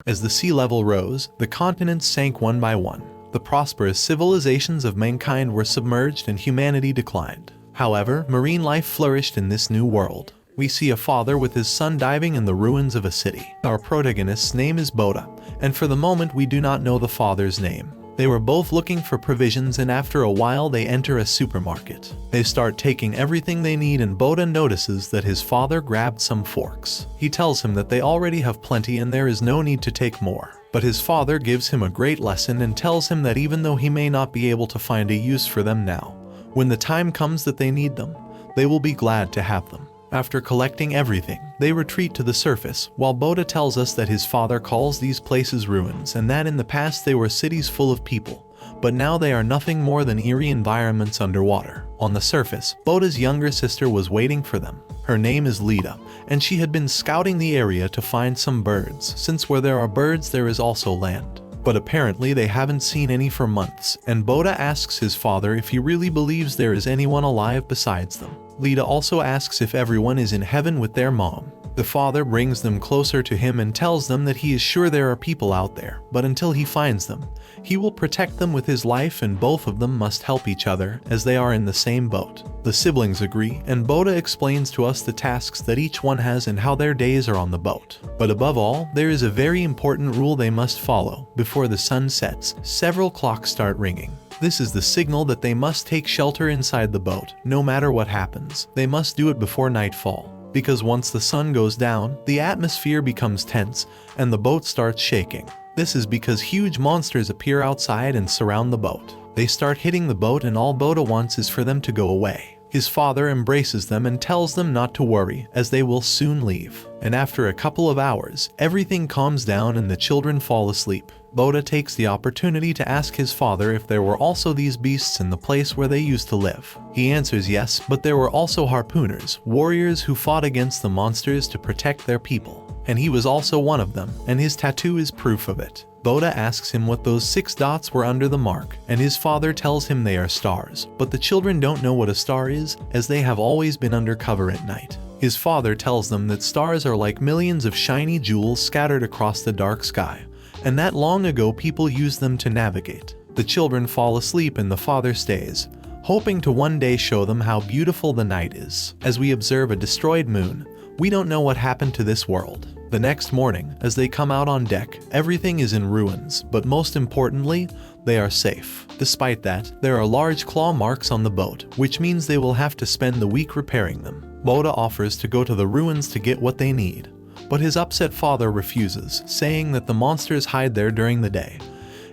As the sea level rose, the continents sank one by one. The prosperous civilizations of mankind were submerged and humanity declined. However, marine life flourished in this new world. We see a father with his son diving in the ruins of a city. Our protagonist's name is Boda, and for the moment we do not know the father's name. They were both looking for provisions, and after a while they enter a supermarket. They start taking everything they need, and Boda notices that his father grabbed some forks. He tells him that they already have plenty and there is no need to take more. But his father gives him a great lesson and tells him that even though he may not be able to find a use for them now, when the time comes that they need them, they will be glad to have them. After collecting everything, they retreat to the surface, while Boda tells us that his father calls these places ruins and that in the past they were cities full of people, but now they are nothing more than eerie environments underwater. On the surface, Boda's younger sister was waiting for them. Her name is Lita, and she had been scouting the area to find some birds, since where there are birds there is also land. But apparently they haven't seen any for months, and Boda asks his father if he really believes there is anyone alive besides them. Lita also asks if everyone is in heaven with their mom. The father brings them closer to him and tells them that he is sure there are people out there, but until he finds them, he will protect them with his life, and both of them must help each other as they are in the same boat. The siblings agree, and Boda explains to us the tasks that each one has and how their days are on the boat. But above all, there is a very important rule they must follow. Before the sun sets, several clocks start ringing. This is the signal that they must take shelter inside the boat, no matter what happens. They must do it before nightfall, because once the sun goes down, the atmosphere becomes tense and the boat starts shaking. This is because huge monsters appear outside and surround the boat. They start hitting the boat, and all Boda wants is for them to go away. His father embraces them and tells them not to worry, as they will soon leave. And after a couple of hours, everything calms down and the children fall asleep. Boda takes the opportunity to ask his father if there were also these beasts in the place where they used to live. He answers yes, but there were also harpooners, warriors who fought against the monsters to protect their people. And he was also one of them, and his tattoo is proof of it. Boda asks him what those 6 dots were under the mark, and his father tells him they are stars, but the children don't know what a star is, as they have always been under cover at night. His father tells them that stars are like millions of shiny jewels scattered across the dark sky, and that long ago people used them to navigate. The children fall asleep and the father stays, hoping to one day show them how beautiful the night is. As we observe a destroyed moon, we don't know what happened to this world. The next morning, as they come out on deck, everything is in ruins, but most importantly, they are safe. Despite that, there are large claw marks on the boat, which means they will have to spend the week repairing them. Boda offers to go to the ruins to get what they need, but his upset father refuses, saying that the monsters hide there during the day,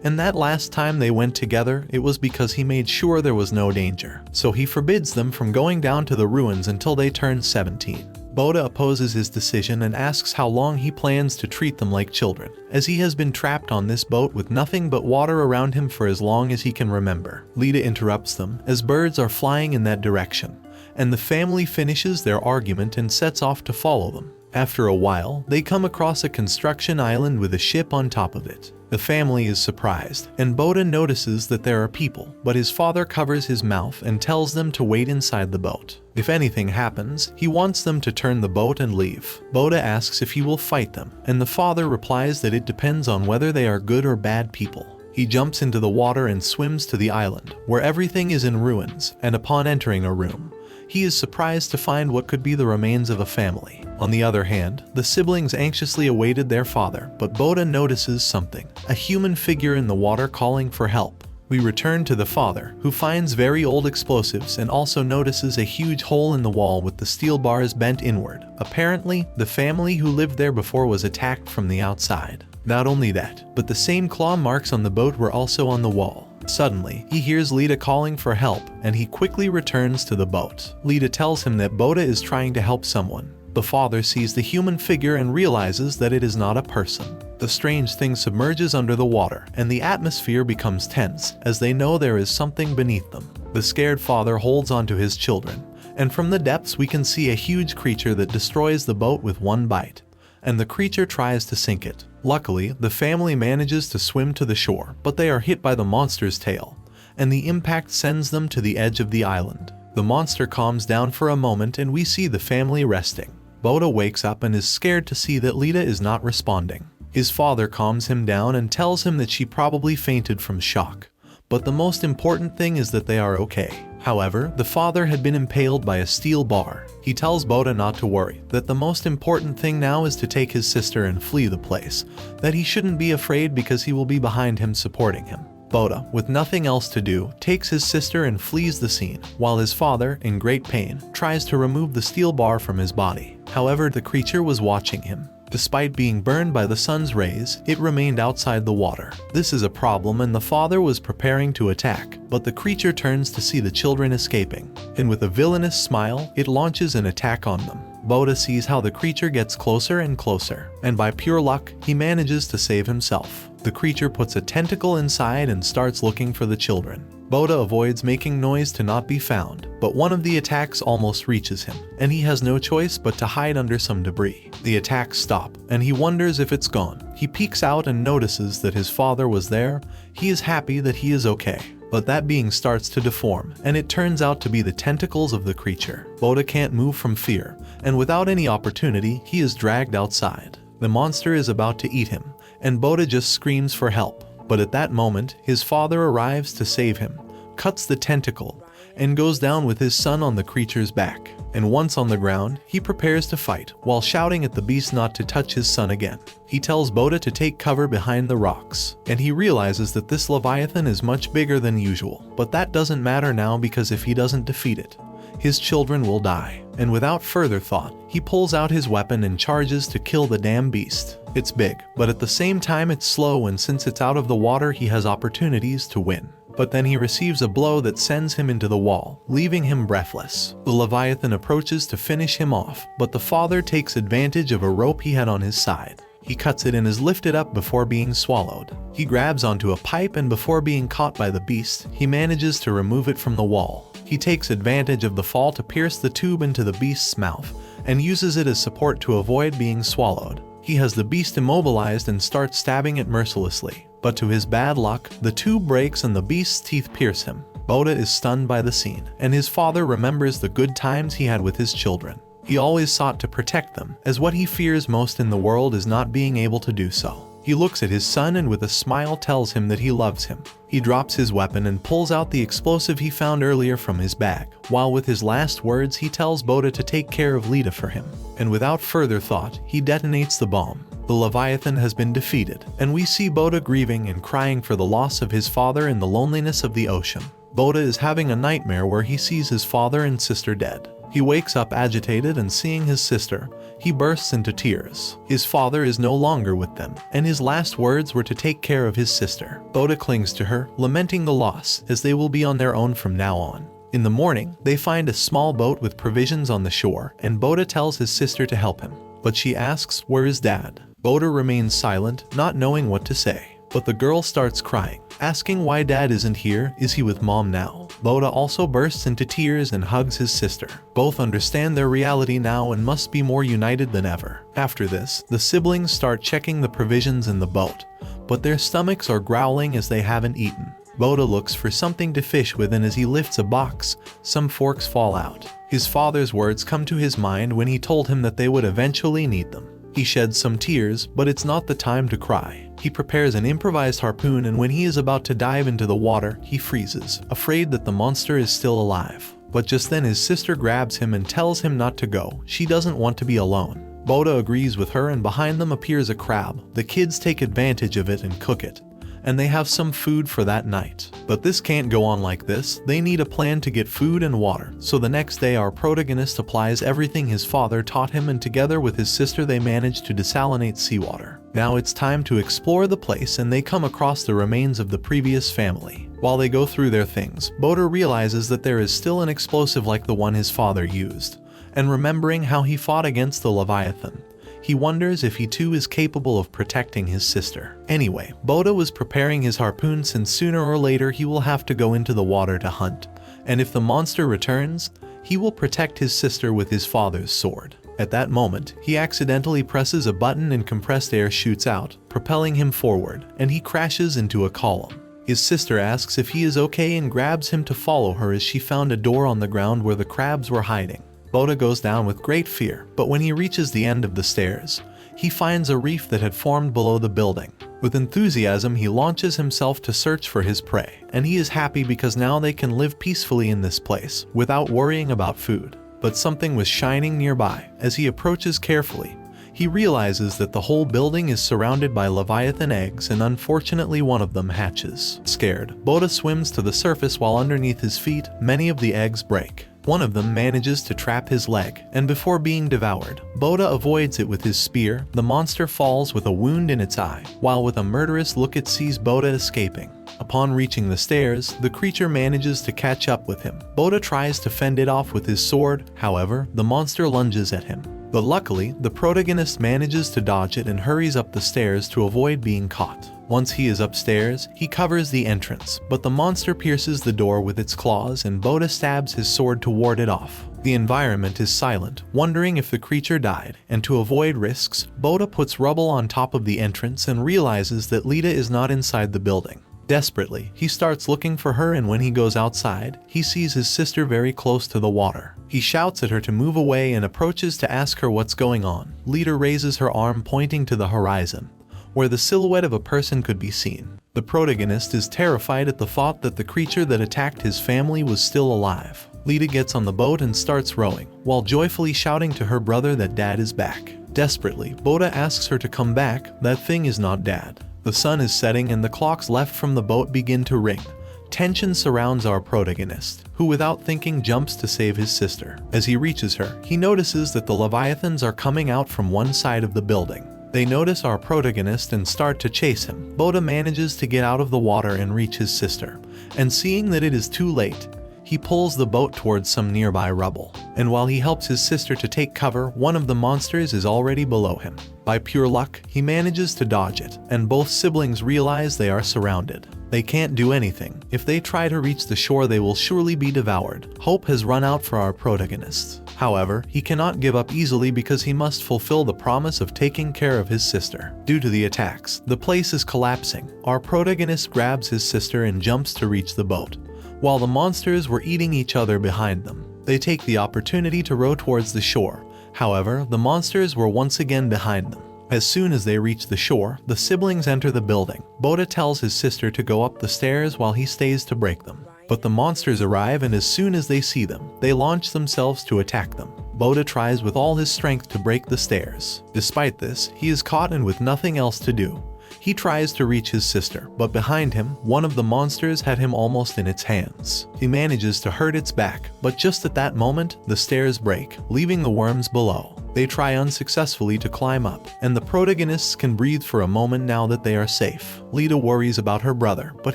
and that last time they went together, it was because he made sure there was no danger. So he forbids them from going down to the ruins until they turn 17. Boda opposes his decision and asks how long he plans to treat them like children, as he has been trapped on this boat with nothing but water around him for as long as he can remember. Lita interrupts them, as birds are flying in that direction, and the family finishes their argument and sets off to follow them. After a while, they come across a construction island with a ship on top of it. The family is surprised, and Boda notices that there are people, but his father covers his mouth and tells them to wait inside the boat. If anything happens, he wants them to turn the boat and leave. Boda asks if he will fight them, and the father replies that it depends on whether they are good or bad people. He jumps into the water and swims to the island, where everything is in ruins, and upon entering a room, he is surprised to find what could be the remains of a family. On the other hand, the siblings anxiously awaited their father, but Boda notices something, a human figure in the water calling for help. We return to the father, who finds very old explosives and also notices a huge hole in the wall with the steel bars bent inward. Apparently, the family who lived there before was attacked from the outside. Not only that, but the same claw marks on the boat were also on the wall. Suddenly, he hears Lita calling for help, and he quickly returns to the boat. Lita tells him that Boda is trying to help someone. The father sees the human figure and realizes that it is not a person. The strange thing submerges under the water, and the atmosphere becomes tense, as they know there is something beneath them. The scared father holds onto his children, and from the depths we can see a huge creature that destroys the boat with one bite, and the creature tries to sink it. Luckily, the family manages to swim to the shore, but they are hit by the monster's tail, and the impact sends them to the edge of the island. The monster calms down for a moment and we see the family resting. Boda wakes up and is scared to see that Lita is not responding. His father calms him down and tells him that she probably fainted from shock. But the most important thing is that they are okay. However, the father had been impaled by a steel bar. He tells Boda not to worry, that the most important thing now is to take his sister and flee the place, that he shouldn't be afraid because he will be behind him supporting him. Boda, with nothing else to do, takes his sister and flees the scene, while his father, in great pain, tries to remove the steel bar from his body. However, the creature was watching him. Despite being burned by the sun's rays, it remained outside the water. This is a problem and the father was preparing to attack, but the creature turns to see the children escaping, and with a villainous smile, it launches an attack on them. Boda sees how the creature gets closer and closer, and by pure luck, he manages to save himself. The creature puts a tentacle inside and starts looking for the children. Boda avoids making noise to not be found, but one of the attacks almost reaches him, and he has no choice but to hide under some debris. The attacks stop, and he wonders if it's gone. He peeks out and notices that his father was there. He is happy that he is okay. But that being starts to deform, and it turns out to be the tentacles of the creature. Boda can't move from fear, and without any opportunity, he is dragged outside. The monster is about to eat him, and Boda just screams for help. But at that moment, his father arrives to save him, cuts the tentacle, and goes down with his son on the creature's back. And once on the ground, he prepares to fight, while shouting at the beast not to touch his son again. He tells Boda to take cover behind the rocks, and he realizes that this Leviathan is much bigger than usual. But that doesn't matter now because if he doesn't defeat it, his children will die. And without further thought, he pulls out his weapon and charges to kill the damn beast. It's big, but at the same time it's slow, and since it's out of the water he has opportunities to win. But then he receives a blow that sends him into the wall, leaving him breathless. The Leviathan approaches to finish him off, but the father takes advantage of a rope he had on his side. He cuts it and is lifted up before being swallowed. He grabs onto a pipe and before being caught by the beast, he manages to remove it from the wall. He takes advantage of the fall to pierce the tube into the beast's mouth and uses it as support to avoid being swallowed. He has the beast immobilized and starts stabbing it mercilessly. But to his bad luck, the tube breaks and the beast's teeth pierce him. Boda is stunned by the scene, and his father remembers the good times he had with his children. He always sought to protect them, as what he fears most in the world is not being able to do so. He looks at his son and with a smile tells him that he loves him. He drops his weapon and pulls out the explosive he found earlier from his bag, while with his last words he tells Boda to take care of Lita for him. And without further thought, he detonates the bomb. The Leviathan has been defeated, and we see Boda grieving and crying for the loss of his father in the loneliness of the ocean. Boda is having a nightmare where he sees his father and sister dead. He wakes up agitated and seeing his sister, he bursts into tears. His father is no longer with them, and his last words were to take care of his sister. Boda clings to her, lamenting the loss, as they will be on their own from now on. In the morning, they find a small boat with provisions on the shore, and Boda tells his sister to help him. But she asks, "Where is Dad?" Boda remains silent, not knowing what to say. But the girl starts crying, asking why Dad isn't here. Is he with Mom now? Boda also bursts into tears and hugs his sister. Both understand their reality now and must be more united than ever. After this, the siblings start checking the provisions in the boat, but their stomachs are growling as they haven't eaten. Boda looks for something to fish with, and as he lifts a box, some forks fall out. His father's words come to his mind when he told him that they would eventually need them. He sheds some tears, but it's not the time to cry. He prepares an improvised harpoon, and when he is about to dive into the water, he freezes, afraid that the monster is still alive. But just then his sister grabs him and tells him not to go. She doesn't want to be alone. Boda agrees with her, and behind them appears a crab. The kids take advantage of it and cook it, and they have some food for that night. But this can't go on like this. They need a plan to get food and water. So the next day our protagonist applies everything his father taught him, and together with his sister they manage to desalinate seawater. Now it's time to explore the place, and they come across the remains of the previous family. While they go through their things, Boda realizes that there is still an explosive like the one his father used. And remembering how he fought against the Leviathan, he wonders if he too is capable of protecting his sister. Anyway, Boda was preparing his harpoon, since sooner or later he will have to go into the water to hunt. And if the monster returns, he will protect his sister with his father's sword. At that moment, he accidentally presses a button and compressed air shoots out, propelling him forward, and he crashes into a column. His sister asks if he is okay and grabs him to follow her, as she found a door on the ground where the crabs were hiding. Boda goes down with great fear, but when he reaches the end of the stairs, he finds a reef that had formed below the building. With enthusiasm, he launches himself to search for his prey, and he is happy because now they can live peacefully in this place without worrying about food. But something was shining nearby. As he approaches carefully, he realizes that the whole building is surrounded by Leviathan eggs, and unfortunately one of them hatches. Scared, Boda swims to the surface while underneath his feet, many of the eggs break. One of them manages to trap his leg, and before being devoured, Boda avoids it with his spear. The monster falls with a wound in its eye, while with a murderous look it sees Boda escaping. Upon reaching the stairs, the creature manages to catch up with him. Boda tries to fend it off with his sword, however, the monster lunges at him. But luckily, the protagonist manages to dodge it and hurries up the stairs to avoid being caught. Once he is upstairs, he covers the entrance, but the monster pierces the door with its claws and Boda stabs his sword to ward it off. The environment is silent, wondering if the creature died, and to avoid risks, Boda puts rubble on top of the entrance and realizes that Lita is not inside the building. Desperately, he starts looking for her, and when he goes outside, he sees his sister very close to the water. He shouts at her to move away and approaches to ask her what's going on. Lita raises her arm pointing to the horizon, where the silhouette of a person could be seen. The protagonist is terrified at the thought that the creature that attacked his family was still alive. Lita gets on the boat and starts rowing, while joyfully shouting to her brother that Dad is back. Desperately, Boda asks her to come back. That thing is not Dad. The sun is setting and the clocks left from the boat begin to ring. Tension surrounds our protagonist, who without thinking jumps to save his sister. As he reaches her, he notices that the Leviathans are coming out from one side of the building. They notice our protagonist and start to chase him. Boda manages to get out of the water and reach his sister, and seeing that it is too late, he pulls the boat towards some nearby rubble. And while he helps his sister to take cover, one of the monsters is already below him. By pure luck, he manages to dodge it, and both siblings realize they are surrounded. They can't do anything. If they try to reach the shore, they will surely be devoured. Hope has run out for our protagonist. However, he cannot give up easily because he must fulfill the promise of taking care of his sister. Due to the attacks, the place is collapsing. Our protagonist grabs his sister and jumps to reach the boat, while the monsters were eating each other behind them. They take the opportunity to row towards the shore. However, the monsters were once again behind them. As soon as they reach the shore, the siblings enter the building. Boda tells his sister to go up the stairs while he stays to break them. But the monsters arrive, and as soon as they see them, they launch themselves to attack them. Boda tries with all his strength to break the stairs. Despite this, he is caught, and with nothing else to do, he tries to reach his sister, but behind him, one of the monsters had him almost in its hands. He manages to hurt its back, but just at that moment, the stairs break, leaving the worms below. They try unsuccessfully to climb up, and the protagonists can breathe for a moment now that they are safe. Lita worries about her brother, but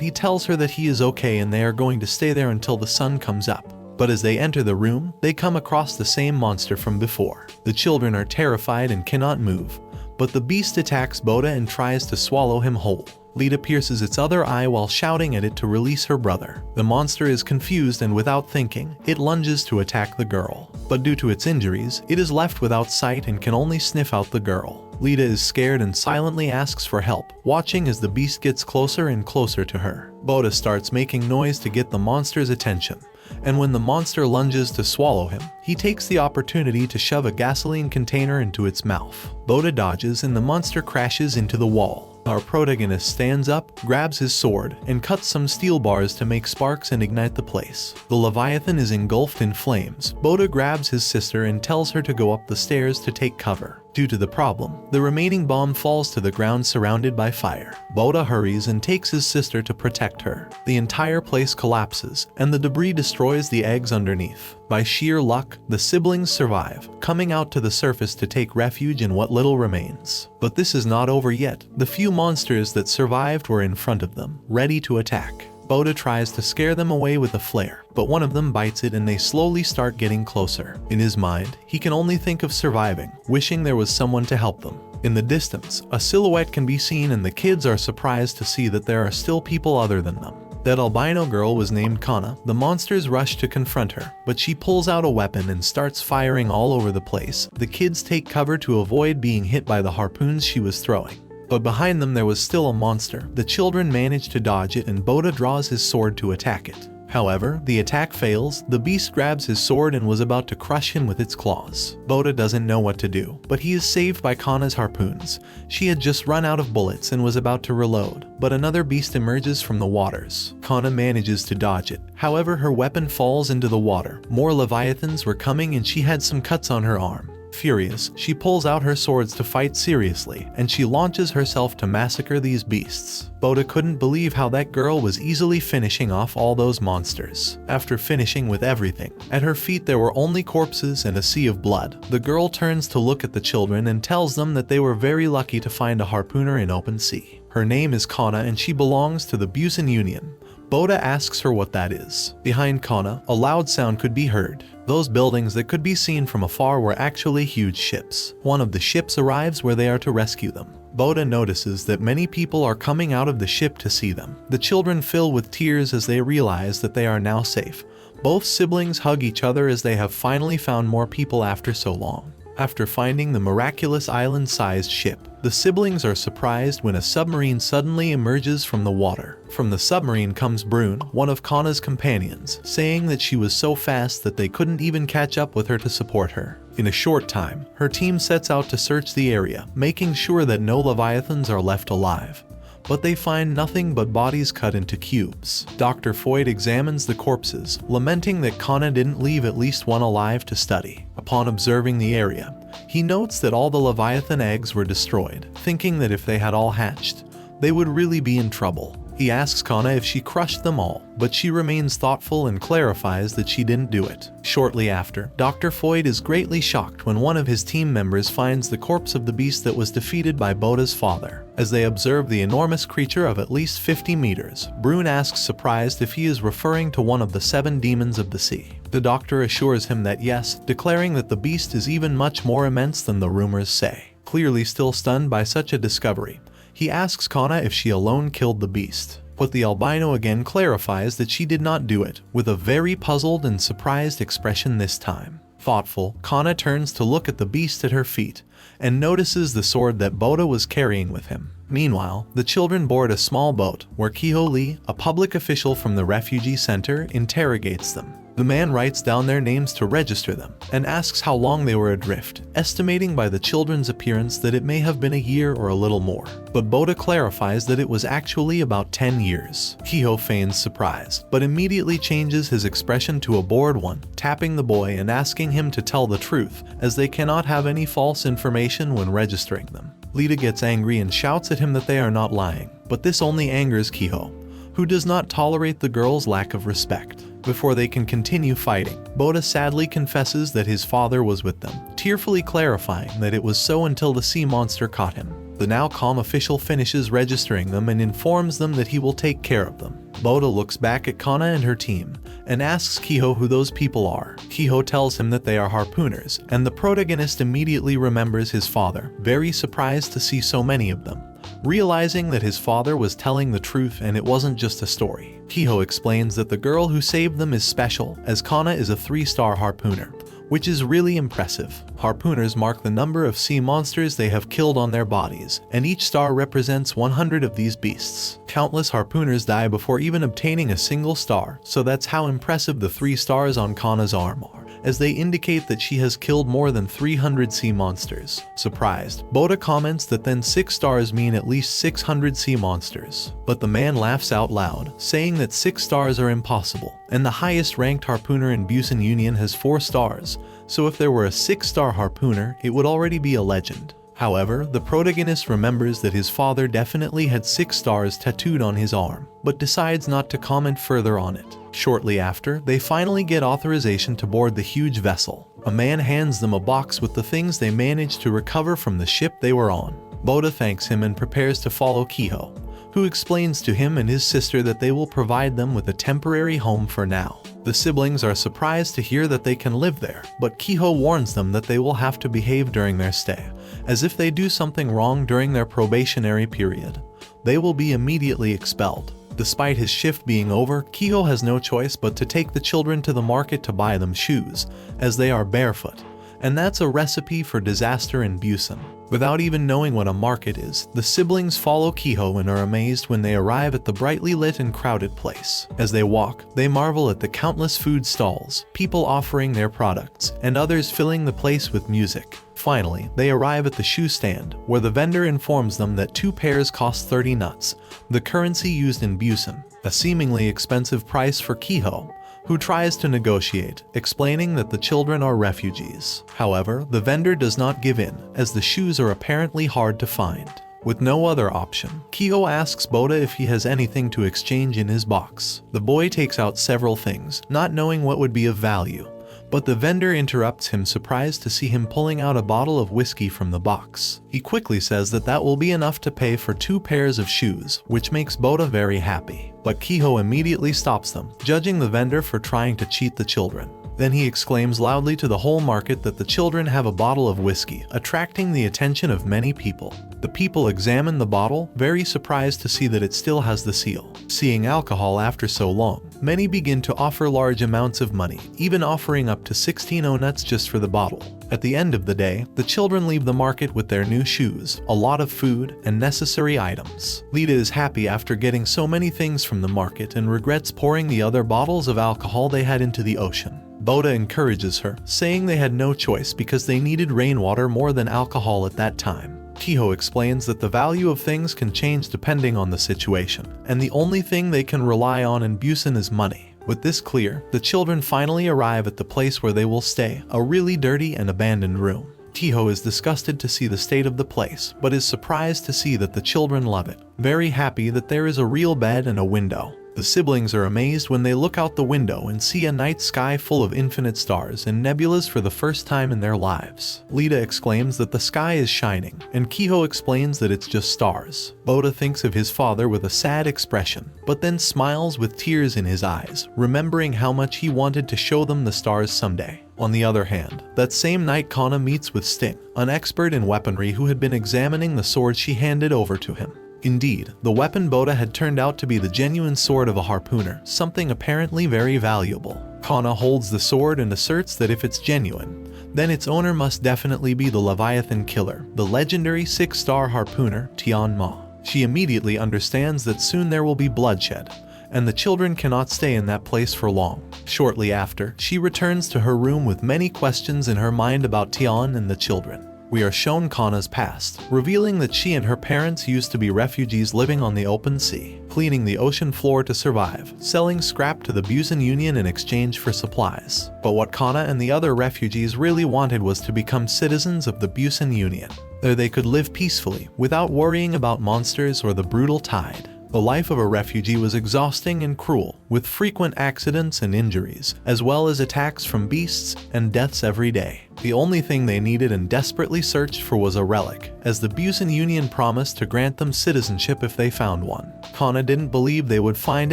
he tells her that he is okay and they are going to stay there until the sun comes up. But as they enter the room, they come across the same monster from before. The children are terrified and cannot move, but the beast attacks Boda and tries to swallow him whole. Lita pierces its other eye while shouting at it to release her brother. The monster is confused, and without thinking, it lunges to attack the girl. But due to its injuries, it is left without sight and can only sniff out the girl. Lita is scared and silently asks for help, watching as the beast gets closer and closer to her. Boda starts making noise to get the monster's attention, and when the monster lunges to swallow him, he takes the opportunity to shove a gasoline container into its mouth. Boda dodges and the monster crashes into the wall. Our protagonist stands up, grabs his sword, and cuts some steel bars to make sparks and ignite the place. The Leviathan is engulfed in flames. Boda grabs his sister and tells her to go up the stairs to take cover. Due to the problem, the remaining bomb falls to the ground surrounded by fire. Boda hurries and takes his sister to protect her. The entire place collapses, and the debris destroys the eggs underneath. By sheer luck, the siblings survive, coming out to the surface to take refuge in what little remains. But this is not over yet. The few monsters that survived were in front of them, ready to attack. Boda tries to scare them away with a flare, but one of them bites it and they slowly start getting closer. In his mind, he can only think of surviving, wishing there was someone to help them. In the distance, a silhouette can be seen, and the kids are surprised to see that there are still people other than them. That albino girl was named Kana. The monsters rush to confront her, but she pulls out a weapon and starts firing all over the place. The kids take cover to avoid being hit by the harpoons she was throwing. But behind them there was still a monster. The children manage to dodge it, and Boda draws his sword to attack it. However, the attack fails, the beast grabs his sword and was about to crush him with its claws. Boda doesn't know what to do, but he is saved by Kana's harpoons. She had just run out of bullets and was about to reload, but another beast emerges from the waters. Kana manages to dodge it. However, her weapon falls into the water. More leviathans were coming and she had some cuts on her arm. Furious, she pulls out her swords to fight seriously, and she launches herself to massacre these beasts. Boda couldn't believe how that girl was easily finishing off all those monsters. After finishing with everything, at her feet there were only corpses and a sea of blood. The girl turns to look at the children and tells them that they were very lucky to find a harpooner in open sea. Her name is Kana and she belongs to the Busan Union. Boda asks her what that is. Behind Kana, a loud sound could be heard. Those buildings that could be seen from afar were actually huge ships. One of the ships arrives where they are to rescue them. Boda notices that many people are coming out of the ship to see them. The children fill with tears as they realize that they are now safe. Both siblings hug each other as they have finally found more people after so long. After finding the miraculous island-sized ship, the siblings are surprised when a submarine suddenly emerges from the water. From the submarine comes Brune, one of Kana's companions, saying that she was so fast that they couldn't even catch up with her to support her. In a short time, her team sets out to search the area, making sure that no leviathans are left alive. But they find nothing but bodies cut into cubes. Dr. Foyd examines the corpses, lamenting that Kana didn't leave at least one alive to study. Upon observing the area, he notes that all the leviathan eggs were destroyed, thinking that if they had all hatched, they would really be in trouble. He asks Kana if she crushed them all, but she remains thoughtful and clarifies that she didn't do it. Shortly after, Dr. Foyd is greatly shocked when one of his team members finds the corpse of the beast that was defeated by Boda's father. As they observe the enormous creature of at least 50 meters, Brune asks surprised if he is referring to one of the 7 demons of the sea. The doctor assures him that yes, declaring that the beast is even much more immense than the rumors say. Clearly still stunned by such a discovery, he asks Kana if she alone killed the beast. But the albino again clarifies that she did not do it, with a very puzzled and surprised expression this time. Thoughtful, Kana turns to look at the beast at her feet, and notices the sword that Boda was carrying with him. Meanwhile, the children board a small boat, where Kiho Lee, a public official from the refugee center, interrogates them. The man writes down their names to register them, and asks how long they were adrift, estimating by the children's appearance that it may have been a year or a little more. But Boda clarifies that it was actually about 10 years. Kiho feigns surprise, but immediately changes his expression to a bored one, tapping the boy and asking him to tell the truth, as they cannot have any false information when registering them. Lita gets angry and shouts at him that they are not lying, but this only angers Kiho, who does not tolerate the girl's lack of respect. Before they can continue fighting, Boda sadly confesses that his father was with them, tearfully clarifying that it was so until the sea monster caught him. The now calm official finishes registering them and informs them that he will take care of them. Boda looks back at Kana and her team, and asks Kiho who those people are. Kiho tells him that they are harpooners, and the protagonist immediately remembers his father, very surprised to see so many of them. Realizing that his father was telling the truth and it wasn't just a story, Kiho explains that the girl who saved them is special, as Kana is a 3-star harpooner, which is really impressive. Harpooners mark the number of sea monsters they have killed on their bodies, and each star represents 100 of these beasts. Countless harpooners die before even obtaining a single star, so that's how impressive the 3 stars on Kana's arm are, as they indicate that she has killed more than 300 sea monsters. Surprised, Boda comments that then 6 stars mean at least 600 sea monsters. But the man laughs out loud, saying that 6 stars are impossible, and the highest ranked harpooner in Busan Union has 4 stars, so if there were a 6-star harpooner, it would already be a legend. However, the protagonist remembers that his father definitely had 6 stars tattooed on his arm, but decides not to comment further on it. Shortly after, they finally get authorization to board the huge vessel. A man hands them a box with the things they managed to recover from the ship they were on. Boda thanks him and prepares to follow Kiho, who explains to him and his sister that they will provide them with a temporary home for now. The siblings are surprised to hear that they can live there, but Kiho warns them that they will have to behave during their stay, as if they do something wrong during their probationary period, they will be immediately expelled. Despite his shift being over, Kiho has no choice but to take the children to the market to buy them shoes, as they are barefoot, and that's a recipe for disaster in Busan. Without even knowing what a market is, the siblings follow Kiho and are amazed when they arrive at the brightly lit and crowded place. As they walk, they marvel at the countless food stalls, people offering their products, and others filling the place with music. Finally, they arrive at the shoe stand, where the vendor informs them that 2 pairs cost 30 nuts, the currency used in Busan, a seemingly expensive price for Kiho, who tries to negotiate, explaining that the children are refugees. However, the vendor does not give in, as the shoes are apparently hard to find. With no other option, Kiho asks Boda if he has anything to exchange in his box. The boy takes out several things, not knowing what would be of value. But the vendor interrupts him, surprised to see him pulling out a bottle of whiskey from the box. He quickly says that that will be enough to pay for 2 pairs of shoes, which makes Boda very happy. But Kiho immediately stops them, judging the vendor for trying to cheat the children. Then he exclaims loudly to the whole market that the children have a bottle of whiskey, attracting the attention of many people. The people examine the bottle, very surprised to see that it still has the seal. Seeing alcohol after so long, many begin to offer large amounts of money, even offering up to 16 onuts just for the bottle. At the end of the day, the children leave the market with their new shoes, a lot of food, and necessary items. Lita is happy after getting so many things from the market and regrets pouring the other bottles of alcohol they had into the ocean. Boda encourages her, saying they had no choice because they needed rainwater more than alcohol at that time. Kiho explains that the value of things can change depending on the situation, and the only thing they can rely on in Busan is money. With this clear, the children finally arrive at the place where they will stay, a really dirty and abandoned room. Kiho is disgusted to see the state of the place, but is surprised to see that the children love it, very happy that there is a real bed and a window. The siblings are amazed when they look out the window and see a night sky full of infinite stars and nebulas for the first time in their lives. Lita exclaims that the sky is shining, and Kiho explains that it's just stars. Boda thinks of his father with a sad expression, but then smiles with tears in his eyes, remembering how much he wanted to show them the stars someday. On the other hand, that same night Kana meets with Sting, an expert in weaponry who had been examining the sword she handed over to him. Indeed, the weapon Boda had turned out to be the genuine sword of a harpooner, something apparently very valuable. Kana holds the sword and asserts that if it's genuine, then its owner must definitely be the Leviathan killer, the legendary 6-star harpooner, Tian Ma. She immediately understands that soon there will be bloodshed, and the children cannot stay in that place for long. Shortly after, she returns to her room with many questions in her mind about Tian and the children. We are shown Kana's past, revealing that she and her parents used to be refugees living on the open sea, cleaning the ocean floor to survive, selling scrap to the Busan Union in exchange for supplies. But what Kana and the other refugees really wanted was to become citizens of the Busan Union. There they could live peacefully, without worrying about monsters or the brutal tide. The life of a refugee was exhausting and cruel, with frequent accidents and injuries, as well as attacks from beasts and deaths every day. The only thing they needed and desperately searched for was a relic, as the Busan Union promised to grant them citizenship if they found one. Kana didn't believe they would find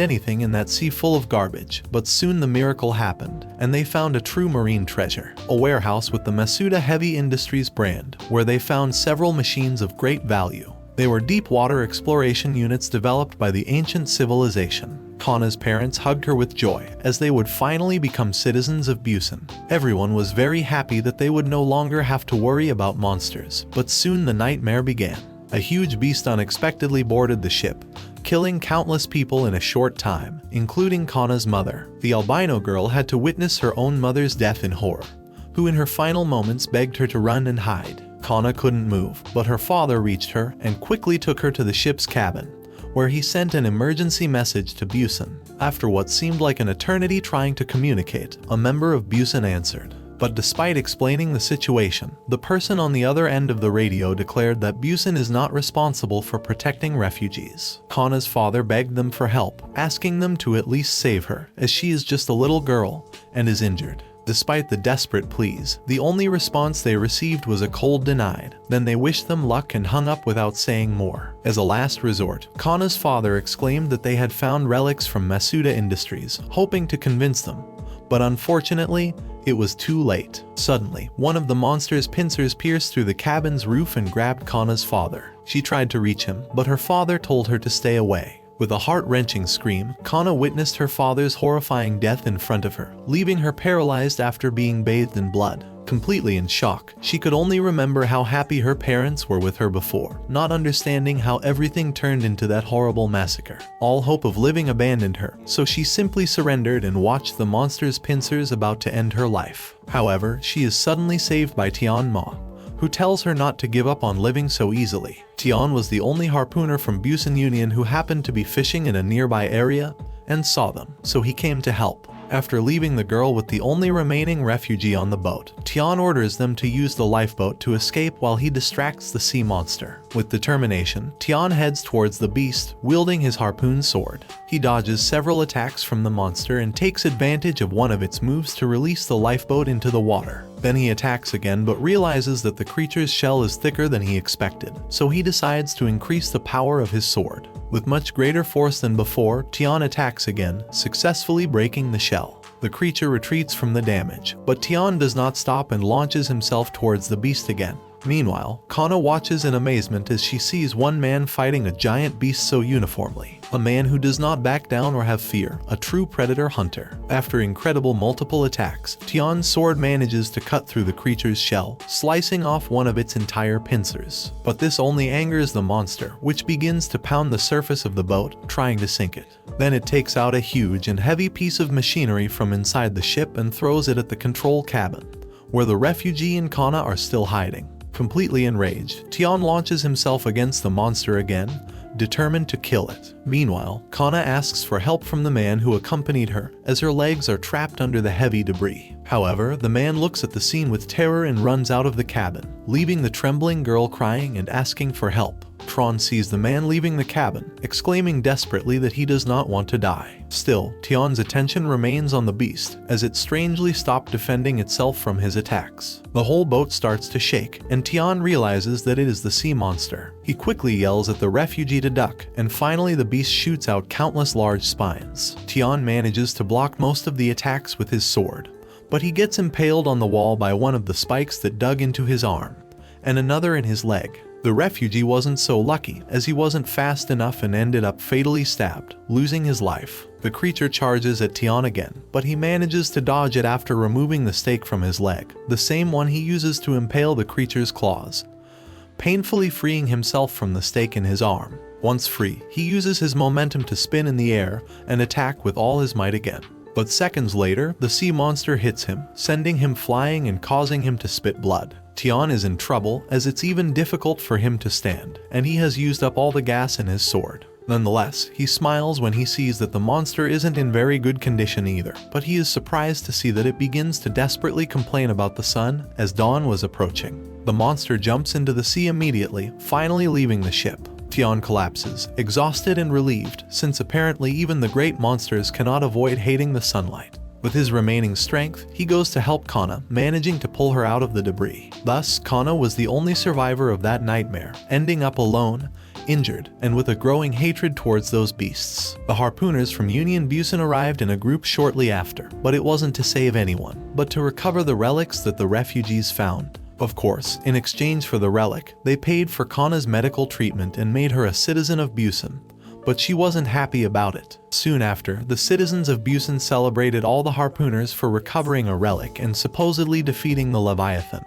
anything in that sea full of garbage, but soon the miracle happened, and they found a true marine treasure, a warehouse with the Masuda Heavy Industries brand, where they found several machines of great value. They were deep water exploration units developed by the ancient civilization. Kana's parents hugged her with joy, as they would finally become citizens of Busan. Everyone was very happy that they would no longer have to worry about monsters, but soon the nightmare began. A huge beast unexpectedly boarded the ship, killing countless people in a short time, including Kana's mother. The albino girl had to witness her own mother's death in horror, who in her final moments begged her to run and hide. Kana couldn't move, but her father reached her and quickly took her to the ship's cabin, where he sent an emergency message to Busan. After what seemed like an eternity trying to communicate, a member of Busan answered. But despite explaining the situation, the person on the other end of the radio declared that Busan is not responsible for protecting refugees. Kana's father begged them for help, asking them to at least save her, as she is just a little girl and is injured. Despite the desperate pleas, the only response they received was a cold denied. Then they wished them luck and hung up without saying more. As a last resort, Kana's father exclaimed that they had found relics from Masuda Industries, hoping to convince them. But unfortunately, it was too late. Suddenly, one of the monster's pincers pierced through the cabin's roof and grabbed Kana's father. She tried to reach him, but her father told her to stay away. With a heart-wrenching scream, Kana witnessed her father's horrifying death in front of her, leaving her paralyzed after being bathed in blood. Completely in shock, she could only remember how happy her parents were with her before, not understanding how everything turned into that horrible massacre. All hope of living abandoned her, so she simply surrendered and watched the monster's pincers about to end her life. However, she is suddenly saved by Tian Ma, who tells her not to give up on living so easily. Tian was the only harpooner from Busan Union who happened to be fishing in a nearby area and saw them, so he came to help. After leaving the girl with the only remaining refugee on the boat, Tian orders them to use the lifeboat to escape while he distracts the sea monster. With determination, Tian heads towards the beast, wielding his harpoon sword. He dodges several attacks from the monster and takes advantage of one of its moves to release the lifeboat into the water. Then he attacks again but realizes that the creature's shell is thicker than he expected, so he decides to increase the power of his sword. With much greater force than before, Tian attacks again, successfully breaking the shell. The creature retreats from the damage, but Tian does not stop and launches himself towards the beast again. Meanwhile, Kana watches in amazement as she sees one man fighting a giant beast so uniformly. A man who does not back down or have fear, a true predator hunter. After incredible multiple attacks, Tian's sword manages to cut through the creature's shell, slicing off one of its entire pincers. But this only angers the monster, which begins to pound the surface of the boat, trying to sink it. Then it takes out a huge and heavy piece of machinery from inside the ship and throws it at the control cabin, where the refugee and Kana are still hiding. Completely enraged, Tian launches himself against the monster again, determined to kill it. Meanwhile, Kana asks for help from the man who accompanied her, as her legs are trapped under the heavy debris. However, the man looks at the scene with terror and runs out of the cabin, leaving the trembling girl crying and asking for help. Tron sees the man leaving the cabin, exclaiming desperately that he does not want to die. Still, Tian's attention remains on the beast, as it strangely stopped defending itself from his attacks. The whole boat starts to shake, and Tian realizes that it is the sea monster. He quickly yells at the refugee to duck, and finally the beast shoots out countless large spines. Tian manages to block most of the attacks with his sword, but he gets impaled on the wall by one of the spikes that dug into his arm, and another in his leg. The refugee wasn't so lucky, as he wasn't fast enough and ended up fatally stabbed, losing his life. The creature charges at Tian again, but he manages to dodge it after removing the stake from his leg, the same one he uses to impale the creature's claws, painfully freeing himself from the stake in his arm. Once free, he uses his momentum to spin in the air and attack with all his might again. But seconds later, the sea monster hits him, sending him flying and causing him to spit blood. Tian is in trouble, as it's even difficult for him to stand, and he has used up all the gas in his sword. Nonetheless, he smiles when he sees that the monster isn't in very good condition either, but he is surprised to see that it begins to desperately complain about the sun as dawn was approaching. The monster jumps into the sea immediately, finally leaving the ship. Tian collapses, exhausted and relieved, since apparently even the great monsters cannot avoid hating the sunlight. With his remaining strength, he goes to help Kana, managing to pull her out of the debris. Thus, Kana was the only survivor of that nightmare, ending up alone, injured, and with a growing hatred towards those beasts. The harpooners from Union Busan arrived in a group shortly after, but it wasn't to save anyone, but to recover the relics that the refugees found. Of course, in exchange for the relic, they paid for Kana's medical treatment and made her a citizen of Busan. But she wasn't happy about it. Soon after, the citizens of Busan celebrated all the harpooners for recovering a relic and supposedly defeating the Leviathan,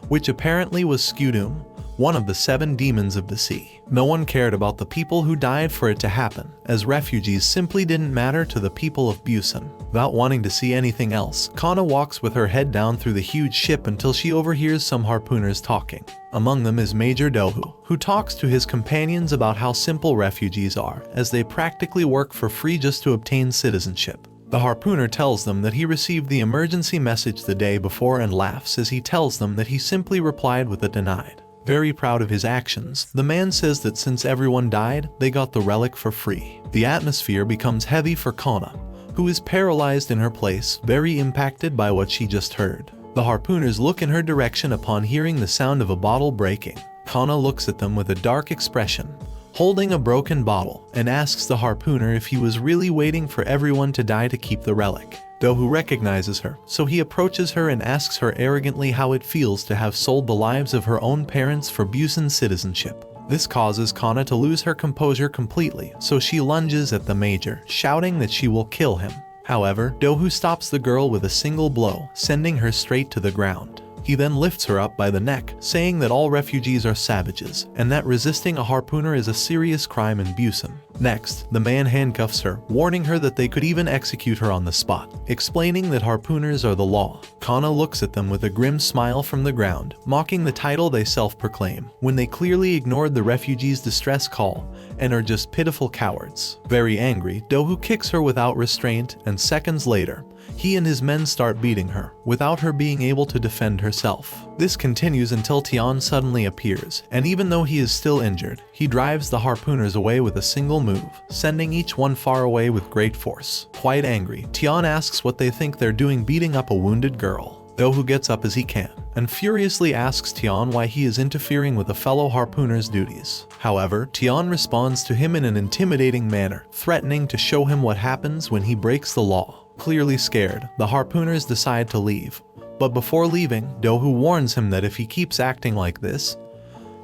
which apparently was Skudum, one of the 7 demons of the sea. No one cared about the people who died for it to happen, as refugees simply didn't matter to the people of Busan. Without wanting to see anything else, Kana walks with her head down through the huge ship until she overhears some harpooners talking. Among them is Major Dohu, who talks to his companions about how simple refugees are, as they practically work for free just to obtain citizenship. The harpooner tells them that he received the emergency message the day before and laughs as he tells them that he simply replied with a denied. Very proud of his actions, the man says that since everyone died, they got the relic for free. The atmosphere becomes heavy for Kana, who is paralyzed in her place, very impacted by what she just heard. The harpooners look in her direction upon hearing the sound of a bottle breaking. Kana looks at them with a dark expression, holding a broken bottle, and asks the harpooner if he was really waiting for everyone to die to keep the relic. Dohu recognizes her, so he approaches her and asks her arrogantly how it feels to have sold the lives of her own parents for Busan citizenship. This causes Kana to lose her composure completely, so she lunges at the major, shouting that she will kill him. However, Dohu stops the girl with a single blow, sending her straight to the ground. He then lifts her up by the neck, saying that all refugees are savages, and that resisting a harpooner is a serious crime in Busan. Next, the man handcuffs her, warning her that they could even execute her on the spot, explaining that harpooners are the law. Kana looks at them with a grim smile from the ground, mocking the title they self-proclaim, when they clearly ignored the refugees' distress call and are just pitiful cowards. Very angry, Dohu kicks her without restraint, and seconds later, he and his men start beating her, without her being able to defend herself. This continues until Tian suddenly appears, and even though he is still injured, he drives the harpooners away with a single move, sending each one far away with great force. Quite angry, Tian asks what they think they're doing beating up a wounded girl. Dohu gets up as he can, and furiously asks Tian why he is interfering with a fellow harpooner's duties. However, Tian responds to him in an intimidating manner, threatening to show him what happens when he breaks the law. Clearly scared, the harpooners decide to leave, but before leaving, Dohu warns him that if he keeps acting like this,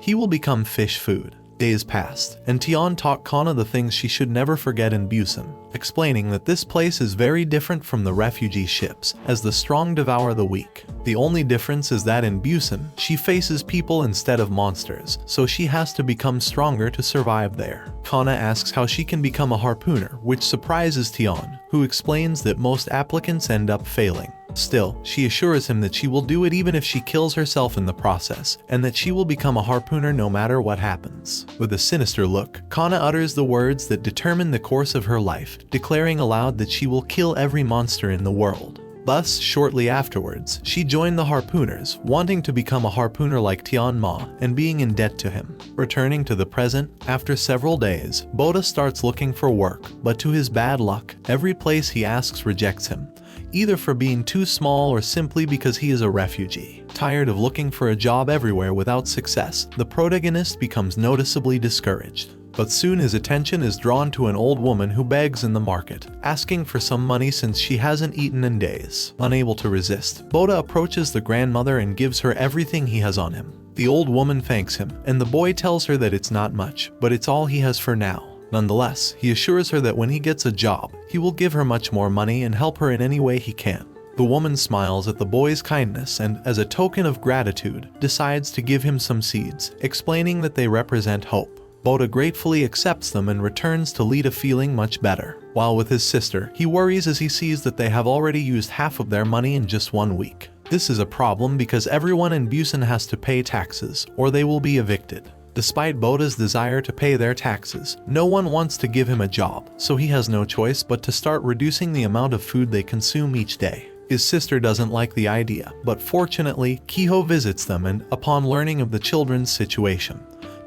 he will become fish food. Days passed, and Tian taught Kana the things she should never forget in Busan, explaining that this place is very different from the refugee ships, as the strong devour the weak. The only difference is that in Busan, she faces people instead of monsters, so she has to become stronger to survive there. Kana asks how she can become a harpooner, which surprises Tian, who explains that most applicants end up failing. Still, she assures him that she will do it even if she kills herself in the process, and that she will become a harpooner no matter what happens. With a sinister look, Kana utters the words that determine the course of her life, declaring aloud that she will kill every monster in the world. Thus, shortly afterwards, she joined the harpooners, wanting to become a harpooner like Tian Ma and being in debt to him. Returning to the present, after several days, Boda starts looking for work, but to his bad luck, every place he asks rejects him, either for being too small or simply because he is a refugee. Tired of looking for a job everywhere without success, the protagonist becomes noticeably discouraged. But soon his attention is drawn to an old woman who begs in the market, asking for some money since she hasn't eaten in days. Unable to resist, Boda approaches the grandmother and gives her everything he has on him. The old woman thanks him, and the boy tells her that it's not much, but it's all he has for now. Nonetheless, he assures her that when he gets a job, he will give her much more money and help her in any way he can. The woman smiles at the boy's kindness and, as a token of gratitude, decides to give him some seeds, explaining that they represent hope. Boda gratefully accepts them and returns to Lita feeling much better. While with his sister, he worries as he sees that they have already used half of their money in just 1 week. This is a problem because everyone in Busan has to pay taxes, or they will be evicted. Despite Boda's desire to pay their taxes, no one wants to give him a job, so he has no choice but to start reducing the amount of food they consume each day. His sister doesn't like the idea, but fortunately, Kiho visits them and, upon learning of the children's situation,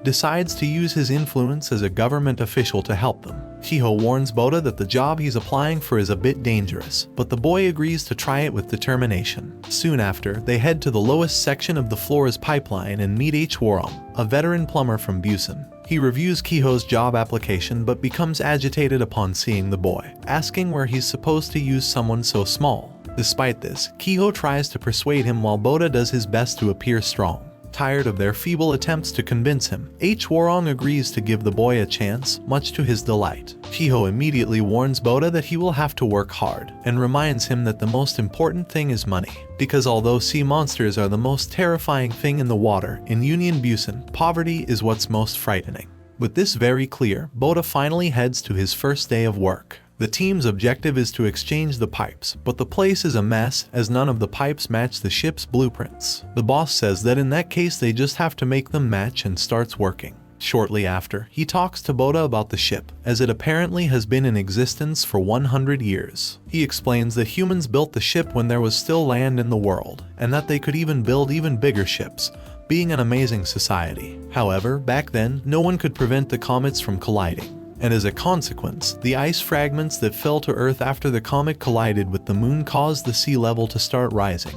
decides to use his influence as a government official to help them. Kiho warns Boda that the job he's applying for is a bit dangerous, but the boy agrees to try it with determination. Soon after, they head to the lowest section of the floor's pipeline and meet H. Warong, a veteran plumber from Busan. He reviews Kiho's job application but becomes agitated upon seeing the boy, asking where he's supposed to use someone so small. Despite this, Kiho tries to persuade him while Boda does his best to appear strong. Tired of their feeble attempts to convince him, H. Warong agrees to give the boy a chance, much to his delight. Kiho immediately warns Boda that he will have to work hard, and reminds him that the most important thing is money. Because although sea monsters are the most terrifying thing in the water, in Union Busan, poverty is what's most frightening. With this very clear, Boda finally heads to his first day of work. The team's objective is to exchange the pipes, but the place is a mess as none of the pipes match the ship's blueprints. The boss says that in that case they just have to make them match and starts working. Shortly after, he talks to Boda about the ship, as it apparently has been in existence for 100 years. He explains that humans built the ship when there was still land in the world, and that they could even build even bigger ships, being an amazing society. However, back then, no one could prevent the comets from colliding. And as a consequence, the ice fragments that fell to Earth after the comet collided with the moon caused the sea level to start rising.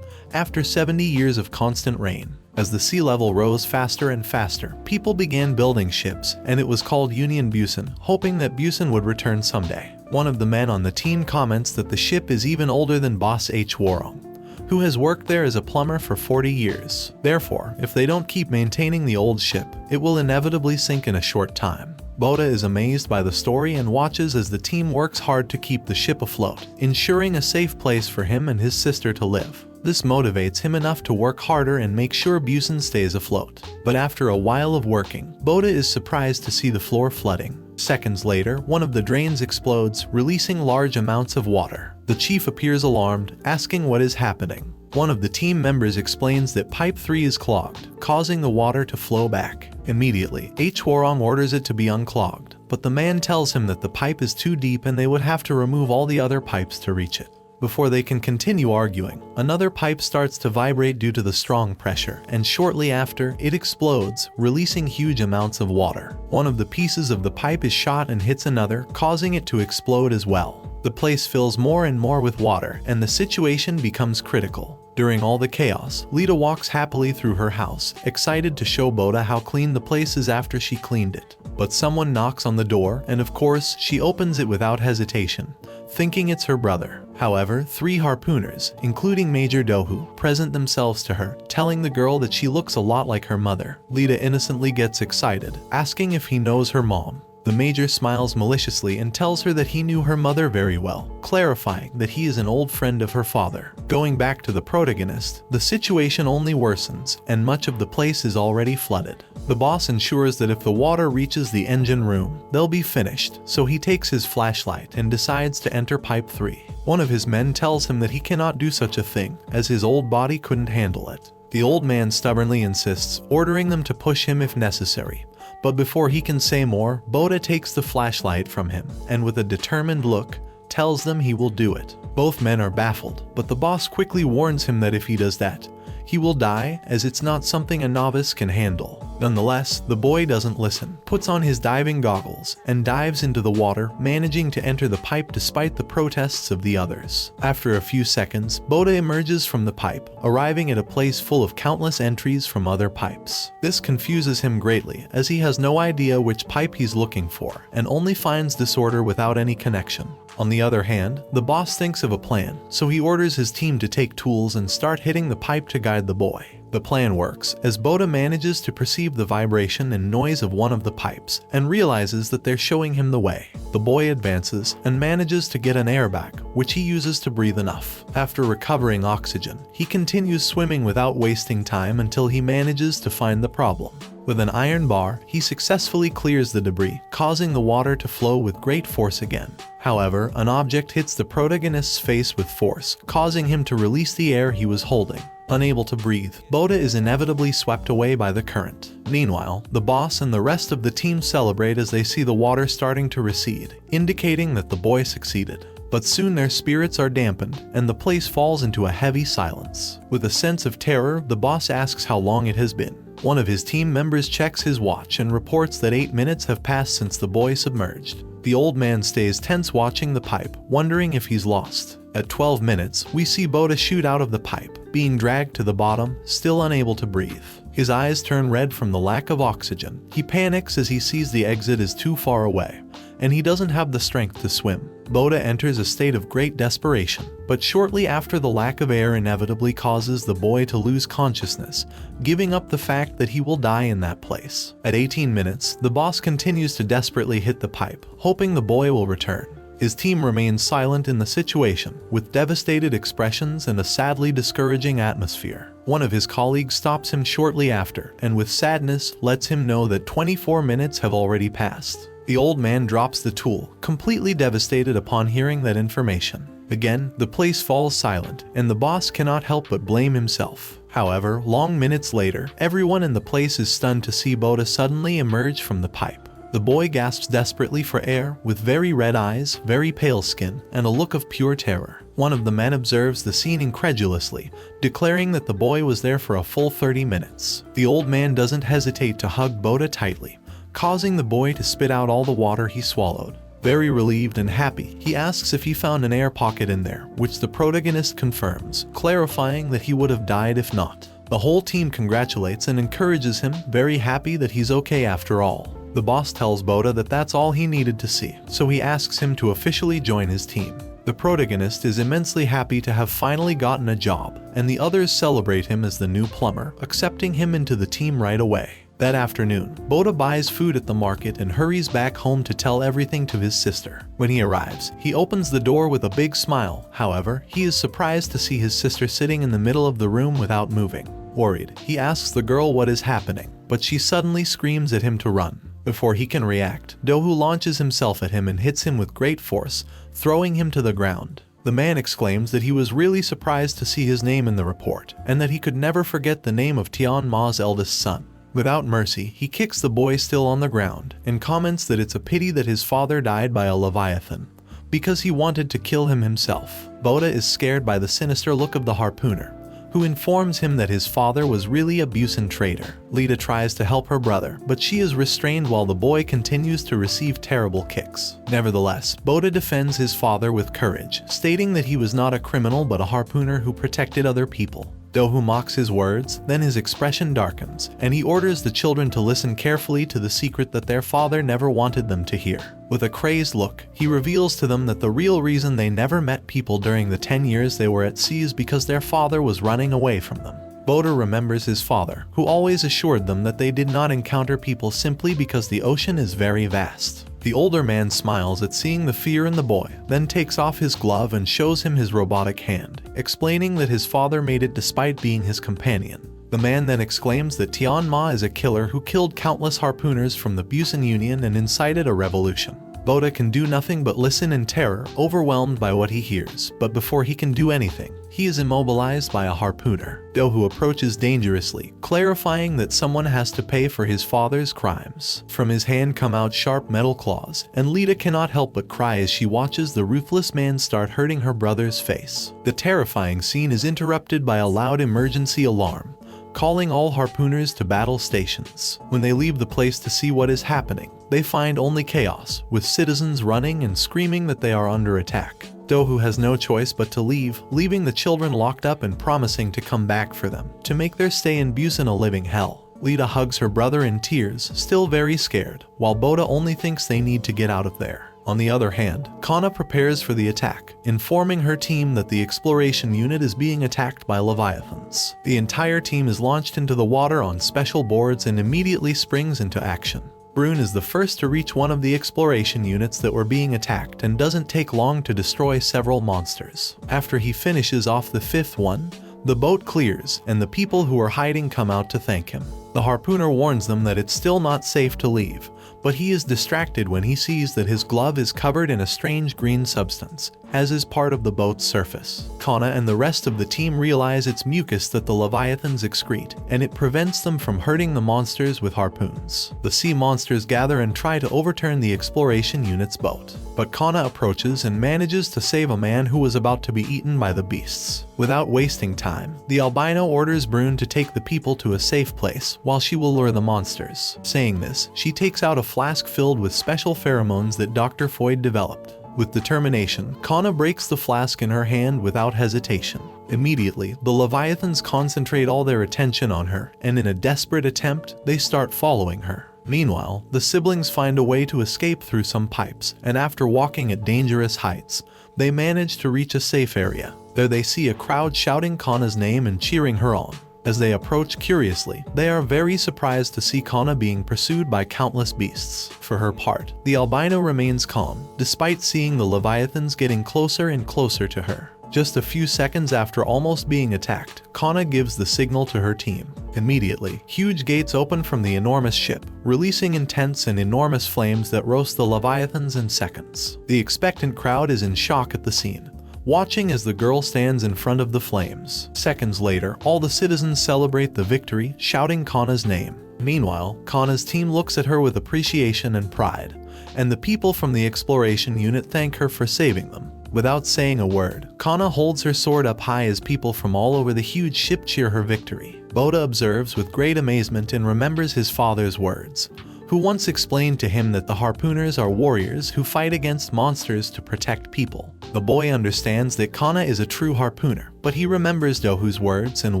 After 70 years of constant rain, as the sea level rose faster and faster, people began building ships, and it was called Union Busan, hoping that Busan would return someday. One of the men on the team comments that the ship is even older than boss H. Warong, who has worked there as a plumber for 40 years. Therefore, if they don't keep maintaining the old ship, it will inevitably sink in a short time. Boda is amazed by the story and watches as the team works hard to keep the ship afloat, ensuring a safe place for him and his sister to live. This motivates him enough to work harder and make sure Busan stays afloat. But after a while of working, Boda is surprised to see the floor flooding. Seconds later, one of the drains explodes, releasing large amounts of water. The chief appears alarmed, asking what is happening. One of the team members explains that pipe 3 is clogged, causing the water to flow back. Immediately, Hwarong orders it to be unclogged, but the man tells him that the pipe is too deep and they would have to remove all the other pipes to reach it. Before they can continue arguing, another pipe starts to vibrate due to the strong pressure, and shortly after, it explodes, releasing huge amounts of water. One of the pieces of the pipe is shot and hits another, causing it to explode as well. The place fills more and more with water, and the situation becomes critical. During all the chaos, Lita walks happily through her house, excited to show Boda how clean the place is after she cleaned it. But someone knocks on the door, and of course, she opens it without hesitation, thinking it's her brother. However, 3 harpooners, including Major Dohu, present themselves to her, telling the girl that she looks a lot like her mother. Lita innocently gets excited, asking if he knows her mom. The Major smiles maliciously and tells her that he knew her mother very well, clarifying that he is an old friend of her father. Going back to the protagonist, the situation only worsens, and much of the place is already flooded. The boss ensures that if the water reaches the engine room, they'll be finished, so he takes his flashlight and decides to enter pipe 3. One of his men tells him that he cannot do such a thing, as his old body couldn't handle it. The old man stubbornly insists, ordering them to push him if necessary. But before he can say more, Boda takes the flashlight from him, and with a determined look, tells them he will do it. Both men are baffled, but the boss quickly warns him that if he does that, he will die, as it's not something a novice can handle. Nonetheless, the boy doesn't listen, puts on his diving goggles, and dives into the water, managing to enter the pipe despite the protests of the others. After a few seconds, Boda emerges from the pipe, arriving at a place full of countless entries from other pipes. This confuses him greatly, as he has no idea which pipe he's looking for, and only finds disorder without any connection. On the other hand, the boss thinks of a plan, so he orders his team to take tools and start hitting the pipe to guide the boy. The plan works, as Boda manages to perceive the vibration and noise of one of the pipes, and realizes that they're showing him the way. The boy advances, and manages to get an airbag, which he uses to breathe enough. After recovering oxygen, he continues swimming without wasting time until he manages to find the problem. With an iron bar, he successfully clears the debris, causing the water to flow with great force again. However, an object hits the protagonist's face with force, causing him to release the air he was holding. Unable to breathe, Boda is inevitably swept away by the current. Meanwhile, the boss and the rest of the team celebrate as they see the water starting to recede, indicating that the boy succeeded. But soon their spirits are dampened, and the place falls into a heavy silence. With a sense of terror, the boss asks how long it has been. One of his team members checks his watch and reports that 8 minutes have passed since the boy submerged. The old man stays tense watching the pipe, wondering if he's lost. At 12 minutes, we see Boda shoot out of the pipe, being dragged to the bottom, still unable to breathe. His eyes turn red from the lack of oxygen. He panics as he sees the exit is too far away, and he doesn't have the strength to swim. Boda enters a state of great desperation, but shortly after the lack of air inevitably causes the boy to lose consciousness, giving up the fact that he will die in that place. At 18 minutes, the boss continues to desperately hit the pipe, hoping the boy will return. His team remains silent in the situation, with devastated expressions and a sadly discouraging atmosphere. One of his colleagues stops him shortly after, and with sadness lets him know that 24 minutes have already passed. The old man drops the tool, completely devastated upon hearing that information. Again, the place falls silent, and the boss cannot help but blame himself. However, long minutes later, everyone in the place is stunned to see Boda suddenly emerge from the pipe. The boy gasps desperately for air, with very red eyes, very pale skin, and a look of pure terror. One of the men observes the scene incredulously, declaring that the boy was there for a full 30 minutes. The old man doesn't hesitate to hug Boda tightly, causing the boy to spit out all the water he swallowed. Very relieved and happy, he asks if he found an air pocket in there, which the protagonist confirms, clarifying that he would have died if not. The whole team congratulates and encourages him, very happy that he's okay after all. The boss tells Boda that that's all he needed to see, so he asks him to officially join his team. The protagonist is immensely happy to have finally gotten a job, and the others celebrate him as the new plumber, accepting him into the team right away. That afternoon, Boda buys food at the market and hurries back home to tell everything to his sister. When he arrives, he opens the door with a big smile. However, he is surprised to see his sister sitting in the middle of the room without moving. Worried, he asks the girl what is happening, but she suddenly screams at him to run. Before he can react, Dohu launches himself at him and hits him with great force, throwing him to the ground. The man exclaims that he was really surprised to see his name in the report, and that he could never forget the name of Tian Ma's eldest son. Without mercy, he kicks the boy still on the ground, and comments that it's a pity that his father died by a leviathan, because he wanted to kill him himself. Boda is scared by the sinister look of the harpooner, who informs him that his father was really a Busan traitor. Lita tries to help her brother, but she is restrained while the boy continues to receive terrible kicks. Nevertheless, Boda defends his father with courage, stating that he was not a criminal but a harpooner who protected other people. Dohu mocks his words, then his expression darkens, and he orders the children to listen carefully to the secret that their father never wanted them to hear. With a crazed look, he reveals to them that the real reason they never met people during the 10 years they were at sea is because their father was running away from them. Boda remembers his father, who always assured them that they did not encounter people simply because the ocean is very vast. The older man smiles at seeing the fear in the boy, then takes off his glove and shows him his robotic hand, explaining that his father made it despite being his companion. The man then exclaims that Tian Ma is a killer who killed countless harpooners from the Busan Union and incited a revolution. Boda can do nothing but listen in terror, overwhelmed by what he hears, but before he can do anything, he is immobilized by a harpooner. Dohu approaches dangerously, clarifying that someone has to pay for his father's crimes. From his hand come out sharp metal claws, and Lita cannot help but cry as she watches the ruthless man start hurting her brother's face. The terrifying scene is interrupted by a loud emergency alarm, calling all harpooners to battle stations. When they leave the place to see what is happening, they find only chaos, with citizens running and screaming that they are under attack. Dohu has no choice but to leave, leaving the children locked up and promising to come back for them, to make their stay in Busan a living hell. Lita hugs her brother in tears, still very scared, while Boda only thinks they need to get out of there. On the other hand, Kana prepares for the attack, informing her team that the exploration unit is being attacked by leviathans. The entire team is launched into the water on special boards and immediately springs into action. Brune is the first to reach one of the exploration units that were being attacked and doesn't take long to destroy several monsters. After he finishes off the fifth one, the boat clears, and the people who are hiding come out to thank him. The harpooner warns them that it's still not safe to leave, but he is distracted when he sees that his glove is covered in a strange green substance, as is part of the boat's surface. Kana and the rest of the team realize it's mucus that the leviathans excrete, and it prevents them from hurting the monsters with harpoons. The sea monsters gather and try to overturn the exploration unit's boat, but Kana approaches and manages to save a man who was about to be eaten by the beasts. Without wasting time, the albino orders Brune to take the people to a safe place while she will lure the monsters. Saying this, she takes out a flask filled with special pheromones that Dr. Foyd developed. With determination, Kana breaks the flask in her hand without hesitation. Immediately, the leviathans concentrate all their attention on her, and in a desperate attempt, they start following her. Meanwhile, the siblings find a way to escape through some pipes, and after walking at dangerous heights, they manage to reach a safe area. There they see a crowd shouting Kana's name and cheering her on. As they approach curiously, they are very surprised to see Kana being pursued by countless beasts. For her part, the albino remains calm, despite seeing the leviathans getting closer and closer to her. Just a few seconds after almost being attacked, Kana gives the signal to her team. Immediately, huge gates open from the enormous ship, releasing intense and enormous flames that roast the leviathans in seconds. The expectant crowd is in shock at the scene, watching as the girl stands in front of the flames. Seconds later, all the citizens celebrate the victory, shouting Kana's name. Meanwhile, Kana's team looks at her with appreciation and pride, and the people from the exploration unit thank her for saving them. Without saying a word, Kana holds her sword up high as people from all over the huge ship cheer her victory. Boda observes with great amazement and remembers his father's words, who once explained to him that the harpooners are warriors who fight against monsters to protect people. The boy understands that Kana is a true harpooner, but he remembers Dohu's words and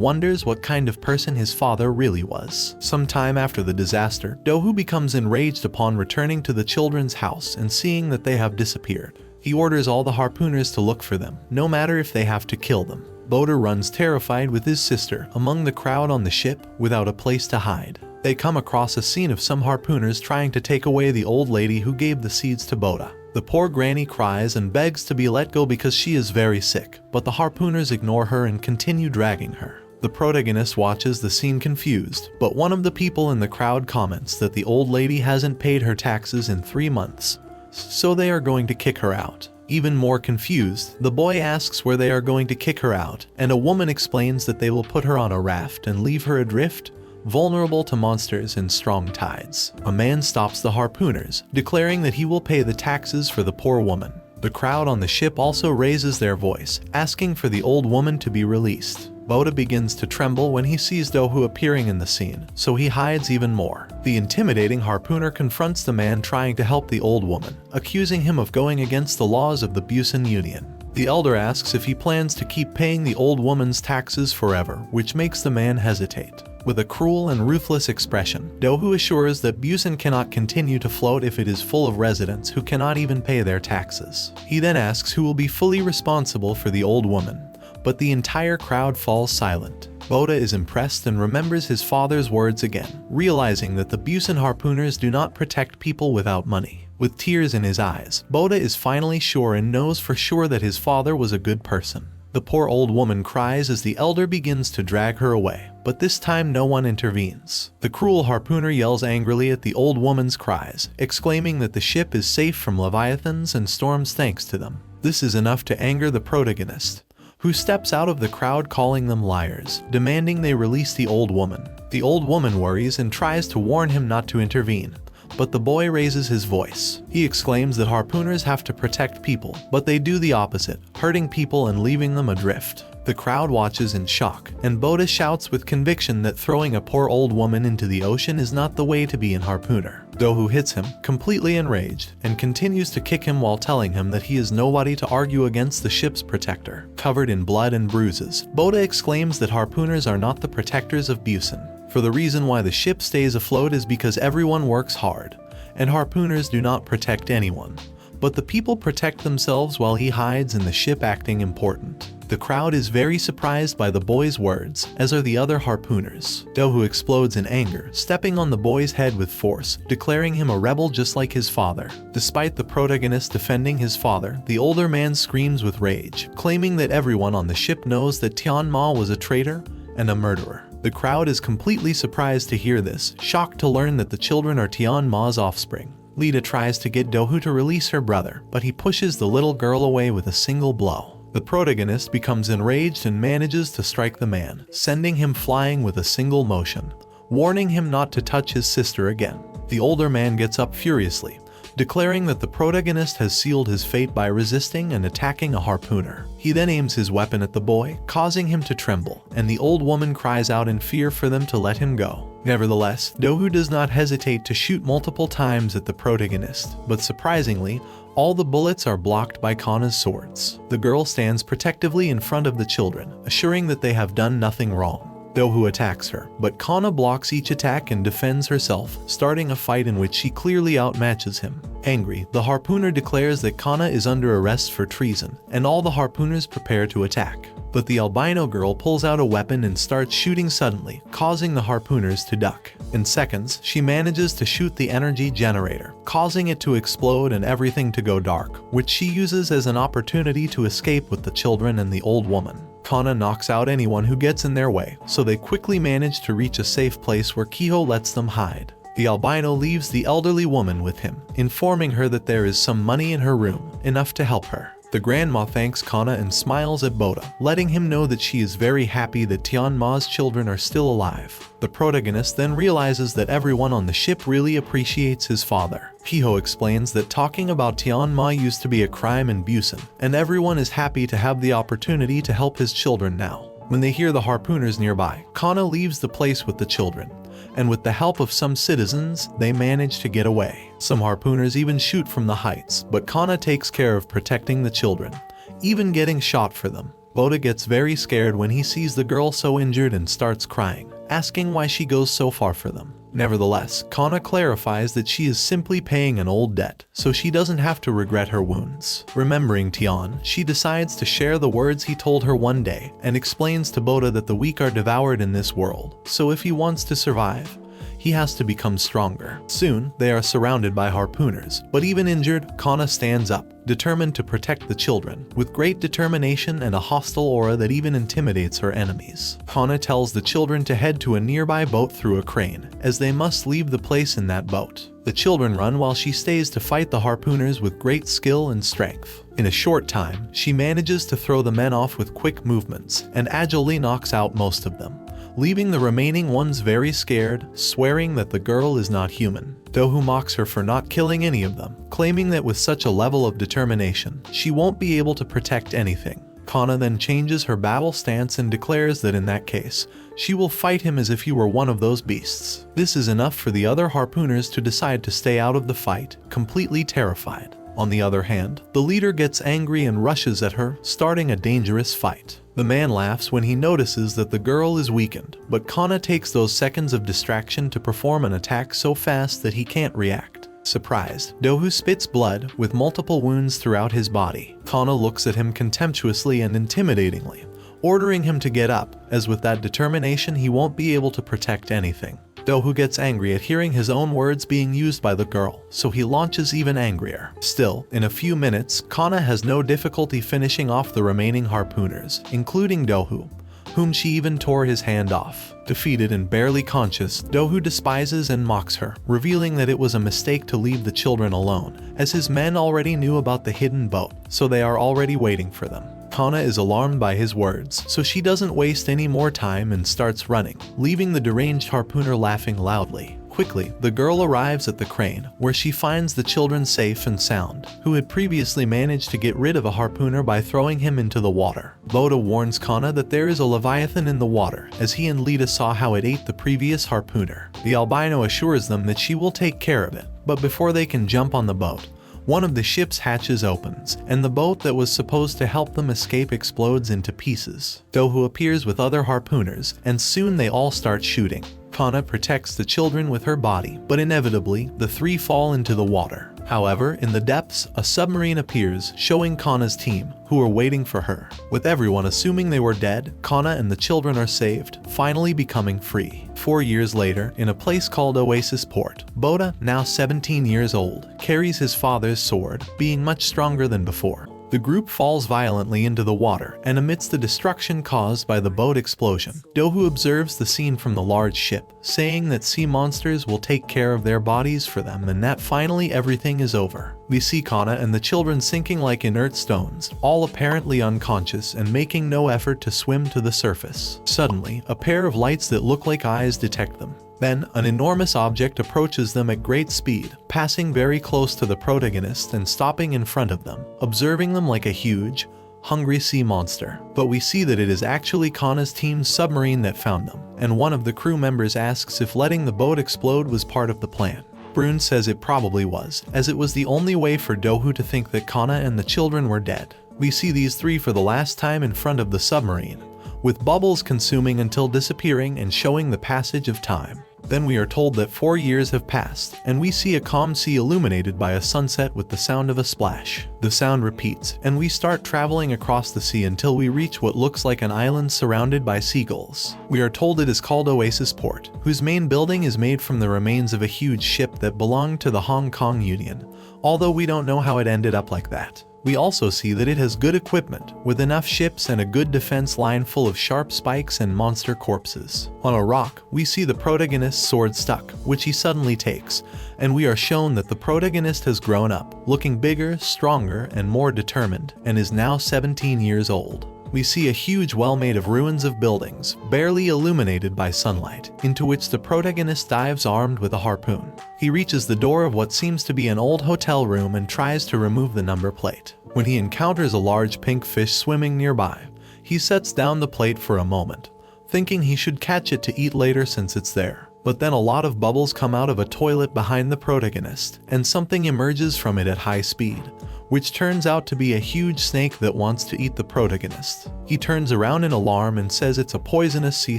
wonders what kind of person his father really was. Sometime after the disaster, Dohu becomes enraged upon returning to the children's house and seeing that they have disappeared. He orders all the harpooners to look for them, no matter if they have to kill them. Boda runs terrified with his sister among the crowd on the ship without a place to hide. They come across a scene of some harpooners trying to take away the old lady who gave the seeds to Boda. The poor granny cries and begs to be let go because she is very sick, but the harpooners ignore her and continue dragging her. The protagonist watches the scene confused, but one of the people in the crowd comments that the old lady hasn't paid her taxes in 3 months, so they are going to kick her out. Even more confused, the boy asks where they are going to kick her out, and a woman explains that they will put her on a raft and leave her adrift, vulnerable to monsters and strong tides. A man stops the harpooners, declaring that he will pay the taxes for the poor woman. The crowd on the ship also raises their voice, asking for the old woman to be released. Boda begins to tremble when he sees Dohu appearing in the scene, so he hides even more. The intimidating harpooner confronts the man trying to help the old woman, accusing him of going against the laws of the Busan Union. The elder asks if he plans to keep paying the old woman's taxes forever, which makes the man hesitate. With a cruel and ruthless expression, Dohu assures that Busan cannot continue to float if it is full of residents who cannot even pay their taxes. He then asks who will be fully responsible for the old woman, but the entire crowd falls silent. Boda is impressed and remembers his father's words again, realizing that the Busan harpooners do not protect people without money. With tears in his eyes, Boda is finally sure and knows for sure that his father was a good person. The poor old woman cries as the elder begins to drag her away, but this time no one intervenes. The cruel harpooner yells angrily at the old woman's cries, exclaiming that the ship is safe from leviathans and storms thanks to them. This is enough to anger the protagonist, who steps out of the crowd calling them liars, demanding they release the old woman. The old woman worries and tries to warn him not to intervene, but the boy raises his voice. He exclaims that harpooners have to protect people, but they do the opposite, hurting people and leaving them adrift. The crowd watches in shock, and Boda shouts with conviction that throwing a poor old woman into the ocean is not the way to be an harpooner. Dohu hits him, completely enraged, and continues to kick him while telling him that he is nobody to argue against the ship's protector. Covered in blood and bruises, Boda exclaims that harpooners are not the protectors of Busan. For the reason why the ship stays afloat is because everyone works hard, and harpooners do not protect anyone. But the people protect themselves while he hides in the ship acting important. The crowd is very surprised by the boy's words, as are the other harpooners. Dohu explodes in anger, stepping on the boy's head with force, declaring him a rebel just like his father. Despite the protagonist defending his father, the older man screams with rage, claiming that everyone on the ship knows that Tianma was a traitor and a murderer. The crowd is completely surprised to hear this, shocked to learn that the children are Tianma's offspring. Lita tries to get Dohu to release her brother, but he pushes the little girl away with a single blow. The protagonist becomes enraged and manages to strike the man, sending him flying with a single motion, warning him not to touch his sister again. The older man gets up furiously, declaring that the protagonist has sealed his fate by resisting and attacking a harpooner. He then aims his weapon at the boy, causing him to tremble, and the old woman cries out in fear for them to let him go. Nevertheless, Dohu does not hesitate to shoot multiple times at the protagonist, but surprisingly, all the bullets are blocked by Kana's swords. The girl stands protectively in front of the children, assuring that they have done nothing wrong. Dohu attacks her, but Kana blocks each attack and defends herself, starting a fight in which she clearly outmatches him. Angry, the harpooner declares that Kana is under arrest for treason, and all the harpooners prepare to attack. But the albino girl pulls out a weapon and starts shooting suddenly, causing the harpooners to duck. In seconds, she manages to shoot the energy generator, causing it to explode and everything to go dark, which she uses as an opportunity to escape with the children and the old woman. Kana knocks out anyone who gets in their way, so they quickly manage to reach a safe place where Kiho lets them hide. The albino leaves the elderly woman with him, informing her that there is some money in her room, enough to help her. The grandma thanks Kana and smiles at Boda, letting him know that she is very happy that Tianma's children are still alive. The protagonist then realizes that everyone on the ship really appreciates his father. Kiho explains that talking about Tianma used to be a crime in Busan, and everyone is happy to have the opportunity to help his children now. When they hear the harpooners nearby, Kana leaves the place with the children, and with the help of some citizens, they manage to get away. Some harpooners even shoot from the heights, but Kana takes care of protecting the children, even getting shot for them. Boda gets very scared when he sees the girl so injured and starts crying, asking why she goes so far for them. Nevertheless, Kana clarifies that she is simply paying an old debt, so she doesn't have to regret her wounds. Remembering Tian, she decides to share the words he told her one day and explains to Boda that the weak are devoured in this world, so if he wants to survive, he has to become stronger. Soon, they are surrounded by harpooners, but even injured, Kana stands up, determined to protect the children, with great determination and a hostile aura that even intimidates her enemies. Kana tells the children to head to a nearby boat through a crane, as they must leave the place in that boat. The children run while she stays to fight the harpooners with great skill and strength. In a short time, she manages to throw the men off with quick movements, and agilely knocks out most of them, leaving the remaining ones very scared, swearing that the girl is not human. Dohu mocks her for not killing any of them, claiming that with such a level of determination, she won't be able to protect anything. Kana then changes her battle stance and declares that in that case, she will fight him as if he were one of those beasts. This is enough for the other harpooners to decide to stay out of the fight, completely terrified. On the other hand, the leader gets angry and rushes at her, starting a dangerous fight. The man laughs when he notices that the girl is weakened, but Kana takes those seconds of distraction to perform an attack so fast that he can't react. Surprised, Dohu spits blood with multiple wounds throughout his body. Kana looks at him contemptuously and intimidatingly, ordering him to get up, as with that determination he won't be able to protect anything. Dohu gets angry at hearing his own words being used by the girl, so he launches even angrier. Still, in a few minutes, Kana has no difficulty finishing off the remaining harpooners, including Dohu, whom she even tore his hand off. Defeated and barely conscious, Dohu despises and mocks her, revealing that it was a mistake to leave the children alone, as his men already knew about the hidden boat, so they are already waiting for them. Kana is alarmed by his words, so she doesn't waste any more time and starts running, leaving the deranged harpooner laughing loudly. Quickly, the girl arrives at the crane, where she finds the children safe and sound, who had previously managed to get rid of a harpooner by throwing him into the water. Boda warns Kana that there is a leviathan in the water, as he and Lita saw how it ate the previous harpooner. The albino assures them that she will take care of it, but before they can jump on the boat, one of the ship's hatches opens, and the boat that was supposed to help them escape explodes into pieces. Dohu appears with other harpooners, and soon they all start shooting. Kana protects the children with her body, but inevitably, the three fall into the water. However, in the depths, a submarine appears, showing Kana's team, who are waiting for her. With everyone assuming they were dead, Kana and the children are saved, finally becoming free. 4 years later, in a place called Oasis Port, Boda, now 17 years old, carries his father's sword, being much stronger than before. The group falls violently into the water, and amidst the destruction caused by the boat explosion, Dohu observes the scene from the large ship, saying that sea monsters will take care of their bodies for them and that finally everything is over. We see Kana and the children sinking like inert stones, all apparently unconscious and making no effort to swim to the surface. Suddenly, a pair of lights that look like eyes detect them. Then, an enormous object approaches them at great speed, passing very close to the protagonist and stopping in front of them, observing them like a huge, hungry sea monster. But we see that it is actually Kana's team's submarine that found them, and one of the crew members asks if letting the boat explode was part of the plan. Brune says it probably was, as it was the only way for Dohu to think that Kana and the children were dead. We see these three for the last time in front of the submarine, with bubbles consuming until disappearing and showing the passage of time. Then we are told that 4 years have passed, and we see a calm sea illuminated by a sunset with the sound of a splash. The sound repeats, and we start traveling across the sea until we reach what looks like an island surrounded by seagulls. We are told it is called Oasis Port, whose main building is made from the remains of a huge ship that belonged to the Hong Kong Union, although we don't know how it ended up like that. We also see that it has good equipment, with enough ships and a good defense line full of sharp spikes and monster corpses. On a rock, we see the protagonist's sword stuck, which he suddenly takes, and we are shown that the protagonist has grown up, looking bigger, stronger, and more determined, and is now 17 years old. We see a huge well made of ruins of buildings, barely illuminated by sunlight, into which the protagonist dives armed with a harpoon. He reaches the door of what seems to be an old hotel room and tries to remove the number plate. When he encounters a large pink fish swimming nearby, he sets down the plate for a moment, thinking he should catch it to eat later since it's there. But then a lot of bubbles come out of a toilet behind the protagonist, and something emerges from it at high speed, which turns out to be a huge snake that wants to eat the protagonist. He turns around in alarm and says it's a poisonous sea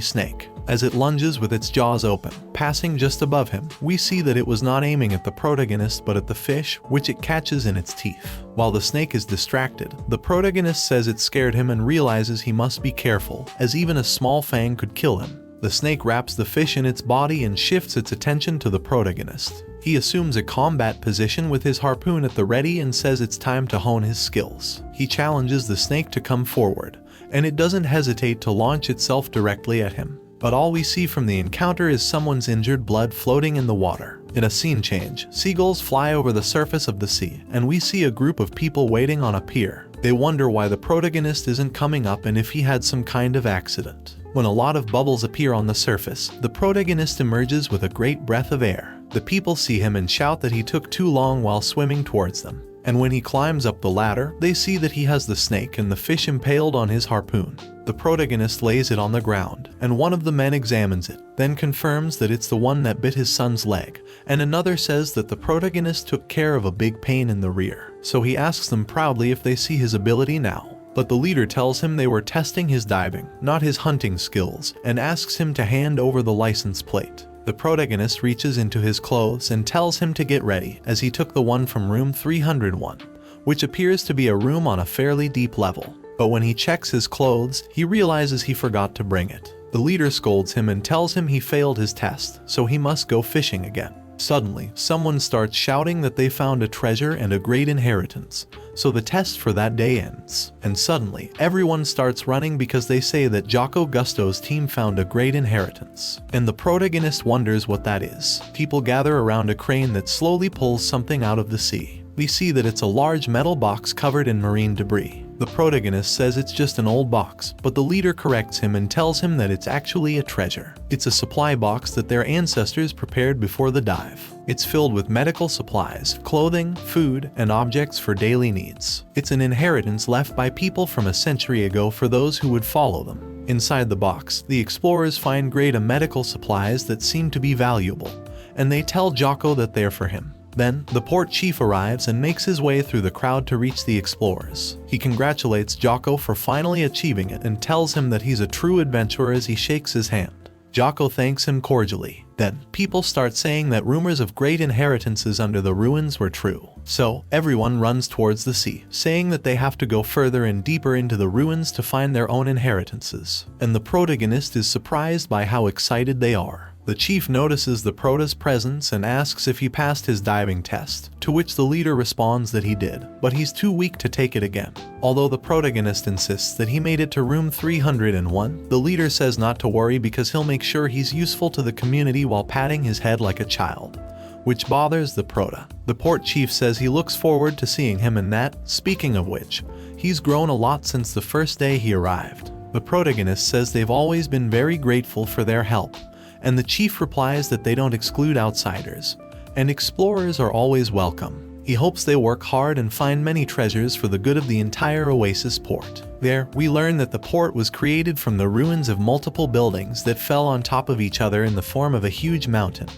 snake, as it lunges with its jaws open. Passing just above him, we see that it was not aiming at the protagonist but at the fish, which it catches in its teeth. While the snake is distracted, the protagonist says it scared him and realizes he must be careful, as even a small fang could kill him. The snake wraps the fish in its body and shifts its attention to the protagonist. He assumes a combat position with his harpoon at the ready and says it's time to hone his skills. He challenges the snake to come forward, and it doesn't hesitate to launch itself directly at him. But all we see from the encounter is someone's injured blood floating in the water. In a scene change, seagulls fly over the surface of the sea, and we see a group of people waiting on a pier. They wonder why the protagonist isn't coming up and if he had some kind of accident. When a lot of bubbles appear on the surface, the protagonist emerges with a great breath of air. The people see him and shout that he took too long while swimming towards them. And when he climbs up the ladder, they see that he has the snake and the fish impaled on his harpoon. The protagonist lays it on the ground, and one of the men examines it, then confirms that it's the one that bit his son's leg, and another says that the protagonist took care of a big pain in the rear. So he asks them proudly if they see his ability now. But the leader tells him they were testing his diving, not his hunting skills, and asks him to hand over the license plate. The protagonist reaches into his clothes and tells him to get ready, as he took the one from room 301, which appears to be a room on a fairly deep level. But when he checks his clothes, he realizes he forgot to bring it. The leader scolds him and tells him he failed his test, so he must go fishing again. Suddenly, someone starts shouting that they found a treasure and a great inheritance, so the test for that day ends. And suddenly, everyone starts running because they say that Jocko Gusto's team found a great inheritance. And the protagonist wonders what that is. People gather around a crane that slowly pulls something out of the sea. We see that it's a large metal box covered in marine debris. The protagonist says it's just an old box, but the leader corrects him and tells him that it's actually a treasure. It's a supply box that their ancestors prepared before the dive. It's filled with medical supplies, clothing, food, and objects for daily needs. It's an inheritance left by people from a century ago for those who would follow them. Inside the box, the explorers find great medical supplies that seem to be valuable, and they tell Jocko that they're for him. Then, the port chief arrives and makes his way through the crowd to reach the explorers. He congratulates Jocko for finally achieving it and tells him that he's a true adventurer as he shakes his hand. Jocko thanks him cordially. Then, people start saying that rumors of great inheritances under the ruins were true. So, everyone runs towards the sea, saying that they have to go further and deeper into the ruins to find their own inheritances. And the protagonist is surprised by how excited they are. The chief notices the prota's presence and asks if he passed his diving test, to which the leader responds that he did, but he's too weak to take it again. Although the protagonist insists that he made it to room 301, the leader says not to worry because he'll make sure he's useful to the community while patting his head like a child, which bothers the prota. The port chief says he looks forward to seeing him and that, speaking of which, he's grown a lot since the first day he arrived. The protagonist says they've always been very grateful for their help, and the chief replies that they don't exclude outsiders, and explorers are always welcome. He hopes they work hard and find many treasures for the good of the entire Oasis port. There, we learn that the port was created from the ruins of multiple buildings that fell on top of each other in the form of a huge mountain,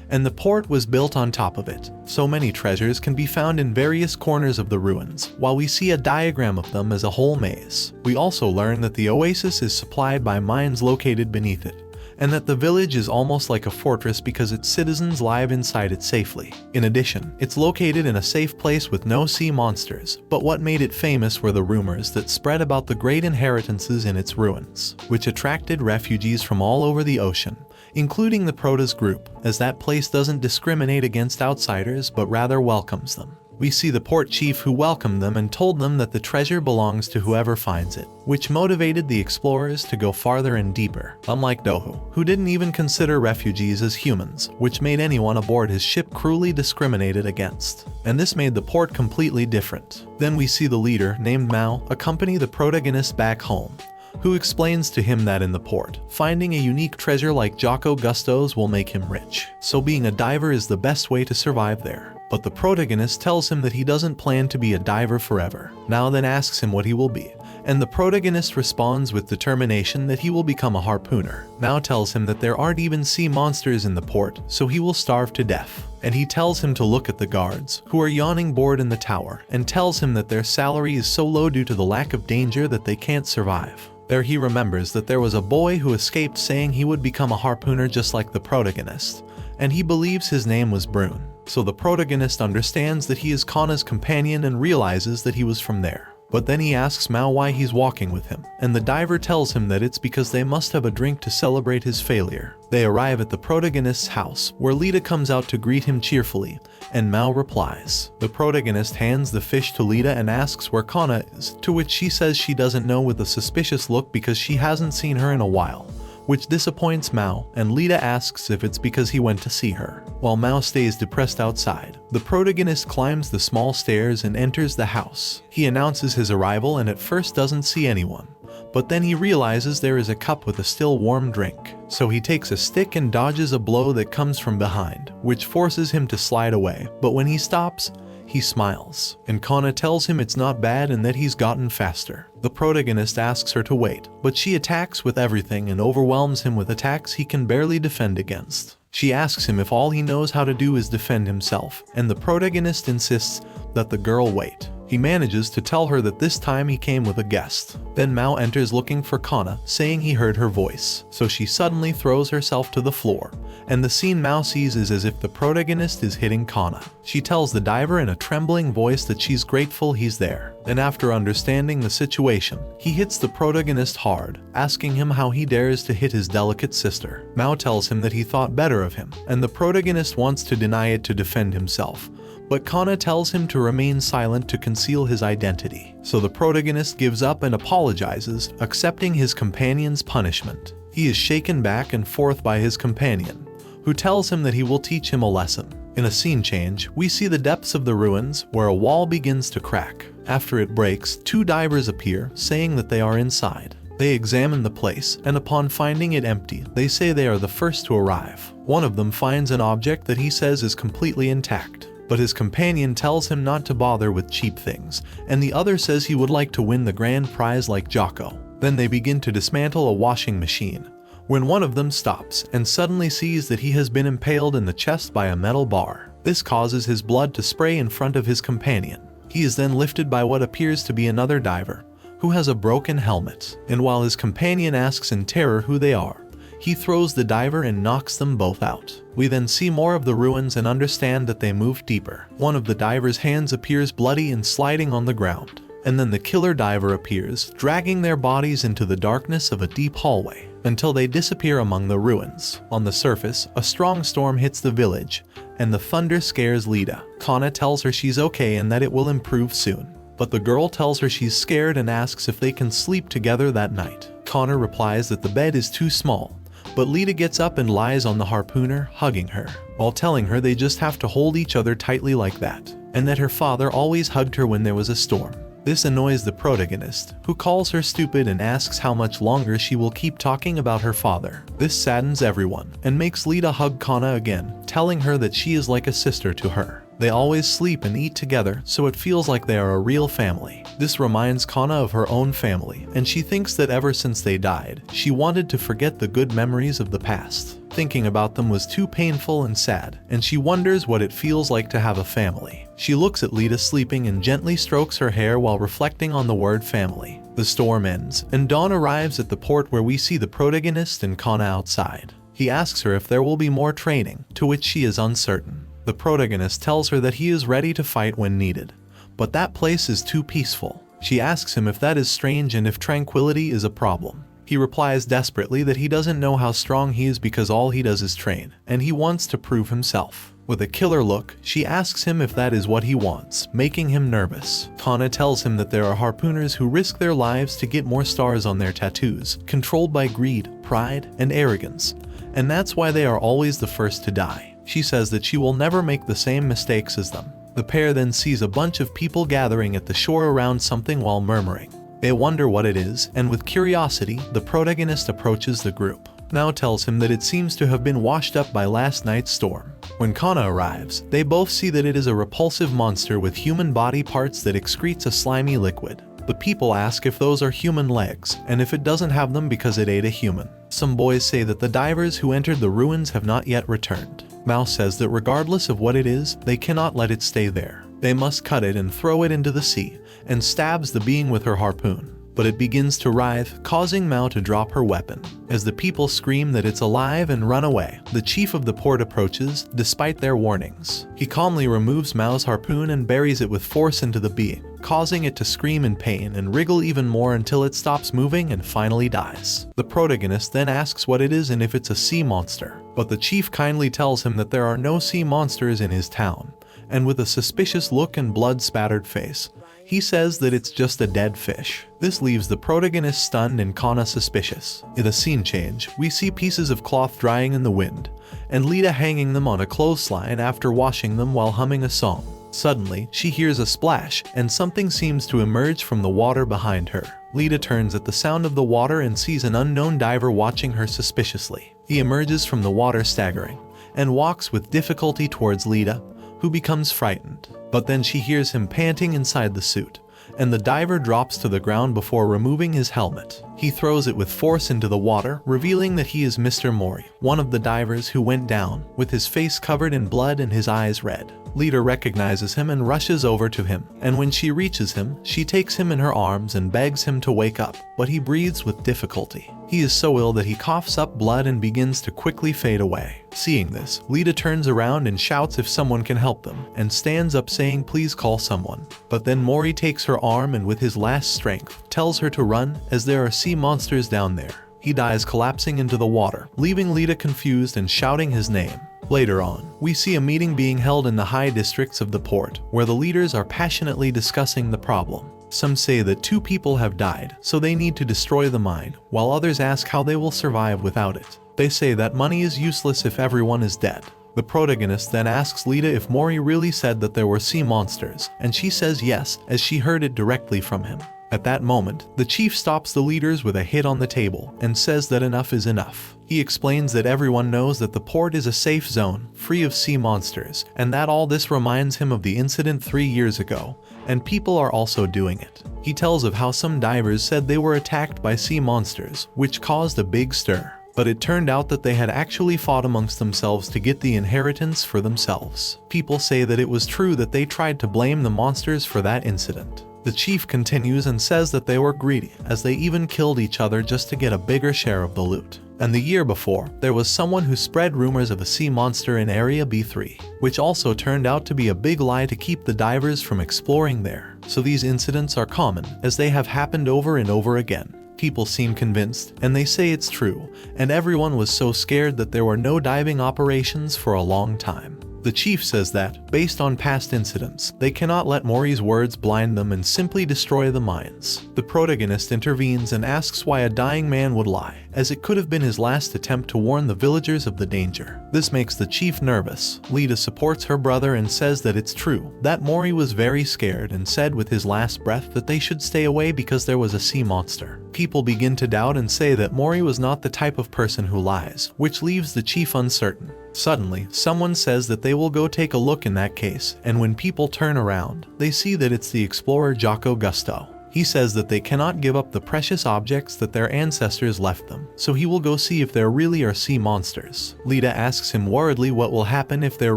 and the port was built on top of it. So many treasures can be found in various corners of the ruins, while we see a diagram of them as a whole maze. We also learn that the Oasis is supplied by mines located beneath it, and that the village is almost like a fortress because its citizens live inside it safely. In addition, it's located in a safe place with no sea monsters, but what made it famous were the rumors that spread about the great inheritances in its ruins, which attracted refugees from all over the ocean, including the Prota's group, as that place doesn't discriminate against outsiders but rather welcomes them. We see the port chief who welcomed them and told them that the treasure belongs to whoever finds it, which motivated the explorers to go farther and deeper, unlike Dohu, who didn't even consider refugees as humans, which made anyone aboard his ship cruelly discriminated against. And this made the port completely different. Then we see the leader, named Mao, accompany the protagonist back home, who explains to him that in the port, finding a unique treasure like Jocko Gusto's will make him rich. So being a diver is the best way to survive there. But the protagonist tells him that he doesn't plan to be a diver forever. Mao then asks him what he will be, and the protagonist responds with determination that he will become a harpooner. Mao tells him that there aren't even sea monsters in the port, so he will starve to death. And he tells him to look at the guards, who are yawning bored in the tower, and tells him that their salary is so low due to the lack of danger that they can't survive. There he remembers that there was a boy who escaped saying he would become a harpooner just like the protagonist, and he believes his name was Brune. So the protagonist understands that he is Kana's companion and realizes that he was from there. But then he asks Mao why he's walking with him, and the diver tells him that it's because they must have a drink to celebrate his failure. They arrive at the protagonist's house, where Lita comes out to greet him cheerfully, and Mao replies. The protagonist hands the fish to Lita and asks where Kana is, to which she says she doesn't know with a suspicious look because she hasn't seen her in a while, which disappoints Mao, and Lita asks if it's because he went to see her. While Mao stays depressed outside, the protagonist climbs the small stairs and enters the house. He announces his arrival and at first doesn't see anyone, but then he realizes there is a cup with a still warm drink. So he takes a stick and dodges a blow that comes from behind, which forces him to slide away, but when he stops, he smiles, and Kana tells him it's not bad and that he's gotten faster. The protagonist asks her to wait, but she attacks with everything and overwhelms him with attacks he can barely defend against. She asks him if all he knows how to do is defend himself, and the protagonist insists that the girl wait. He manages to tell her that this time he came with a guest. Then Mao enters looking for Kana, saying he heard her voice, so she suddenly throws herself to the floor, and the scene Mao sees is as if the protagonist is hitting Kana. She tells the diver in a trembling voice that she's grateful he's there. Then after understanding the situation, he hits the protagonist hard, asking him how he dares to hit his delicate sister. Mao tells him that he thought better of him, and the protagonist wants to deny it to defend himself, but Kana tells him to remain silent to conceal his identity. So the protagonist gives up and apologizes, accepting his companion's punishment. He is shaken back and forth by his companion, who tells him that he will teach him a lesson. In a scene change, we see the depths of the ruins, where a wall begins to crack. After it breaks, two divers appear, saying that they are inside. They examine the place, and upon finding it empty, they say they are the first to arrive. One of them finds an object that he says is completely intact, but his companion tells him not to bother with cheap things, and the other says he would like to win the grand prize like Jocko. Then they begin to dismantle a washing machine, when one of them stops and suddenly sees that he has been impaled in the chest by a metal bar. This causes his blood to spray in front of his companion. He is then lifted by what appears to be another diver, who has a broken helmet, and while his companion asks in terror who they are, he throws the diver and knocks them both out. We then see more of the ruins and understand that they moved deeper. One of the diver's hands appears bloody and sliding on the ground, and then the killer diver appears, dragging their bodies into the darkness of a deep hallway, until they disappear among the ruins. On the surface, a strong storm hits the village, and the thunder scares Lita. Kana tells her she's okay and that it will improve soon, but the girl tells her she's scared and asks if they can sleep together that night. Kana replies that the bed is too small, but Lita gets up and lies on the harpooner, hugging her, while telling her they just have to hold each other tightly like that, and that her father always hugged her when there was a storm. This annoys the protagonist, who calls her stupid and asks how much longer she will keep talking about her father. This saddens everyone, and makes Lita hug Kana again, telling her that she is like a sister to her. They always sleep and eat together, so it feels like they are a real family. This reminds Kana of her own family, and she thinks that ever since they died, she wanted to forget the good memories of the past. Thinking about them was too painful and sad, and she wonders what it feels like to have a family. She looks at Lita sleeping and gently strokes her hair while reflecting on the word family. The storm ends, and dawn arrives at the port where we see the protagonist and Kana outside. He asks her if there will be more training, to which she is uncertain. The protagonist tells her that he is ready to fight when needed, but that place is too peaceful. She asks him if that is strange and if tranquility is a problem. He replies desperately that he doesn't know how strong he is because all he does is train, and he wants to prove himself. With a killer look, she asks him if that is what he wants, making him nervous. Kana tells him that there are harpooners who risk their lives to get more stars on their tattoos, controlled by greed, pride, and arrogance, and that's why they are always the first to die. She says that she will never make the same mistakes as them. The pair then sees a bunch of people gathering at the shore around something while murmuring. They wonder what it is, and with curiosity, the protagonist approaches the group. Now tells him that it seems to have been washed up by last night's storm. When Kana arrives, they both see that it is a repulsive monster with human body parts that excretes a slimy liquid. The people ask if those are human legs, and if it doesn't have them because it ate a human. Some boys say that the divers who entered the ruins have not yet returned. Mao says that regardless of what it is, they cannot let it stay there. They must cut it and throw it into the sea, and stabs the being with her harpoon. but it begins to writhe, causing Mao to drop her weapon. As the people scream that it's alive and run away, the chief of the port approaches, despite their warnings. He calmly removes Mao's harpoon and buries it with force into the being, causing it to scream in pain and wriggle even more until it stops moving and finally dies. The protagonist then asks what it is and if it's a sea monster, but the chief kindly tells him that there are no sea monsters in his town, and with a suspicious look and blood-spattered face, he says that it's just a dead fish. This leaves the protagonist stunned and Kana suspicious. In a scene change, we see pieces of cloth drying in the wind, and Lita hanging them on a clothesline after washing them while humming a song. Suddenly, she hears a splash, and something seems to emerge from the water behind her. Lita turns at the sound of the water and sees an unknown diver watching her suspiciously. He emerges from the water staggering, and walks with difficulty towards Lita, who becomes frightened. But then she hears him panting inside the suit, and the diver drops to the ground before removing his helmet. He throws it with force into the water, revealing that he is Mr. Mori, one of the divers who went down, with his face covered in blood and his eyes red. Lita recognizes him and rushes over to him, and when she reaches him, she takes him in her arms and begs him to wake up, but he breathes with difficulty. He is so ill that he coughs up blood and begins to quickly fade away. Seeing this, Lita turns around and shouts if someone can help them, and stands up saying please call someone. But then Mori takes her arm and with his last strength, tells her to run, as there are sea monsters down there. He dies collapsing into the water, leaving Lita confused and shouting his name. Later on, we see a meeting being held in the high districts of the port, where the leaders are passionately discussing the problem. Some say that 2 people have died, so they need to destroy the mine, while others ask how they will survive without it. They say that money is useless if everyone is dead. The protagonist then asks Lita if Mori really said that there were sea monsters, and she says yes, as she heard it directly from him. At that moment, the chief stops the leaders with a hit on the table and says that enough is enough. He explains that everyone knows that the port is a safe zone, free of sea monsters, and that all this reminds him of the incident 3 years ago, and people are also doing it. He tells of how some divers said they were attacked by sea monsters, which caused a big stir. But it turned out that they had actually fought amongst themselves to get the inheritance for themselves. People say that it was true that they tried to blame the monsters for that incident. The chief continues and says that they were greedy, as they even killed each other just to get a bigger share of the loot. And the year before, there was someone who spread rumors of a sea monster in Area B3, which also turned out to be a big lie to keep the divers from exploring there. So these incidents are common, as they have happened over and over again. People seem convinced, and they say it's true, and everyone was so scared that there were no diving operations for a long time. The chief says that, based on past incidents, they cannot let Mori's words blind them and simply destroy the mines. The protagonist intervenes and asks why a dying man would lie, as it could have been his last attempt to warn the villagers of the danger. This makes the chief nervous. Lita supports her brother and says that it's true, that Mori was very scared and said with his last breath that they should stay away because there was a sea monster. People begin to doubt and say that Mori was not the type of person who lies, which leaves the chief uncertain. Suddenly, someone says that they will go take a look in that case, and when people turn around, they see that it's the explorer Jocko Gusto. He says that they cannot give up the precious objects that their ancestors left them, so he will go see if there really are sea monsters. Lita asks him worriedly what will happen if there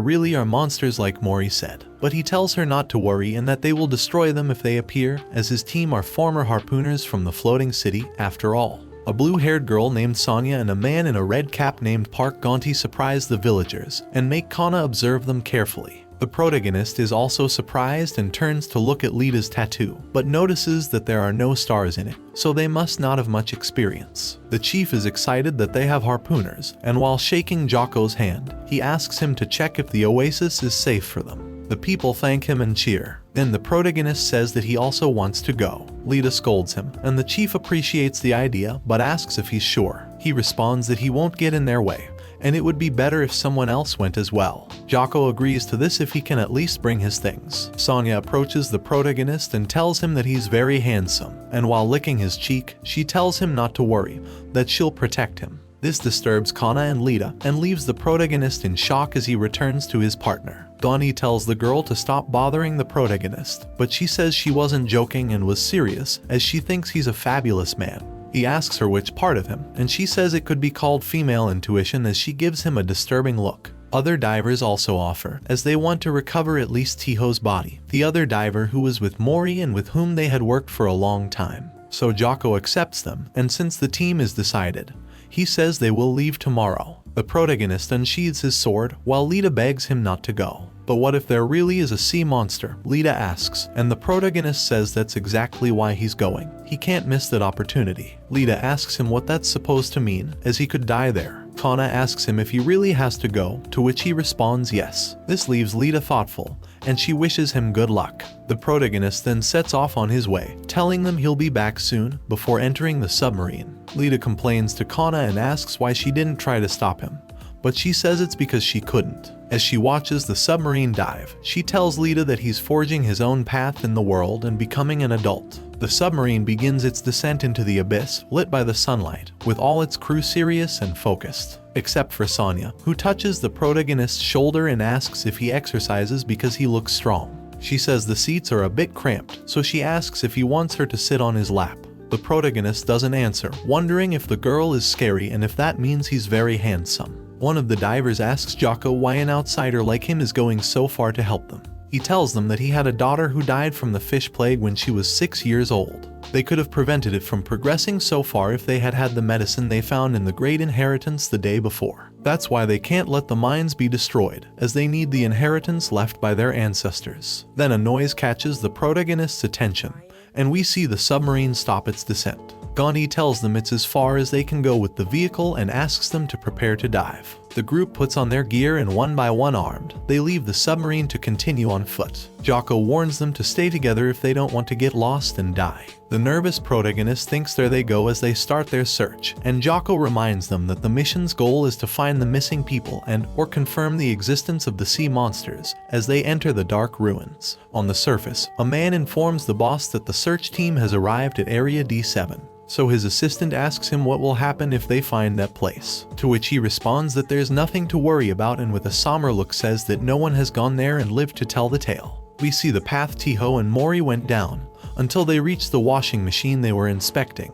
really are monsters like Mori said, but he tells her not to worry and that they will destroy them if they appear, as his team are former harpooners from the floating city after all. A blue-haired girl named Sonia and a man in a red cap named Park Gonti surprise the villagers and make Kana observe them carefully. The protagonist is also surprised and turns to look at Lita's tattoo, but notices that there are no stars in it, so they must not have much experience. The chief is excited that they have harpooners, and while shaking Jocko's hand, he asks him to check if the Oasis is safe for them. The people thank him and cheer. Then the protagonist says that he also wants to go. Lita scolds him, and the chief appreciates the idea but asks if he's sure. He responds that he won't get in their way, and it would be better if someone else went as well. Jocko agrees to this if he can at least bring his things. Sonia approaches the protagonist and tells him that he's very handsome, and while licking his cheek, she tells him not to worry, that she'll protect him. This disturbs Kana and Lita and leaves the protagonist in shock as he returns to his partner. Donnie tells the girl to stop bothering the protagonist, but she says she wasn't joking and was serious, as she thinks he's a fabulous man. He asks her which part of him, and she says it could be called female intuition as she gives him a disturbing look. Other divers also offer, as they want to recover at least Tiho's body, the other diver who was with Mori and with whom they had worked for a long time. So Jocko accepts them, and since the team is decided, he says they will leave tomorrow. The protagonist unsheathes his sword while Lita begs him not to go. But what if there really is a sea monster? Lita asks, and the protagonist says that's exactly why he's going. He can't miss that opportunity. Lita asks him what that's supposed to mean, as he could die there. Kana asks him if he really has to go, to which he responds yes. This leaves Lita thoughtful, and she wishes him good luck. The protagonist then sets off on his way, telling them he'll be back soon, before entering the submarine. Lita complains to Kana and asks why she didn't try to stop him, but she says it's because she couldn't. As she watches the submarine dive, she tells Lita that he's forging his own path in the world and becoming an adult. The submarine begins its descent into the abyss, lit by the sunlight, with all its crew serious and focused. Except for Sonya, who touches the protagonist's shoulder and asks if he exercises because he looks strong. She says the seats are a bit cramped, so she asks if he wants her to sit on his lap. The protagonist doesn't answer, wondering if the girl is scary and if that means he's very handsome. One of the divers asks Jocko why an outsider like him is going so far to help them. He tells them that he had a daughter who died from the fish plague when she was 6 years old. They could have prevented it from progressing so far if they had had the medicine they found in the Great Inheritance the day before. That's why they can't let the mines be destroyed, as they need the inheritance left by their ancestors. Then a noise catches the protagonist's attention, and we see the submarine stop its descent. Gandhi tells them it's as far as they can go with the vehicle and asks them to prepare to dive. The group puts on their gear and one by one armed, they leave the submarine to continue on foot. Jocko warns them to stay together if they don't want to get lost and die. The nervous protagonist thinks there they go as they start their search, and Jocko reminds them that the mission's goal is to find the missing people or confirm the existence of the sea monsters as they enter the dark ruins. On the surface, a man informs the boss that the search team has arrived at Area D7. So his assistant asks him what will happen if they find that place, to which he responds that there's nothing to worry about, and with a somber look says that no one has gone there and lived to tell the tale. We see the path Tiho and Mori went down, until they reached the washing machine they were inspecting,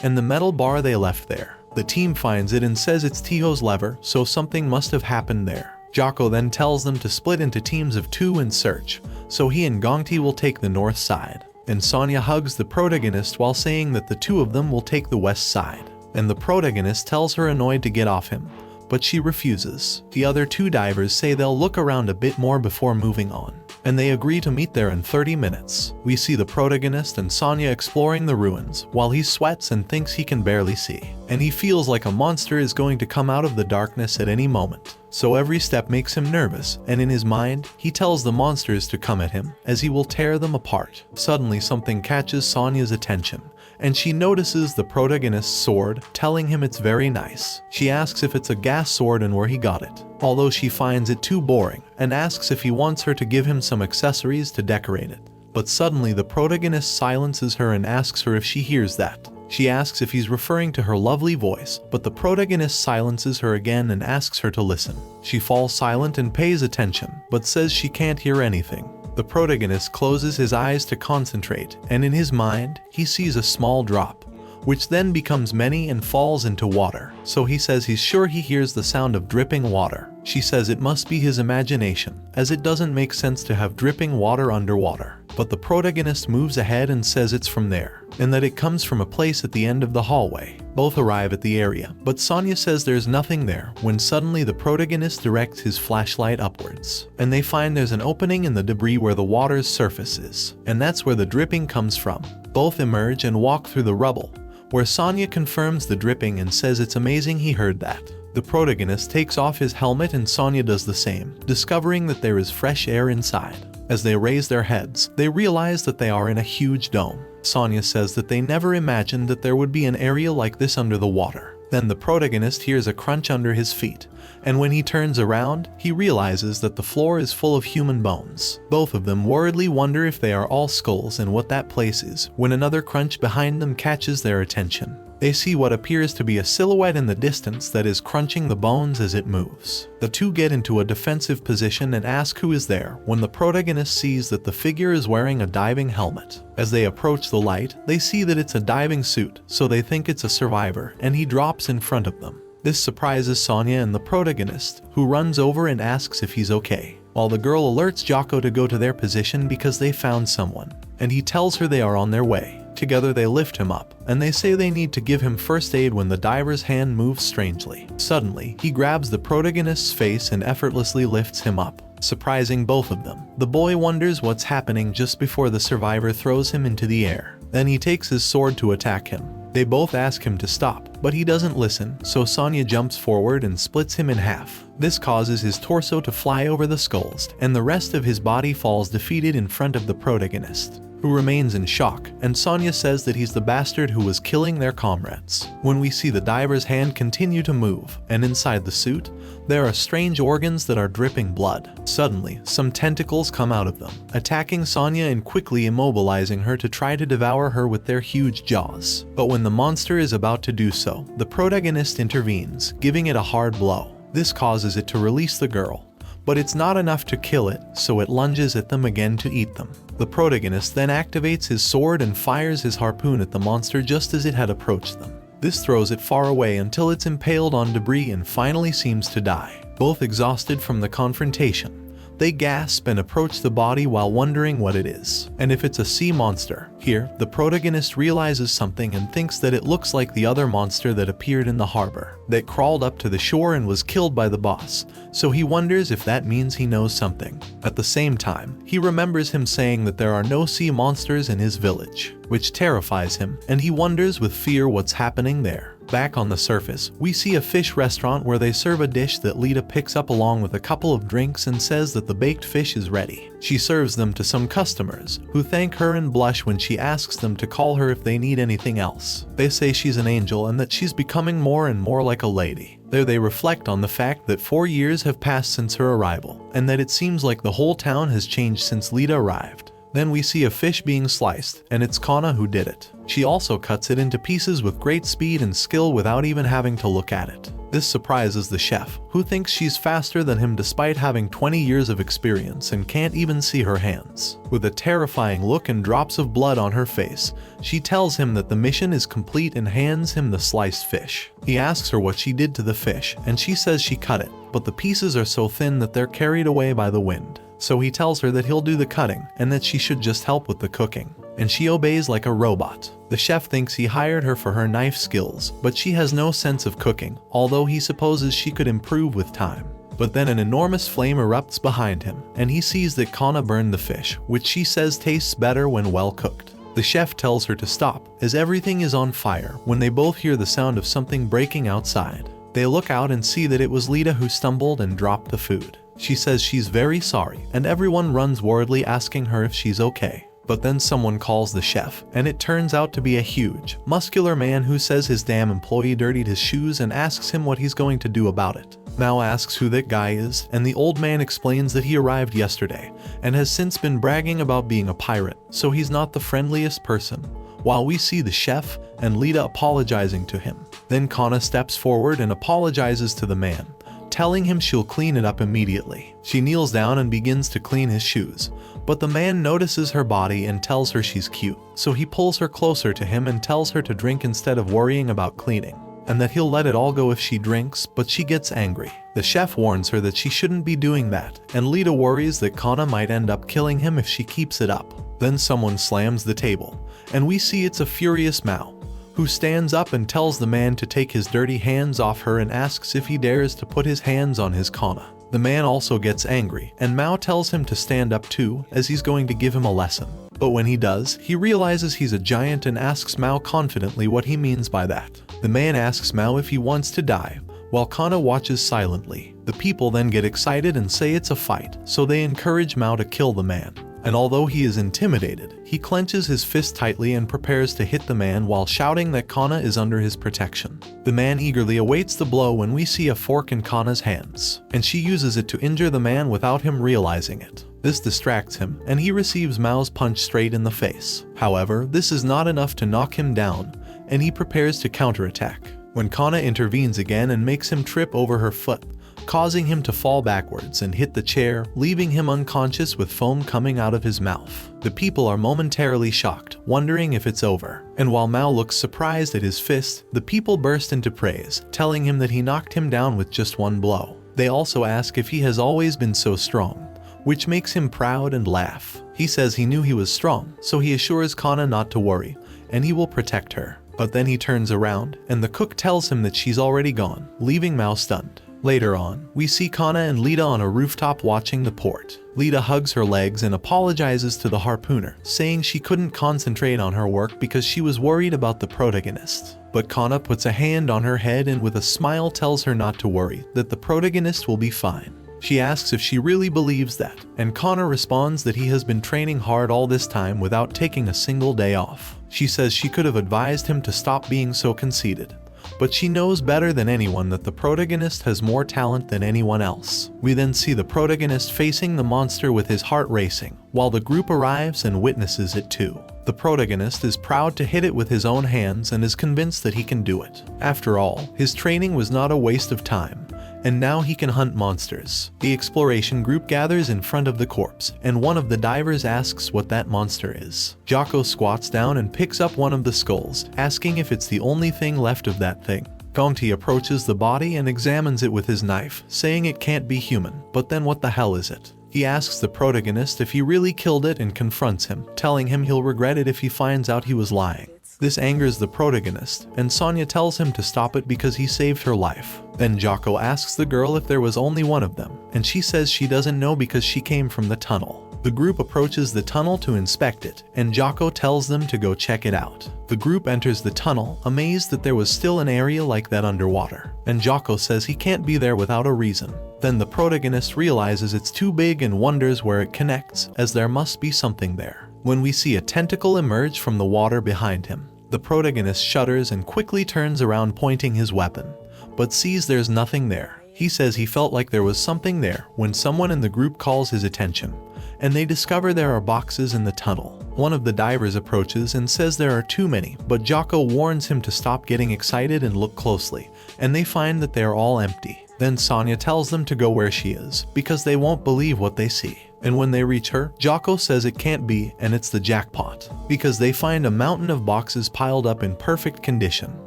and the metal bar they left there. The team finds it and says it's Tiho's lever, so something must have happened there. Jocko then tells them to split into teams of 2 and search, so he and Gongti will take the north side. And Sonya hugs the protagonist while saying that the 2 of them will take the west side. And the protagonist tells her annoyed to get off him, but she refuses. The other 2 divers say they'll look around a bit more before moving on, and they agree to meet there in 30 minutes. We see the protagonist and Sonya exploring the ruins, while he sweats and thinks he can barely see. And he feels like a monster is going to come out of the darkness at any moment. So every step makes him nervous, and in his mind, he tells the monsters to come at him, as he will tear them apart. Suddenly something catches Sonya's attention, and she notices the protagonist's sword, telling him it's very nice. She asks if it's a gas sword and where he got it, although she finds it too boring, and asks if he wants her to give him some accessories to decorate it. But suddenly the protagonist silences her and asks her if she hears that. She asks if he's referring to her lovely voice, but the protagonist silences her again and asks her to listen. She falls silent and pays attention, but says she can't hear anything. The protagonist closes his eyes to concentrate, and in his mind, he sees a small drop, which then becomes many and falls into water. So he says he's sure he hears the sound of dripping water. She says it must be his imagination, as it doesn't make sense to have dripping water underwater. But the protagonist moves ahead and says it's from there, and that it comes from a place at the end of the hallway. Both arrive at the area, but Sonya says there's nothing there, when suddenly the protagonist directs his flashlight upwards, and they find there's an opening in the debris where the water's surface is, and that's where the dripping comes from. Both emerge and walk through the rubble, where Sonya confirms the dripping and says it's amazing he heard that. The protagonist takes off his helmet and Sonya does the same, discovering that there is fresh air inside. As they raise their heads, they realize that they are in a huge dome. Sonya says that they never imagined that there would be an area like this under the water. Then the protagonist hears a crunch under his feet, and when he turns around, he realizes that the floor is full of human bones. Both of them worriedly wonder if they are all skulls and what that place is, when another crunch behind them catches their attention. They see what appears to be a silhouette in the distance that is crunching the bones as it moves. The 2 get into a defensive position and ask who is there, when the protagonist sees that the figure is wearing a diving helmet. As they approach the light, they see that it's a diving suit, so they think it's a survivor, and he drops in front of them. This surprises Sonya and the protagonist, who runs over and asks if he's okay, while the girl alerts Jocko to go to their position because they found someone, and he tells her they are on their way. Together they lift him up, and they say they need to give him first aid when the diver's hand moves strangely. Suddenly, he grabs the protagonist's face and effortlessly lifts him up, surprising both of them. The boy wonders what's happening just before the survivor throws him into the air. Then he takes his sword to attack him. They both ask him to stop, but he doesn't listen, so Sonya jumps forward and splits him in half. This causes his torso to fly over the skulls, and the rest of his body falls defeated in front of the protagonist, who remains in shock, and Sonya says that he's the bastard who was killing their comrades. When we see the diver's hand continue to move, and inside the suit, there are strange organs that are dripping blood. Suddenly, some tentacles come out of them, attacking Sonya and quickly immobilizing her to try to devour her with their huge jaws. But when the monster is about to do so, the protagonist intervenes, giving it a hard blow. This causes it to release the girl, but it's not enough to kill it, so it lunges at them again to eat them. The protagonist then activates his sword and fires his harpoon at the monster just as it had approached them. This throws it far away until it's impaled on debris and finally seems to die. Both exhausted from the confrontation, they gasp and approach the body while wondering what it is, and if it's a sea monster. Here, the protagonist realizes something and thinks that it looks like the other monster that appeared in the harbor, that crawled up to the shore and was killed by the boss, so he wonders if that means he knows something. At the same time, he remembers him saying that there are no sea monsters in his village, which terrifies him, and he wonders with fear what's happening there. Back on the surface, we see a fish restaurant where they serve a dish that Lita picks up along with a couple of drinks and says that the baked fish is ready. She serves them to some customers, who thank her and blush when she asks them to call her if they need anything else. They say she's an angel and that she's becoming more and more like a lady. There they reflect on the fact that 4 years have passed since her arrival, and that it seems like the whole town has changed since Lita arrived. Then we see a fish being sliced, and it's Kana who did it. She also cuts it into pieces with great speed and skill without even having to look at it. This surprises the chef, who thinks she's faster than him despite having 20 years of experience and can't even see her hands. With a terrifying look and drops of blood on her face, she tells him that the mission is complete and hands him the sliced fish. He asks her what she did to the fish, and she says she cut it, but the pieces are so thin that they're carried away by the wind. So he tells her that he'll do the cutting and that she should just help with the cooking, and she obeys like a robot. The chef thinks he hired her for her knife skills, but she has no sense of cooking, although he supposes she could improve with time. But then an enormous flame erupts behind him, and he sees that Kana burned the fish, which she says tastes better when well cooked. The chef tells her to stop, as everything is on fire, when they both hear the sound of something breaking outside. They look out and see that it was Lita who stumbled and dropped the food. She says she's very sorry, and everyone runs worriedly asking her if she's okay. But then someone calls the chef, and it turns out to be a huge, muscular man who says his damn employee dirtied his shoes and asks him what he's going to do about it. Mao asks who that guy is, and the old man explains that he arrived yesterday, and has since been bragging about being a pirate, so he's not the friendliest person. While we see the chef and Lita apologizing to him. Then Kana steps forward and apologizes to the man, telling him she'll clean it up immediately. She kneels down and begins to clean his shoes, but the man notices her body and tells her she's cute, so he pulls her closer to him and tells her to drink instead of worrying about cleaning, and that he'll let it all go if she drinks, but she gets angry. The chef warns her that she shouldn't be doing that, and Lita worries that Kana might end up killing him if she keeps it up. Then someone slams the table, and we see it's a furious Mao, who stands up and tells the man to take his dirty hands off her and asks if he dares to put his hands on his Kana. The man also gets angry, and Mao tells him to stand up too, as he's going to give him a lesson. But when he does, he realizes he's a giant and asks Mao confidently what he means by that. The man asks Mao if he wants to die, while Kana watches silently. The people then get excited and say it's a fight, so they encourage Mao to kill the man. And although he is intimidated, he clenches his fist tightly and prepares to hit the man while shouting that Kana is under his protection. The man eagerly awaits the blow when we see a fork in Kana's hands, and she uses it to injure the man without him realizing it. This distracts him, and he receives Mao's punch straight in the face. However, this is not enough to knock him down, and he prepares to counterattack, when Kana intervenes again and makes him trip over her foot, causing him to fall backwards and hit the chair, leaving him unconscious with foam coming out of his mouth. The people are momentarily shocked, wondering if it's over. And while Mao looks surprised at his fist, the people burst into praise, telling him that he knocked him down with just one blow. They also ask if he has always been so strong, which makes him proud and laugh. He says he knew he was strong, so he assures Kana not to worry, and he will protect her. But then he turns around, and the cook tells him that she's already gone, leaving Mao stunned. Later on, we see Kana and Lita on a rooftop watching the port. Lita hugs her legs and apologizes to the harpooner, saying she couldn't concentrate on her work because she was worried about the protagonist. But Kana puts a hand on her head and with a smile tells her not to worry, that the protagonist will be fine. She asks if she really believes that, and Kana responds that he has been training hard all this time without taking a single day off. She says she could have advised him to stop being so conceited, but she knows better than anyone that the protagonist has more talent than anyone else. We then see the protagonist facing the monster with his heart racing, while the group arrives and witnesses it too. The protagonist is proud to hit it with his own hands and is convinced that he can do it. After all, his training was not a waste of time, and now he can hunt monsters. The exploration group gathers in front of the corpse, and one of the divers asks what that monster is. Jocko squats down and picks up one of the skulls, asking if it's the only thing left of that thing. Gongti approaches the body and examines it with his knife, saying it can't be human, but then what the hell is it? He asks the protagonist if he really killed it and confronts him, telling him he'll regret it if he finds out he was lying. This angers the protagonist, and Sonya tells him to stop it because he saved her life. Then Jocko asks the girl if there was only one of them, and she says she doesn't know because she came from the tunnel. The group approaches the tunnel to inspect it, and Jocko tells them to go check it out. The group enters the tunnel, amazed that there was still an area like that underwater, and Jocko says he can't be there without a reason. Then the protagonist realizes it's too big and wonders where it connects, as there must be something there. When we see a tentacle emerge from the water behind him, the protagonist shudders and quickly turns around pointing his weapon, but sees there's nothing there. He says he felt like there was something there when someone in the group calls his attention, and they discover there are boxes in the tunnel. One of the divers approaches and says there are too many, but Jocko warns him to stop getting excited and look closely, and they find that they are all empty. Then Sonya tells them to go where she is, because they won't believe what they see. And when they reach her, Jocko says it can't be, and it's the jackpot, because they find a mountain of boxes piled up in perfect condition.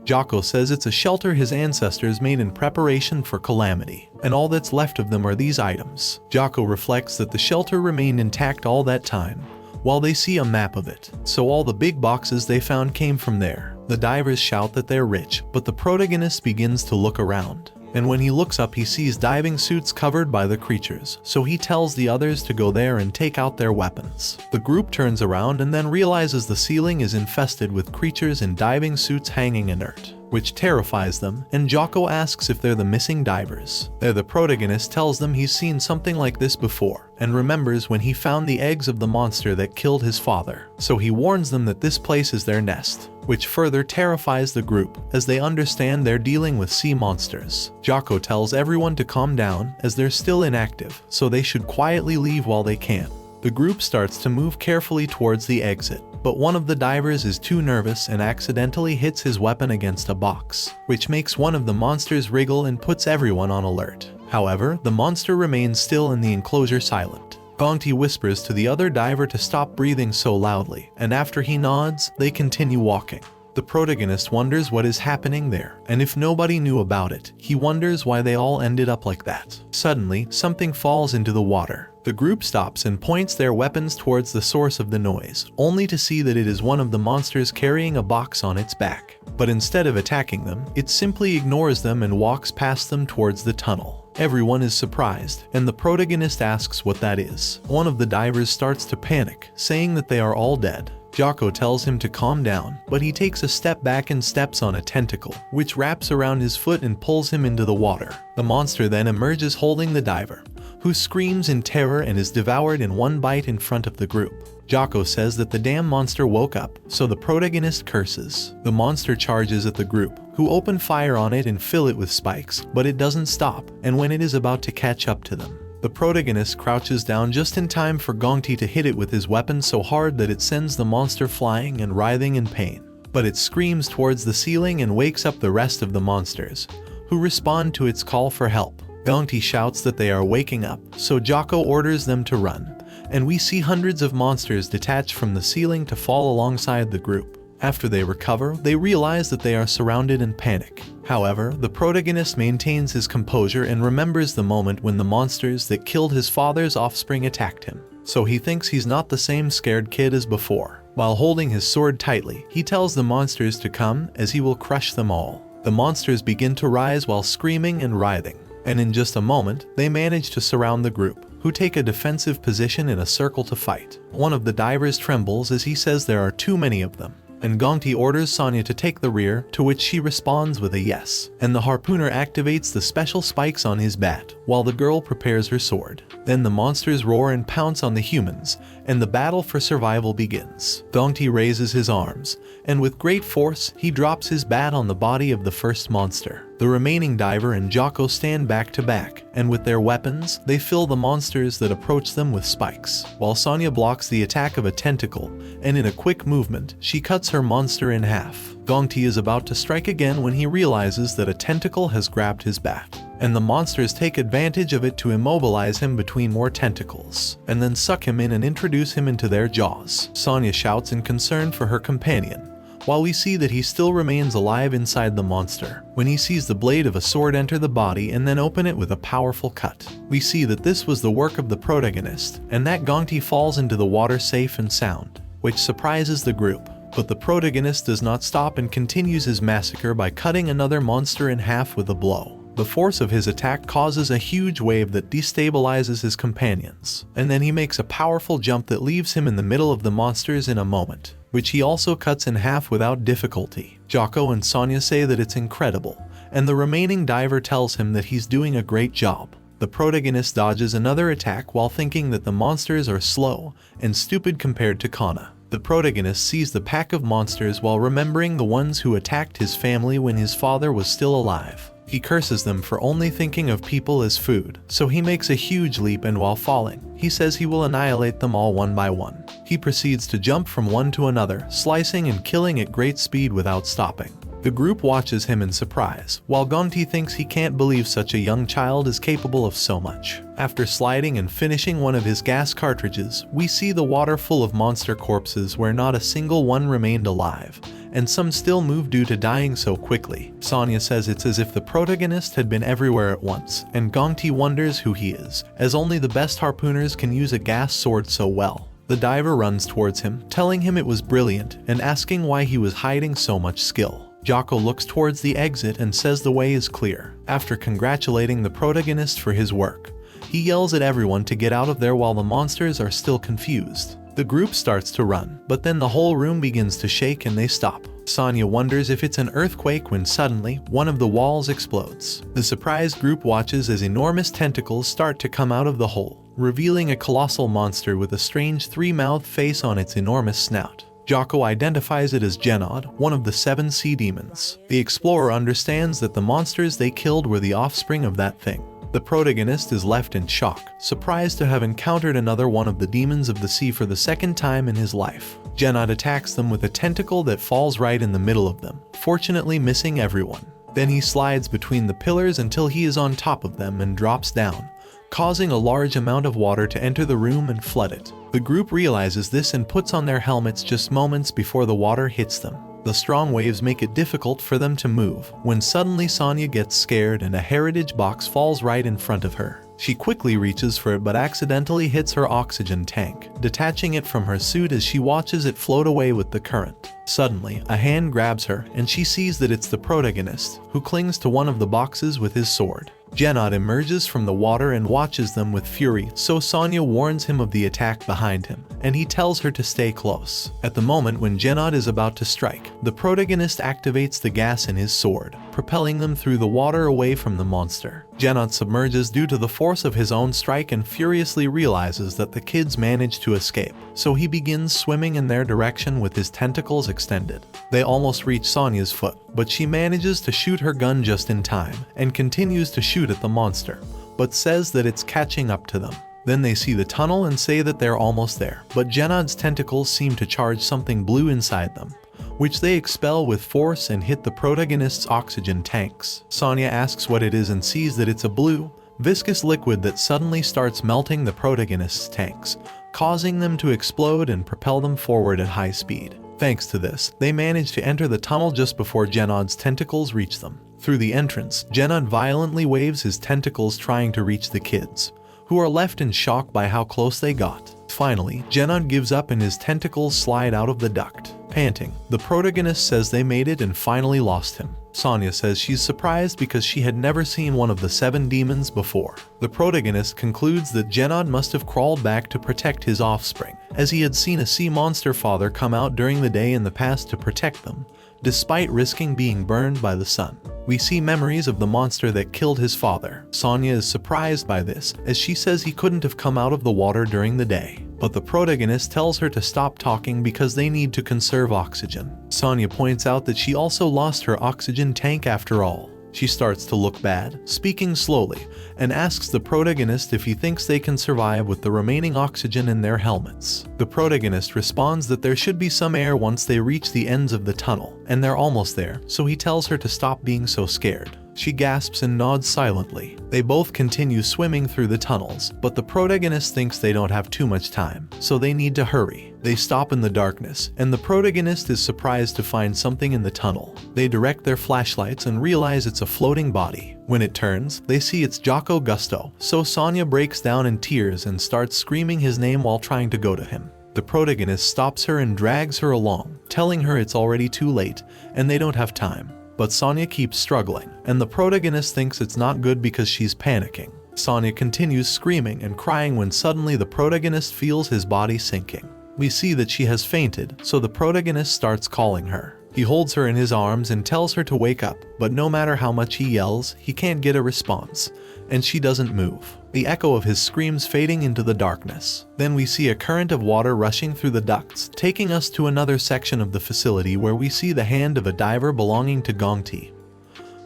Jocko says it's a shelter his ancestors made in preparation for calamity, and all that's left of them are these items. Jocko reflects that the shelter remained intact all that time, while they see a map of it, so all the big boxes they found came from there. The divers shout that they're rich, but the protagonist begins to look around. And when he looks up, he sees diving suits covered by the creatures, so he tells the others to go there and take out their weapons. The group turns around and then realizes the ceiling is infested with creatures in diving suits hanging inert, which terrifies them, and Jocko asks if they're the missing divers. There the protagonist tells them he's seen something like this before, and remembers when he found the eggs of the monster that killed his father. So he warns them that this place is their nest, which further terrifies the group, as they understand they're dealing with sea monsters. Jocko tells everyone to calm down, as they're still inactive, so they should quietly leave while they can. The group starts to move carefully towards the exit, but one of the divers is too nervous and accidentally hits his weapon against a box, which makes one of the monsters wriggle and puts everyone on alert. However, the monster remains still in the enclosure silent. Gongti whispers to the other diver to stop breathing so loudly, and after he nods, they continue walking. The protagonist wonders what is happening there, and if nobody knew about it, he wonders why they all ended up like that. Suddenly, something falls into the water. The group stops and points their weapons towards the source of the noise, only to see that it is one of the monsters carrying a box on its back. But instead of attacking them, it simply ignores them and walks past them towards the tunnel. Everyone is surprised, and the protagonist asks what that is. One of the divers starts to panic, saying that they are all dead. Jocko tells him to calm down, but he takes a step back and steps on a tentacle, which wraps around his foot and pulls him into the water. The monster then emerges holding the diver, who screams in terror and is devoured in one bite in front of the group. Jocko says that the damn monster woke up, so the protagonist curses. The monster charges at the group, who open fire on it and fill it with spikes, but it doesn't stop, and when it is about to catch up to them, the protagonist crouches down just in time for Gongti to hit it with his weapon so hard that it sends the monster flying and writhing in pain. But it screams towards the ceiling and wakes up the rest of the monsters, who respond to its call for help. Gongti shouts that they are waking up, so Jocko orders them to run, and we see hundreds of monsters detach from the ceiling to fall alongside the group. After they recover, they realize that they are surrounded and panic. However, the protagonist maintains his composure and remembers the moment when the monsters that killed his father's offspring attacked him. So he thinks he's not the same scared kid as before. While holding his sword tightly, he tells the monsters to come, as he will crush them all. The monsters begin to rise while screaming and writhing, and in just a moment, they manage to surround the group, who take a defensive position in a circle to fight. One of the divers trembles as he says there are too many of them, and Gongti orders Sonya to take the rear, to which she responds with a yes, and the harpooner activates the special spikes on his bat, while the girl prepares her sword. Then the monsters roar and pounce on the humans, and the battle for survival begins. Gongti raises his arms, and with great force, he drops his bat on the body of the first monster. The remaining diver and Jocko stand back to back, and with their weapons, they fill the monsters that approach them with spikes, while Sonya blocks the attack of a tentacle, and in a quick movement, she cuts her monster in half. Gongti is about to strike again when he realizes that a tentacle has grabbed his bat, and the monsters take advantage of it to immobilize him between more tentacles, and then suck him in and introduce him into their jaws. Sonya shouts in concern for her companion, while we see that he still remains alive inside the monster, when he sees the blade of a sword enter the body and then open it with a powerful cut. We see that this was the work of the protagonist, and that Gongti falls into the water safe and sound, which surprises the group. But the protagonist does not stop and continues his massacre by cutting another monster in half with a blow. The force of his attack causes a huge wave that destabilizes his companions, and then he makes a powerful jump that leaves him in the middle of the monsters in a moment, which he also cuts in half without difficulty. Jocko and Sonya say that it's incredible, and the remaining diver tells him that he's doing a great job. The protagonist dodges another attack while thinking that the monsters are slow and stupid compared to Kana. The protagonist sees the pack of monsters while remembering the ones who attacked his family when his father was still alive. He curses them for only thinking of people as food, so he makes a huge leap, and while falling, he says he will annihilate them all one by one. He proceeds to jump from one to another, slicing and killing at great speed without stopping. The group watches him in surprise, while Gongti thinks he can't believe such a young child is capable of so much. After sliding and finishing one of his gas cartridges, we see the water full of monster corpses where not a single one remained alive, and some still move due to dying so quickly. Sonya says it's as if the protagonist had been everywhere at once, and Gongti wonders who he is, as only the best harpooners can use a gas sword so well. The diver runs towards him, telling him it was brilliant, and asking why he was hiding so much skill. Jocko looks towards the exit and says the way is clear. After congratulating the protagonist for his work, he yells at everyone to get out of there while the monsters are still confused. The group starts to run, but then the whole room begins to shake and they stop. Sonya wonders if it's an earthquake when suddenly, one of the walls explodes. The surprised group watches as enormous tentacles start to come out of the hole, revealing a colossal monster with a strange three-mouthed face on its enormous snout. Jocko identifies it as Genod, one of the 7 sea demons. The explorer understands that the monsters they killed were the offspring of that thing. The protagonist is left in shock, surprised to have encountered another one of the demons of the sea for the second time in his life. Genod attacks them with a tentacle that falls right in the middle of them, fortunately missing everyone. Then he slides between the pillars until he is on top of them and drops down, causing a large amount of water to enter the room and flood it. The group realizes this and puts on their helmets just moments before the water hits them. The strong waves make it difficult for them to move, when suddenly Sonya gets scared and a heritage box falls right in front of her. She quickly reaches for it but accidentally hits her oxygen tank, detaching it from her suit as she watches it float away with the current. Suddenly, a hand grabs her and she sees that it's the protagonist, who clings to one of the boxes with his sword. Genod emerges from the water and watches them with fury, so Sonya warns him of the attack behind him, and he tells her to stay close. At the moment when Genod is about to strike, the protagonist activates the gas in his sword, propelling them through the water away from the monster. Genod submerges due to the force of his own strike and furiously realizes that the kids managed to escape, so he begins swimming in their direction with his tentacles extended. They almost reach Sonya's foot, but she manages to shoot her gun just in time, and continues to shoot at the monster, but says that it's catching up to them. Then they see the tunnel and say that they're almost there, but Genod's tentacles seem to charge something blue inside them, which they expel with force and hit the protagonist's oxygen tanks. Sonya asks what it is and sees that it's a blue, viscous liquid that suddenly starts melting the protagonist's tanks, causing them to explode and propel them forward at high speed. Thanks to this, they manage to enter the tunnel just before Genod's tentacles reach them. Through the entrance, Genod violently waves his tentacles trying to reach the kids, who are left in shock by how close they got. Finally, Jenon gives up and his tentacles slide out of the duct. Panting, the protagonist says they made it and finally lost him. Sonya says she's surprised because she had never seen one of the 7 demons before. The protagonist concludes that Jenon must have crawled back to protect his offspring, as he had seen a sea monster father come out during the day in the past to protect them, despite risking being burned by the sun. We see memories of the monster that killed his father. Sonya is surprised by this, as she says he couldn't have come out of the water during the day. But the protagonist tells her to stop talking because they need to conserve oxygen. Sonya points out that she also lost her oxygen tank after all. She starts to look bad, speaking slowly, and asks the protagonist if he thinks they can survive with the remaining oxygen in their helmets. The protagonist responds that there should be some air once they reach the ends of the tunnel, and they're almost there, so he tells her to stop being so scared. She gasps and nods silently. They both continue swimming through the tunnels, but the protagonist thinks they don't have too much time, so they need to hurry. They stop in the darkness, and the protagonist is surprised to find something in the tunnel. They direct their flashlights and realize it's a floating body. When it turns, they see it's Jocko Gusto, so Sonya breaks down in tears and starts screaming his name while trying to go to him. The protagonist stops her and drags her along, telling her it's already too late, and they don't have time. But Sonya keeps struggling, and the protagonist thinks it's not good because she's panicking. Sonya continues screaming and crying when suddenly the protagonist feels his body sinking. We see that she has fainted, so the protagonist starts calling her. He holds her in his arms and tells her to wake up, but no matter how much he yells, he can't get a response, and she doesn't move. The echo of his screams fading into the darkness. Then we see a current of water rushing through the ducts, taking us to another section of the facility where we see the hand of a diver belonging to Gongti,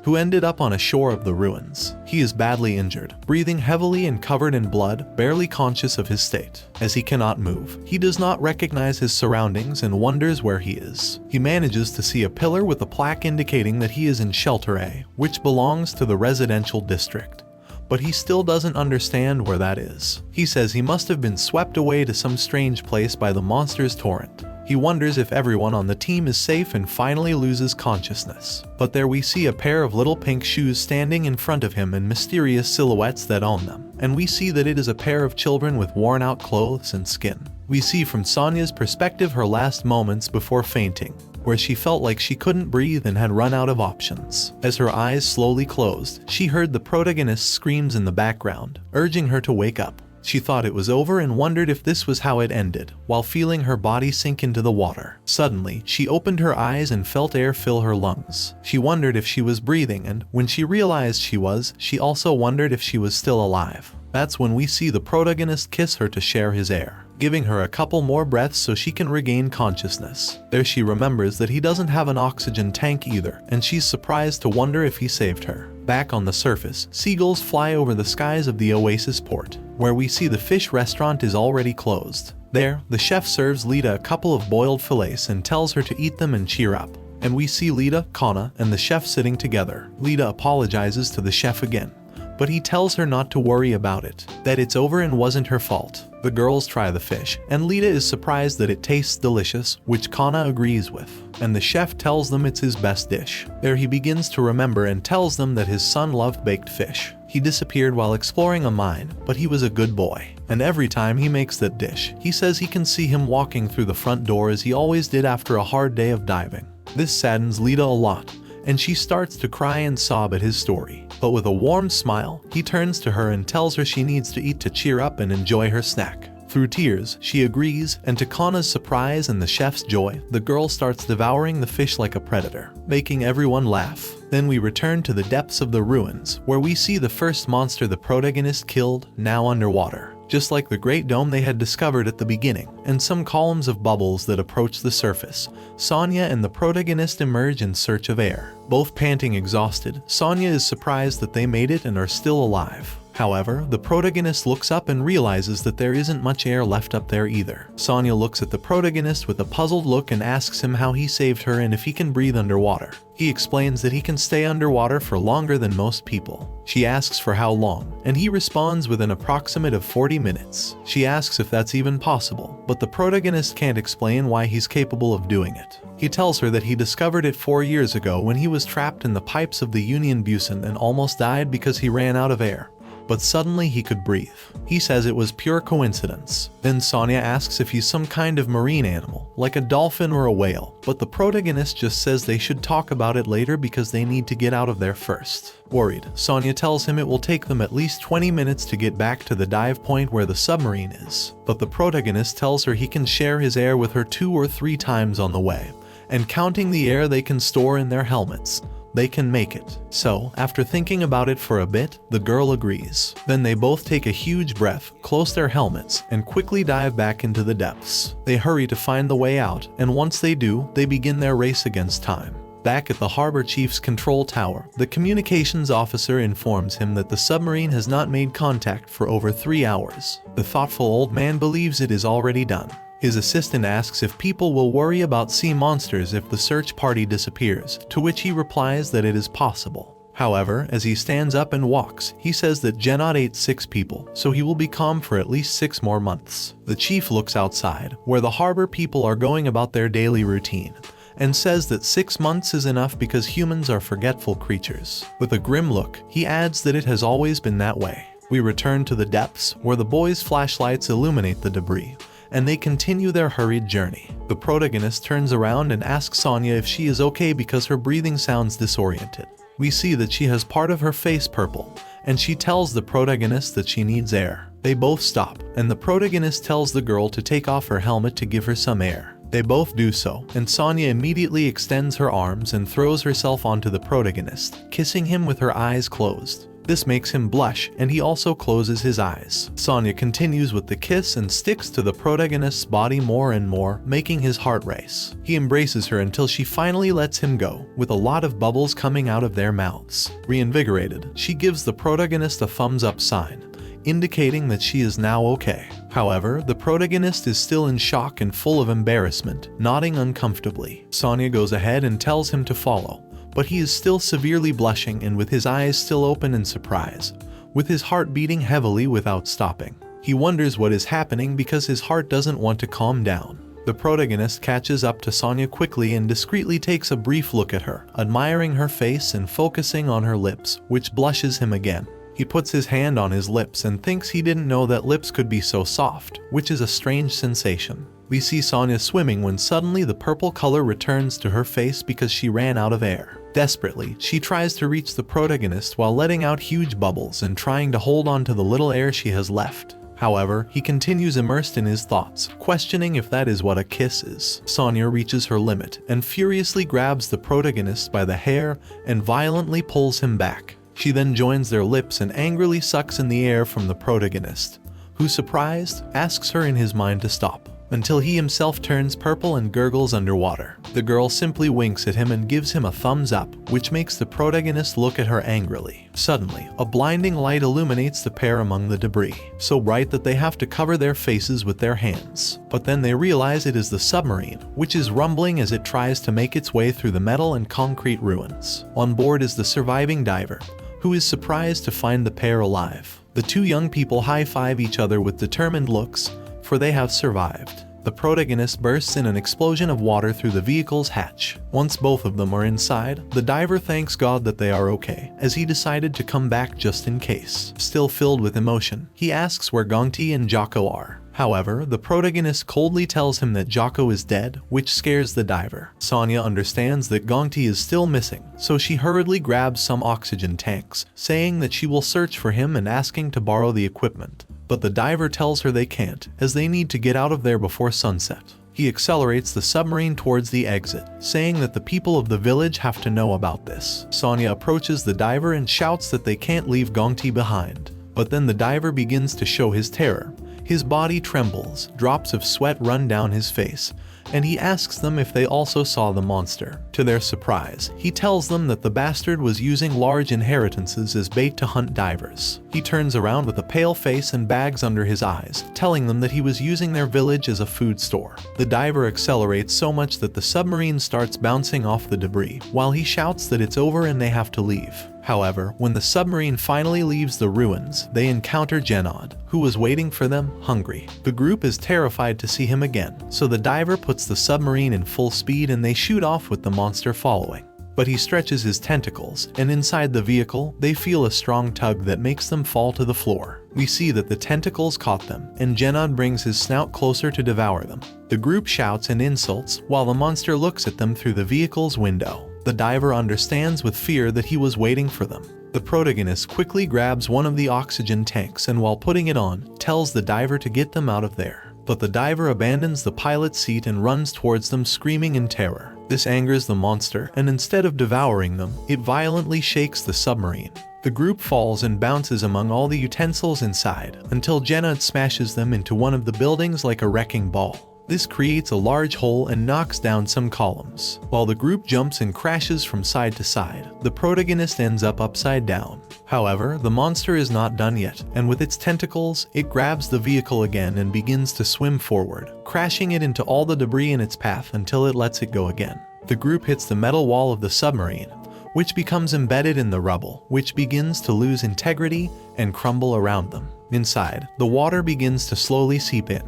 who ended up on a shore of the ruins. He is badly injured, breathing heavily and covered in blood, barely conscious of his state. As he cannot move, he does not recognize his surroundings and wonders where he is. He manages to see a pillar with a plaque indicating that he is in Shelter A, which belongs to the residential district. But he still doesn't understand where that is. He says he must have been swept away to some strange place by the monster's torrent. He wonders if everyone on the team is safe and finally loses consciousness. But there we see a pair of little pink shoes standing in front of him and mysterious silhouettes that own them. And we see that it is a pair of children with worn out clothes and skin. We see from Sonya's perspective her last moments before fainting, where she felt like she couldn't breathe and had run out of options. As her eyes slowly closed, she heard the protagonist's screams in the background, urging her to wake up. She thought it was over and wondered if this was how it ended, while feeling her body sink into the water. Suddenly, she opened her eyes and felt air fill her lungs. She wondered if she was breathing, and when she realized she was, she also wondered if she was still alive. That's when we see the protagonist kiss her to share his air, giving her a couple more breaths so she can regain consciousness. There she remembers that he doesn't have an oxygen tank either, and she's surprised to wonder if he saved her. Back on the surface, seagulls fly over the skies of the Oasis port, where we see the fish restaurant is already closed. There, the chef serves Lita a couple of boiled fillets and tells her to eat them and cheer up. And we see Lita, Kana, and the chef sitting together. Lita apologizes to the chef again, but he tells her not to worry about it, that it's over and wasn't her fault. The girls try the fish, and Lita is surprised that it tastes delicious, which Kana agrees with, and the chef tells them it's his best dish. There he begins to remember and tells them that his son loved baked fish. He disappeared while exploring a mine, but he was a good boy, and every time he makes that dish, he says he can see him walking through the front door as he always did after a hard day of diving. This saddens Lita a lot, and she starts to cry and sob at his story. But with a warm smile, he turns to her and tells her she needs to eat to cheer up and enjoy her snack. Through tears, she agrees, and to Kana's surprise and the chef's joy, the girl starts devouring the fish like a predator, making everyone laugh. Then we return to the depths of the ruins, where we see the first monster the protagonist killed, now underwater, just like the great dome they had discovered at the beginning, and some columns of bubbles that approach the surface. Sonya and the protagonist emerge in search of air. Both panting exhausted, Sonya is surprised that they made it and are still alive. However, the protagonist looks up and realizes that there isn't much air left up there either. Sonya looks at the protagonist with a puzzled look and asks him how he saved her and if he can breathe underwater. He explains that he can stay underwater for longer than most people. She asks for how long, and he responds with an approximate of 40 minutes. She asks if that's even possible, but the protagonist can't explain why he's capable of doing it. He tells her that he discovered it 4 years ago when he was trapped in the pipes of the Union Busan and almost died because he ran out of air. but suddenly he could breathe. He says it was pure coincidence. Then Sonya asks if he's some kind of marine animal, like a dolphin or a whale, but the protagonist just says they should talk about it later because they need to get out of there first. Worried, Sonya tells him it will take them at least 20 minutes to get back to the dive point where the submarine is, but the protagonist tells her he can share his air with her 2 or 3 times on the way, and counting the air they can store in their helmets, they can make it. So, after thinking about it for a bit, the girl agrees. Then they both take a huge breath, close their helmets, and quickly dive back into the depths. They hurry to find the way out, and once they do, they begin their race against time. Back at the harbor chief's control tower, the communications officer informs him that the submarine has not made contact for over 3 hours. The thoughtful old man believes it is already done. His assistant asks if people will worry about sea monsters if the search party disappears, to which he replies that it is possible. However, as he stands up and walks, he says that Genod ate 6 people, so he will be calm for at least 6 more months. The chief looks outside, where the harbor people are going about their daily routine, and says that 6 months is enough because humans are forgetful creatures. With a grim look, he adds that it has always been that way. We return to the depths, where the boys' flashlights illuminate the debris, and they continue their hurried journey. The protagonist turns around and asks Sonya if she is okay because her breathing sounds disoriented. We see that she has part of her face purple, and she tells the protagonist that she needs air. They both stop, and the protagonist tells the girl to take off her helmet to give her some air. They both do so, and Sonya immediately extends her arms and throws herself onto the protagonist, kissing him with her eyes closed. This makes him blush, and he also closes his eyes. Sonya continues with the kiss and sticks to the protagonist's body more and more, making his heart race. He embraces her until she finally lets him go, with a lot of bubbles coming out of their mouths. Reinvigorated, she gives the protagonist a thumbs up sign, indicating that she is now okay. However, the protagonist is still in shock and full of embarrassment, nodding uncomfortably. Sonya goes ahead and tells him to follow, but he is still severely blushing and with his eyes still open in surprise, with his heart beating heavily without stopping. He wonders what is happening because his heart doesn't want to calm down. The protagonist catches up to Sonya quickly and discreetly takes a brief look at her, admiring her face and focusing on her lips, which blushes him again. He puts his hand on his lips and thinks he didn't know that lips could be so soft, which is a strange sensation. We see Sonya swimming when suddenly the purple color returns to her face because she ran out of air. Desperately, she tries to reach the protagonist while letting out huge bubbles and trying to hold on to the little air she has left. However, he continues immersed in his thoughts, questioning if that is what a kiss is. Sonya reaches her limit and furiously grabs the protagonist by the hair and violently pulls him back. She then joins their lips and angrily sucks in the air from the protagonist, who, surprised, asks her in his mind to stop, until he himself turns purple and gurgles underwater. The girl simply winks at him and gives him a thumbs up, which makes the protagonist look at her angrily. Suddenly, a blinding light illuminates the pair among the debris, so bright that they have to cover their faces with their hands. But then they realize it is the submarine, which is rumbling as it tries to make its way through the metal and concrete ruins. On board is the surviving diver, who is surprised to find the pair alive. The 2 young people high-five each other with determined looks, for they have survived. The protagonist bursts in an explosion of water through the vehicle's hatch. Once both of them are inside, the diver thanks God that they are okay, as he decided to come back just in case. Still filled with emotion, he asks where Gongti and Jocko are. However, the protagonist coldly tells him that Jocko is dead, which scares the diver. Sonya understands that Gongti is still missing, so she hurriedly grabs some oxygen tanks, saying that she will search for him and asking to borrow the equipment. But the diver tells her they can't, as they need to get out of there before sunset. He accelerates the submarine towards the exit, saying that the people of the village have to know about this. Sonya approaches the diver and shouts that they can't leave Gongti behind. But then the diver begins to show his terror. His body trembles, drops of sweat run down his face, and he asks them if they also saw the monster. To their surprise, he tells them that the bastard was using large inheritances as bait to hunt divers. He turns around with a pale face and bags under his eyes, telling them that he was using their village as a food store. The diver accelerates so much that the submarine starts bouncing off the debris, while he shouts that it's over and they have to leave. However, when the submarine finally leaves the ruins, they encounter Genod, who was waiting for them, hungry. The group is terrified to see him again, so the diver puts the submarine in full speed and they shoot off with the monster following. but he stretches his tentacles, and inside the vehicle, they feel a strong tug that makes them fall to the floor. We see that the tentacles caught them, and Genod brings his snout closer to devour them. The group shouts and insults, while the monster looks at them through the vehicle's window. The diver understands with fear that he was waiting for them. The protagonist quickly grabs one of the oxygen tanks and while putting it on, tells the diver to get them out of there. But the diver abandons the pilot's seat and runs towards them screaming in terror. This angers the monster, and instead of devouring them, it violently shakes the submarine. The group falls and bounces among all the utensils inside, until Genod smashes them into one of the buildings like a wrecking ball. This creates a large hole and knocks down some columns. While the group jumps and crashes from side to side, the protagonist ends up upside down. However, the monster is not done yet, and with its tentacles, it grabs the vehicle again and begins to swim forward, crashing it into all the debris in its path until it lets it go again. The group hits the metal wall of the submarine, which becomes embedded in the rubble, which begins to lose integrity and crumble around them. Inside, the water begins to slowly seep in.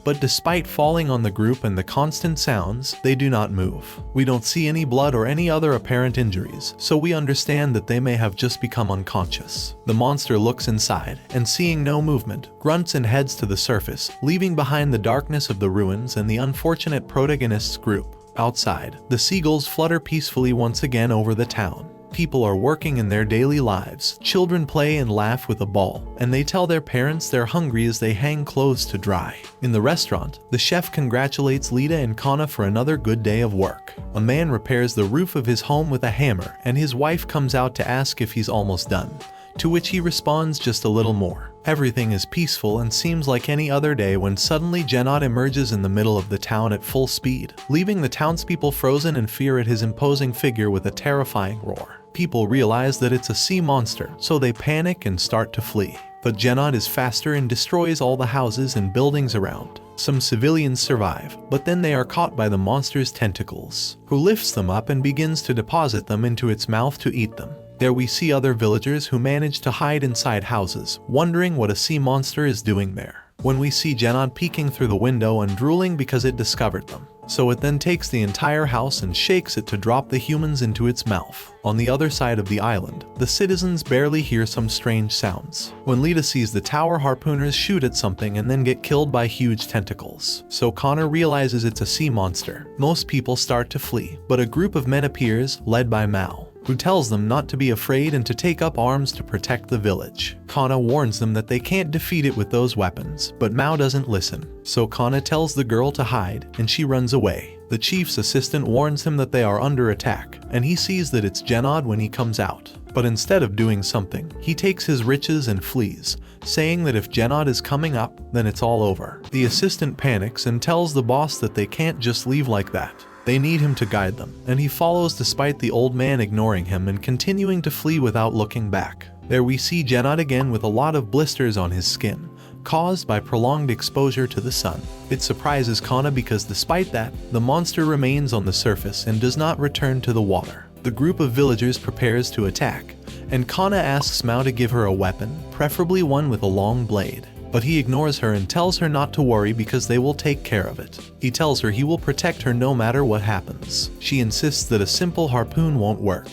But despite falling on the group and the constant sounds, they do not move. We don't see any blood or any other apparent injuries, so we understand that they may have just become unconscious. The monster looks inside, and seeing no movement, grunts and heads to the surface, leaving behind the darkness of the ruins and the unfortunate protagonist's group. Outside, the seagulls flutter peacefully once again over the town. People are working in their daily lives, children play and laugh with a ball, and they tell their parents they're hungry as they hang clothes to dry. In the restaurant, the chef congratulates Lita and Kana for another good day of work. A man repairs the roof of his home with a hammer, and his wife comes out to ask if he's almost done, to which he responds just a little more. Everything is peaceful and seems like any other day when suddenly Genod emerges in the middle of the town at full speed, leaving the townspeople frozen in fear at his imposing figure with a terrifying roar. People realize that it's a sea monster, so they panic and start to flee. But Genod is faster and destroys all the houses and buildings around. Some civilians survive, but then they are caught by the monster's tentacles, who lifts them up and begins to deposit them into its mouth to eat them. There we see other villagers who manage to hide inside houses, wondering what a sea monster is doing there. When we see Genod peeking through the window and drooling because it discovered them. So it then takes the entire house and shakes it to drop the humans into its mouth. On the other side of the island, the citizens barely hear some strange sounds, when Lita sees the tower harpooners shoot at something and then get killed by huge tentacles. So Kana realizes it's a sea monster. Most people start to flee, but a group of men appears, led by Mao, who tells them not to be afraid and to take up arms to protect the village. Kana warns them that they can't defeat it with those weapons, but Mao doesn't listen. So Kana tells the girl to hide, and she runs away. The chief's assistant warns him that they are under attack, and he sees that it's Genod when he comes out. But instead of doing something, he takes his riches and flees, saying that if Genod is coming up, then it's all over. The assistant panics and tells the boss that they can't just leave like that. They need him to guide them, and he follows despite the old man ignoring him and continuing to flee without looking back. There we see Genod again with a lot of blisters on his skin, caused by prolonged exposure to the sun. It surprises Kana because despite that, the monster remains on the surface and does not return to the water. The group of villagers prepares to attack, and Kana asks Mao to give her a weapon, preferably one with a long blade. But he ignores her and tells her not to worry because they will take care of it. He tells her he will protect her no matter what happens. She insists that a simple harpoon won't work,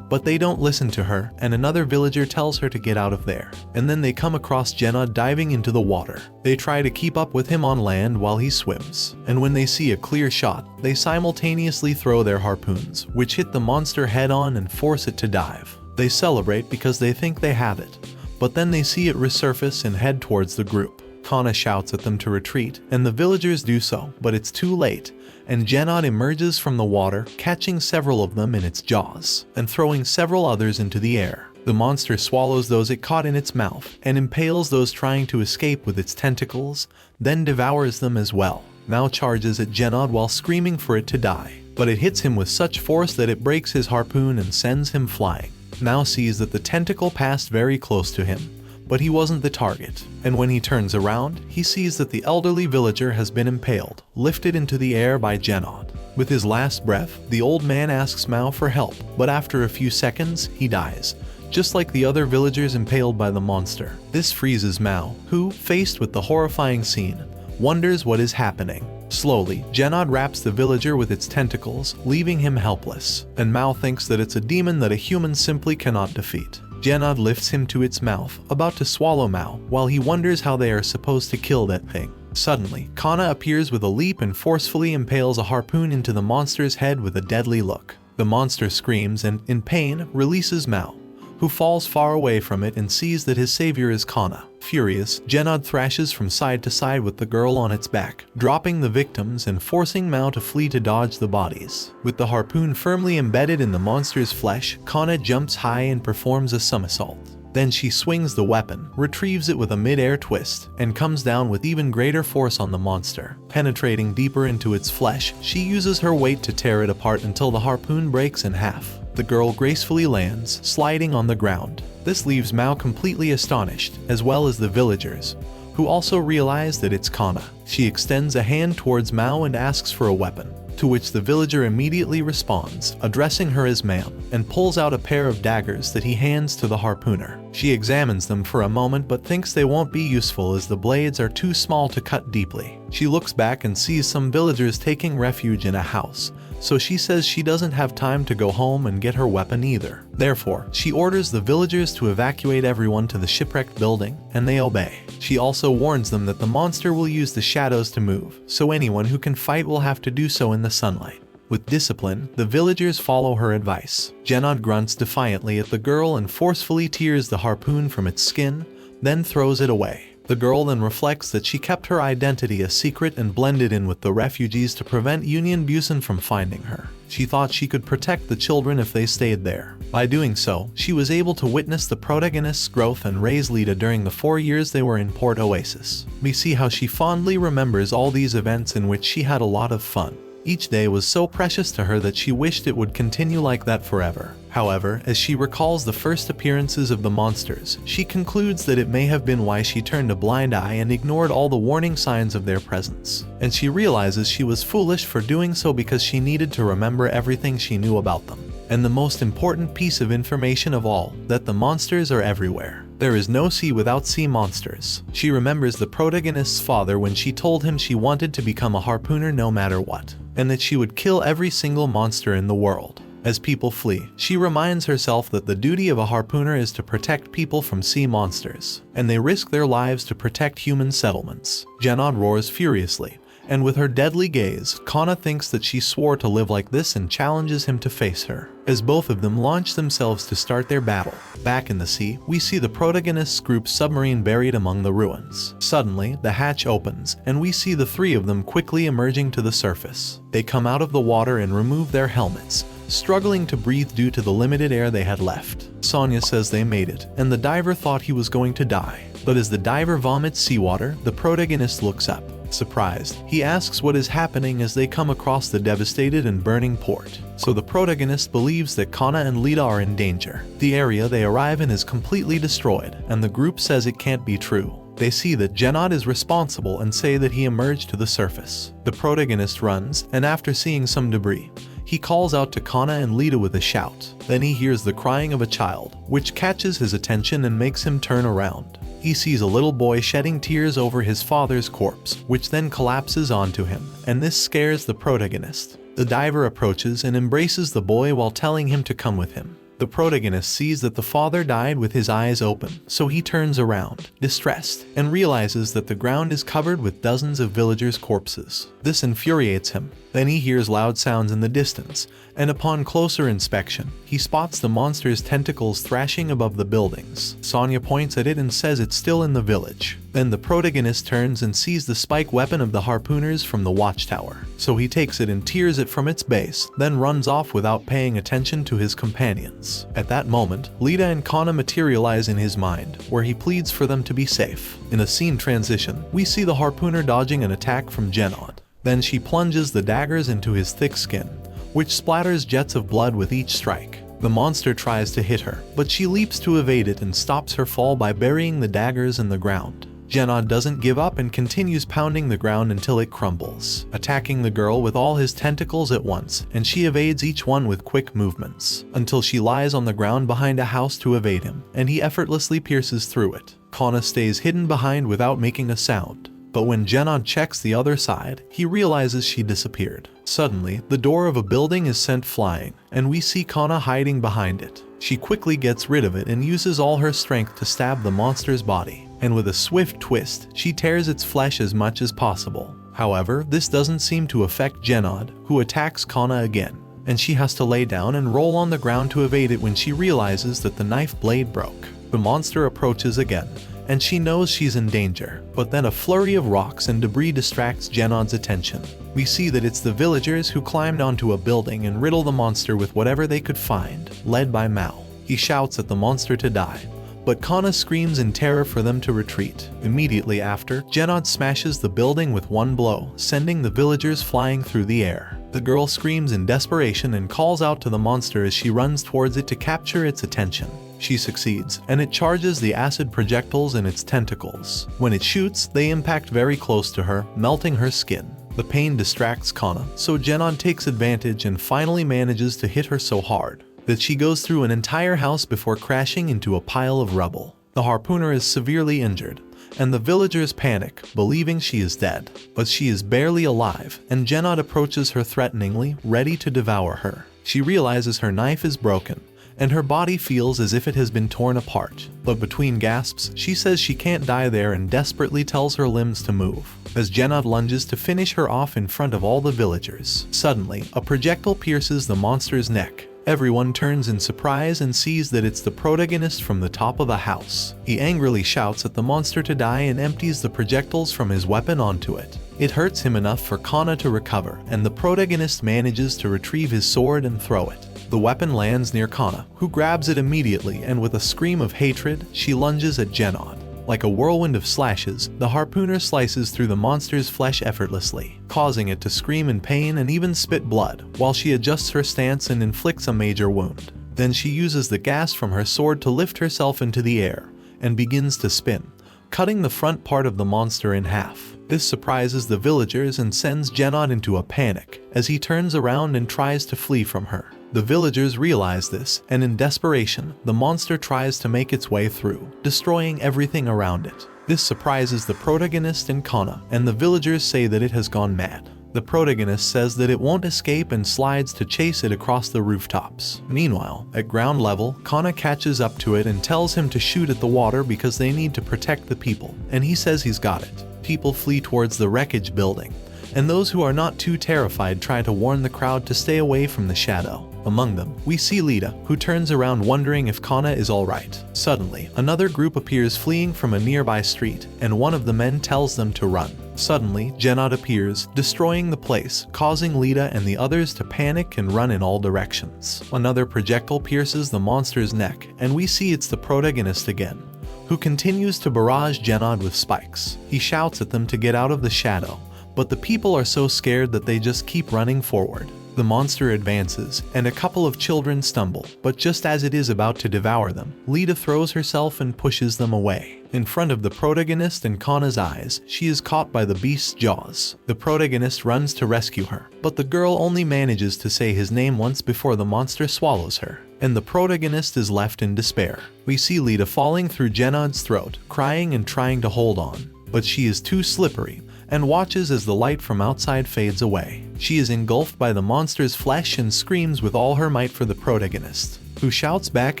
but they don't listen to her, and another villager tells her to get out of there. And then they come across Genod diving into the water. They try to keep up with him on land while he swims, and when they see a clear shot, they simultaneously throw their harpoons, which hit the monster head on and force it to dive. They celebrate because they think they have it. But then they see it resurface and head towards the group. Kana shouts at them to retreat, and the villagers do so, but it's too late, and Genod emerges from the water, catching several of them in its jaws, and throwing several others into the air. The monster swallows those it caught in its mouth, and impales those trying to escape with its tentacles, then devours them as well. Mao charges at Genod while screaming for it to die, but it hits him with such force that it breaks his harpoon and sends him flying. Mao sees that the tentacle passed very close to him, but he wasn't the target, and when he turns around, he sees that the elderly villager has been impaled, lifted into the air by Genod. With his last breath, the old man asks Mao for help, but after a few seconds, he dies, just like the other villagers impaled by the monster. This freezes Mao, who, faced with the horrifying scene, wonders what is happening. Slowly, Genod wraps the villager with its tentacles, leaving him helpless, and Mao thinks that it's a demon that a human simply cannot defeat. Genod lifts him to its mouth, about to swallow Mao, while he wonders how they are supposed to kill that thing. Suddenly, Kana appears with a leap and forcefully impales a harpoon into the monster's head with a deadly look. The monster screams and, in pain, releases Mao, who falls far away from it and sees that his savior is Kana. Furious, Genod thrashes from side to side with the girl on its back, dropping the victims and forcing Mao to flee to dodge the bodies. With the harpoon firmly embedded in the monster's flesh, Kana jumps high and performs a somersault. Then she swings the weapon, retrieves it with a mid-air twist, and comes down with even greater force on the monster. Penetrating deeper into its flesh, she uses her weight to tear it apart until the harpoon breaks in half. The girl gracefully lands, sliding on the ground. This leaves Mao completely astonished, as well as the villagers, who also realize that it's Kana. She extends a hand towards Mao and asks for a weapon, to which the villager immediately responds, addressing her as ma'am, and pulls out a pair of daggers that he hands to the harpooner. She examines them for a moment but thinks they won't be useful as the blades are too small to cut deeply. She looks back and sees some villagers taking refuge in a house, so she says she doesn't have time to go home and get her weapon either. Therefore, she orders the villagers to evacuate everyone to the shipwrecked building, and they obey. She also warns them that the monster will use the shadows to move, so anyone who can fight will have to do so in the sunlight. With discipline, the villagers follow her advice. Genod grunts defiantly at the girl and forcefully tears the harpoon from its skin, then throws it away. The girl then reflects that she kept her identity a secret and blended in with the refugees to prevent Union Busan from finding her. She thought she could protect the children if they stayed there. By doing so, she was able to witness the protagonist's growth and raise Lita during the 4 years they were in Port Oasis. We see how she fondly remembers all these events in which she had a lot of fun. Each day was so precious to her that she wished it would continue like that forever. However, as she recalls the first appearances of the monsters, she concludes that it may have been why she turned a blind eye and ignored all the warning signs of their presence. And she realizes she was foolish for doing so because she needed to remember everything she knew about them. And the most important piece of information of all, that the monsters are everywhere. There is no sea without sea monsters. She remembers the protagonist's father when she told him she wanted to become a harpooner no matter what, and that she would kill every single monster in the world. As people flee, she reminds herself that the duty of a harpooner is to protect people from sea monsters, and they risk their lives to protect human settlements. Genod roars furiously, and with her deadly gaze, Kana thinks that she swore to live like this and challenges him to face her. As both of them launch themselves to start their battle. Back in the sea, we see the protagonist's group submarine buried among the ruins. Suddenly, the hatch opens, and we see the three of them quickly emerging to the surface. They come out of the water and remove their helmets, struggling to breathe due to the limited air they had left. Sonya says they made it, and the diver thought he was going to die. But as the diver vomits seawater, the protagonist looks up. Surprised, he asks what is happening as they come across the devastated and burning port. So the protagonist believes that Kana and Lita are in danger. The area they arrive in is completely destroyed, and the group says it can't be true. They see that Genod is responsible and say that he emerged to the surface. The protagonist runs, and after seeing some debris, he calls out to Kana and Lita with a shout. Then he hears the crying of a child, which catches his attention and makes him turn around. He sees a little boy shedding tears over his father's corpse, which then collapses onto him, and this scares the protagonist. The diver approaches and embraces the boy while telling him to come with him. The protagonist sees that the father died with his eyes open, so he turns around, distressed, and realizes that the ground is covered with dozens of villagers' corpses. This infuriates him. Then he hears loud sounds in the distance, and upon closer inspection, he spots the monster's tentacles thrashing above the buildings. Sonya points at it and says it's still in the village. Then the protagonist turns and sees the spike weapon of the harpooners from the watchtower. So he takes it and tears it from its base, then runs off without paying attention to his companions. At that moment, Lita and Kana materialize in his mind, where he pleads for them to be safe. In a scene transition, we see the harpooner dodging an attack from Genod. Then she plunges the daggers into his thick skin, which splatters jets of blood with each strike. The monster tries to hit her, but she leaps to evade it and stops her fall by burying the daggers in the ground. Genod doesn't give up and continues pounding the ground until it crumbles, attacking the girl with all his tentacles at once, and she evades each one with quick movements, until she lies on the ground behind a house to evade him, and he effortlessly pierces through it. Kana stays hidden behind without making a sound. But when Genod checks the other side, he realizes she disappeared. Suddenly, the door of a building is sent flying, and we see Kana hiding behind it. She quickly gets rid of it and uses all her strength to stab the monster's body, and with a swift twist, she tears its flesh as much as possible. However, this doesn't seem to affect Genod, who attacks Kana again, and she has to lay down and roll on the ground to evade it when she realizes that the knife blade broke. The monster approaches again, and she knows she's in danger, but then a flurry of rocks and debris distracts Genod's attention. We see that it's the villagers who climbed onto a building and riddle the monster with whatever they could find, led by Mao. He shouts at the monster to die, but Kana screams in terror for them to retreat. Immediately after, Genod smashes the building with one blow, sending the villagers flying through the air. The girl screams in desperation and calls out to the monster as she runs towards it to capture its attention. She succeeds, and it charges the acid projectiles in its tentacles. When it shoots, they impact very close to her, melting her skin. The pain distracts Kana, so Genod takes advantage and finally manages to hit her so hard that she goes through an entire house before crashing into a pile of rubble. The harpooner is severely injured, and the villagers panic, believing she is dead. But she is barely alive, and Genod approaches her threateningly, ready to devour her. She realizes her knife is broken, and her body feels as if it has been torn apart. But between gasps, she says she can't die there and desperately tells her limbs to move. As Genod lunges to finish her off in front of all the villagers, suddenly, a projectile pierces the monster's neck. Everyone turns in surprise and sees that it's the protagonist from the top of a house. He angrily shouts at the monster to die and empties the projectiles from his weapon onto it. It hurts him enough for Kana to recover, and the protagonist manages to retrieve his sword and throw it. The weapon lands near Kana, who grabs it immediately, and with a scream of hatred, she lunges at Genod. Like a whirlwind of slashes, the harpooner slices through the monster's flesh effortlessly, causing it to scream in pain and even spit blood, while she adjusts her stance and inflicts a major wound. Then she uses the gas from her sword to lift herself into the air, and begins to spin, cutting the front part of the monster in half. This surprises the villagers and sends Genod into a panic, as he turns around and tries to flee from her. The villagers realize this, and in desperation, the monster tries to make its way through, destroying everything around it. This surprises the protagonist and Kana, and the villagers say that it has gone mad. The protagonist says that it won't escape and slides to chase it across the rooftops. Meanwhile, at ground level, Kana catches up to it and tells him to shoot at the water because they need to protect the people, and he says he's got it. People flee towards the wreckage building, and those who are not too terrified try to warn the crowd to stay away from the shadow. Among them, we see Lita, who turns around wondering if Kana is alright. Suddenly, another group appears fleeing from a nearby street, and one of the men tells them to run. Suddenly, Genod appears, destroying the place, causing Lita and the others to panic and run in all directions. Another projectile pierces the monster's neck, and we see it's the protagonist again, who continues to barrage Genod with spikes. He shouts at them to get out of the shadow, but the people are so scared that they just keep running forward. The monster advances, and a couple of children stumble, but just as it is about to devour them, Lita throws herself and pushes them away. In front of the protagonist and Kana's eyes, she is caught by the beast's jaws. The protagonist runs to rescue her, but the girl only manages to say his name once before the monster swallows her, and the protagonist is left in despair. We see Lita falling through Genod's throat, crying and trying to hold on, but she is too slippery, and watches as the light from outside fades away. She is engulfed by the monster's flesh and screams with all her might for the protagonist, who shouts back